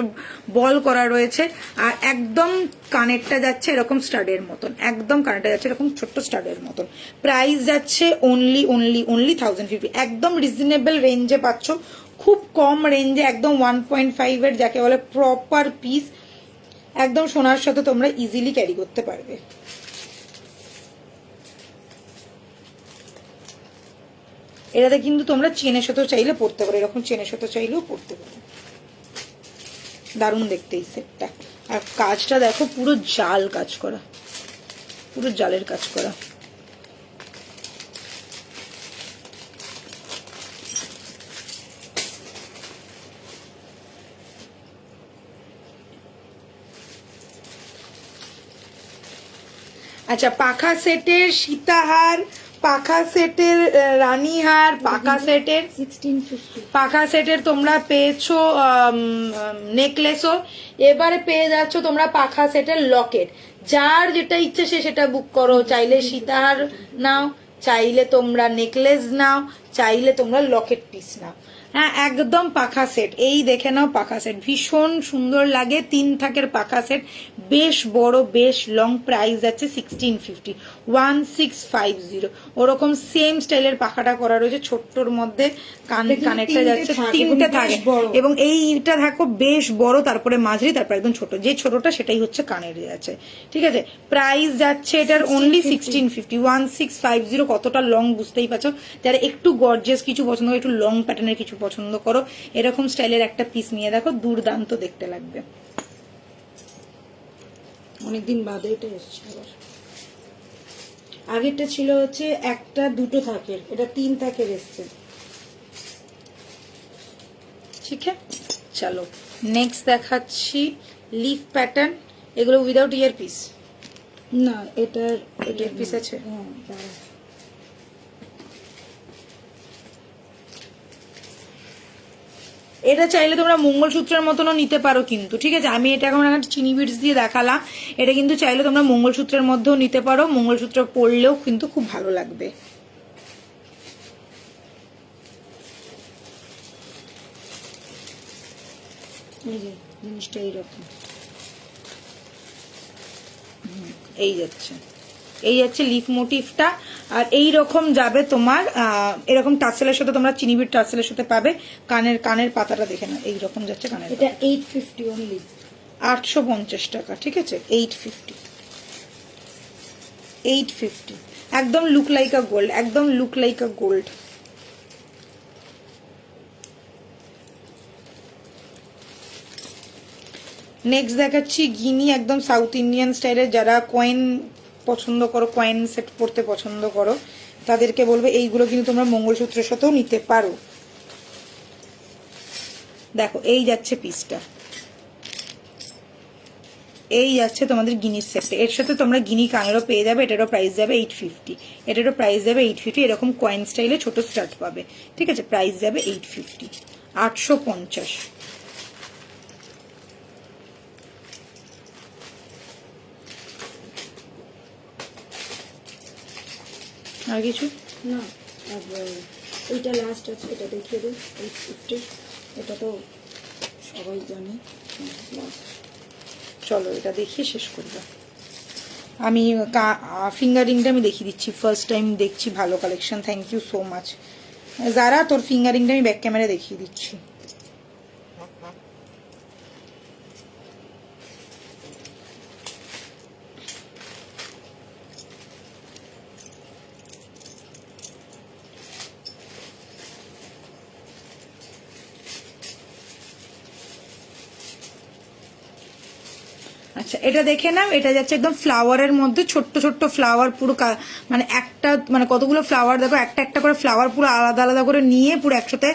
বল করা রয়েছে, আর একদম কানেরটা যাচ্ছে এরকম স্টাডের মতন, একদম কানেরটা যাচ্ছে এরকম ছোট্ট স্টাডের মতন। প্রাইস যাচ্ছে অনলি 1050, একদম রিজনেবল রেঞ্জে পাচ্ছ, খুব কম রেঞ্জে, একদম 1.5 এর যাকে বলে প্রপার পিস, একদম সোনার সাথে তোমরা ইজিলি ক্যারি করতে পারবে। এটাতে কিন্তু তোমরা চেনের সাথেও চাইলে পড়তে পারো, এরকম চেনের সাথে চাইলেও পড়তে পারো। দারুণ দেখতে এই সেটটা, আর কাজটা দেখো পুরো জাল কাজ করা, পুরো জালের কাজ করা। আচ্ছা পাখা সেটের সীতাহার, পাখা সেটের রানীহার, পাখা সেটের 1650, পাখা সেটের তোমরা পেয়েছো নেকলেসও, এবারে পেয়ে যাচ্ছ তোমরা পাখা সেটের লকেট। যার যেটা ইচ্ছে সে সেটা বুক করো, চাইলে সীতাহার নাও, চাইলে তোমরা নেকলেস নাও, চাইলে তোমরা লকেট পিস নাও। হ্যাঁ একদম পাখা সেট, এই দেখে নাও পাখা সেট, ভীষণ সুন্দর লাগে, 3 থাকের পাখা সেট, বেশ বড় বেশ লং। প্রাইস যাচ্ছে 1650, 1650। ওরকম সেম স্টাইলের পাখাটা করা রয়েছে, ছোট্টর মধ্যে কানেরটা যাচ্ছে 3টে থাকে, এবং এইটা দেখো বেশ বড়, তারপরে মাঝারি, তারপরে একদম ছোট, যে ছোটটা সেটাই হচ্ছে কানের যাচ্ছে। ঠিক আছে, প্রাইস যাচ্ছে এটার অনলি 1650, 1650। কতটা লং বুঝতেই পারছো, যারা একটু গর্জিয়াস কিছু পছন্দ করে, একটু লং প্যাটার্নের কিছু পছন্দ করো, এরকম স্টাইলের একটা পিস নিয়ে দেখো, দুর্দান্ত দেখতে লাগবে। অনেকদিন বাদে এটা এসছে আবার। আগেরটা ছিল হচ্ছে একটা দুটো থাকের, এটা 3 থাকের এসছে। ঠিক আছে, চলো নেক্সট দেখাচ্ছি লিফ প্যাটার্ন, এগুলো উইদাউট ইয়ার পিস না, এটার ইয়ার পিস আছে। হ্যাঁ, দাঁড়াও। এটা চাইলে তোমরা মঙ্গলসূত্রের মতনও নিতে পারো কিন্তু, ঠিক আছে। আমি এটা এখন একটা চিনি বিটস দিয়ে দেখালাম, এটা কিন্তু চাইলে তোমরা মঙ্গলসূত্রের মধ্যেও নিতে পারো, মঙ্গলসূত্র পরলেও কিন্তু খুব ভালো লাগবে। এই যে জিনিসটা এইরকম, এই যাচ্ছে, এই যাচ্ছে লিফ মোটিভটা, আর এই রকম যাবে তোমার এরকম টাসেলের সাথে, তোমরা চিনিবিট টাসেলের সাথে পাবে। কানের পাতাটা দেখে না, এই রকম যাচ্ছে কানের। এটা 850 অনলি, 850 টাকা, ঠিক আছে, 850, একদম লুক লাইক আ গোল্ড, একদম look like a gold. Next দেখাচ্ছি গিনি, একদম সাউথ ইন্ডিয়ান স্টাইলের, যারা কয়েন পছন্দ করো, কয়েন সেট পড়তে পছন্দ করো, তাদেরকে বলবে এইগুলো কিন্তু তোমরা মঙ্গলসূত্রের সাথেও নিতে পারো। দেখো এই যাচ্ছে পিসটা, এই যাচ্ছে তোমাদের গিনির সেটটা, এর সাথে তোমরা গিনি কানেরও পেয়ে যাবে, এটারও প্রাইস যাবে 850, এটারও প্রাইস যাবে 850। এরকম কয়েন স্টাইলে ছোট স্টার্ট পাবে, ঠিক আছে, প্রাইস যাবে 850, 850। আর কিছু না এইটা লাস্ট আছে, এটা দেখিয়ে দিই 850, এটা তো সবাই জানে লাস্ট। চলো এটা দেখিয়ে শেষ করবো। আমি ফিঙ্গারিংটা আমি দেখিয়ে দিচ্ছি, ফার্স্ট টাইম দেখছি ভালো collection, thank you so much. যারা তোর ফিঙ্গারিংটা আমি ব্যাক ক্যামেরা দেখিয়ে দিচ্ছি। আচ্ছা এটা দেখে নাও, এটা যাচ্ছে একদম ফ্লাওয়ারের মধ্যে, ছোট্ট ছোট্ট ফ্লাওয়ার পুরো মানে একটা মানে কতগুলো ফ্লাওয়ার দেখো, একটা একটা করে ফ্লাওয়ার পুরো আলাদা আলাদা করে নিয়ে পুরো একসাথে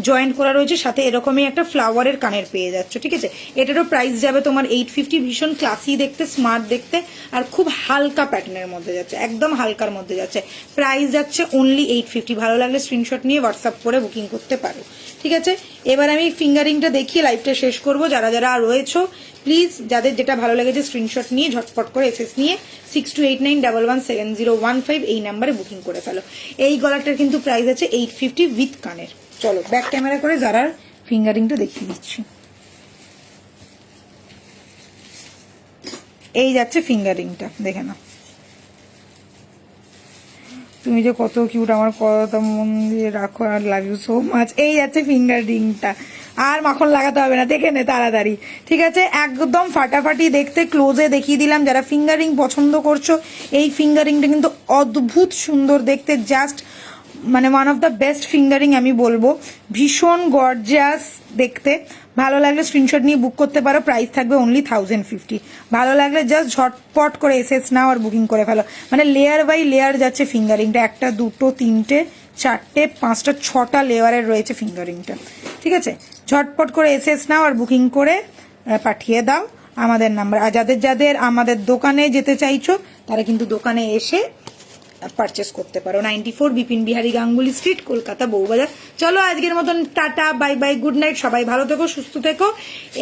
জয়েন্ট করা রয়েছে, সাথে এরকমই একটা ফ্লাওয়ারের কানের পেয়ে যাচ্ছে। ঠিক আছে, এটারও প্রাইস যাবে তোমার 850। ভীষণ ক্লাসি দেখতে, স্মার্ট দেখতে, আর খুব হালকা প্যাটার্নের মধ্যে যাচ্ছে, একদম হালকার মধ্যে যাচ্ছে। প্রাইস যাচ্ছে অনলি 850। ভালো লাগলে স্ক্রিনশট নিয়ে হোয়াটসঅ্যাপ করে বুকিং করতে পারো। ঠিক আছে, এবার আমি ফিঙ্গারিংটা দেখিয়ে লাইভটা শেষ করব। যারা যারা রয়েছো প্লিজ, যাদের যেটা ভালো লেগেছে স্ক্রিনশট নিয়ে ঝটপট করে এসএস নিয়ে 6289117015 এই নাম্বারে বুকিং করে ফেলো। এই গলাটার কিন্তু প্রাইস আছে 850 উইথ কানের। চলো ব্যাক ক্যামেরা করে যারা ফিঙ্গারিংটা দেখিয়ে দিচ্ছি। এই যাচ্ছে ফিঙ্গারিংটা, দেখে নাও। তুমি যে কত কিউট, আমার কত মন দিয়ে রাখো, আর লাভ ইউ সো মাচ। এই যাচ্ছে ফিঙ্গার রিংটা, আর মাখন লাগাতে হবে না, দেখে নে তাড়াতাড়ি। ঠিক আছে, একদম ফাটাফাটি দেখতে, ক্লোজে দেখিয়ে দিলাম। যারা ফিঙ্গার রিং পছন্দ করছো, এই ফিঙ্গার রিংটা কিন্তু অদ্ভুত সুন্দর দেখতে, জাস্ট মানে one of the best fingering আমি বলবো, ভীষণ গর্জিয়াস দেখতে। ভালো লাগলে স্ক্রিনশট নিয়ে বুক করতে পারো, প্রাইস থাকবে অনলি 1050। ভালো লাগলে জাস্ট ঝটপট করে এসএস নাও আর বুকিং করে ফেলো। মানে লেয়ার বাই লেয়ার যাচ্ছে ফিঙ্গারিংটা, একটা দুটো তিনটে চারটে পাঁচটা ছটা লেয়ারের রয়েছে ফিঙ্গারিংটা। ঠিক আছে, ঝটপট করে এসএস নাও আর বুকিং করে পাঠিয়ে দাও আমাদের নাম্বার। আর যাদের যাদের আমাদের দোকানে যেতে চাইছো তারা কিন্তু দোকানে এসে পারচেস করতে পারো। 94 বিপিন বিহারী গাঙ্গুলি স্ট্রিট, কলকাতা বউবাজার। চলো আজকের মতন tata, bye bye, good night. সবাই ভালো থেকো, সুস্থ থেকো,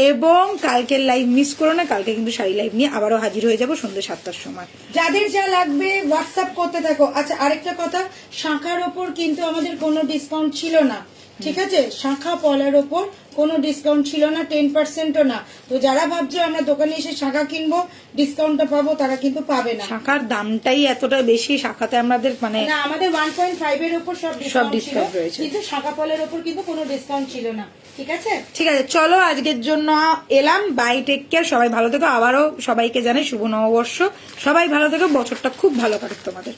এবং কালকের লাইভ মিস করো না। কালকে কিন্তু শাড়ি লাইভ নিয়ে আবারও হাজির হয়ে যাবো সন্ধ্যে 7টার সময়। যাদের যা লাগবে হোয়াটসঅ্যাপ করতে থাকো। আচ্ছা আরেকটা কথা, শাঁখার ওপর কিন্তু আমাদের কোনো ডিসকাউন্ট ছিল না। ঠিক আছে, শাঁখা পলার ওপর কোনো ডিসকাউন্ট ছিল না, 10%ও না। তো যারা ভাবছো আমরা দোকানে এসে শাঁখা কিনবো ডিসকাউন্টটা পাবো, তারা কিন্তু পাবে না। শাখার দামটাই এতটা বেশি, শাখাতে আমাদের মানে না, আমাদের 1.5 এর উপর সব ডিসকাউন্ট ডিসকাউন্ট রয়েছে, কিন্তু শাঁখা পলার ওপর কিন্তু কোনো ডিসকাউন্ট ছিল না। ঠিক আছে, ঠিক আছে, চলো আজকের জন্য এলাম, বাই, টেক কেয়ার, সবাই ভালো থেকো। আবারও সবাইকে জানাই শুভ নববর্ষ, সবাই ভালো থেকো, বছরটা খুব ভালো কাটুক তোমাদের।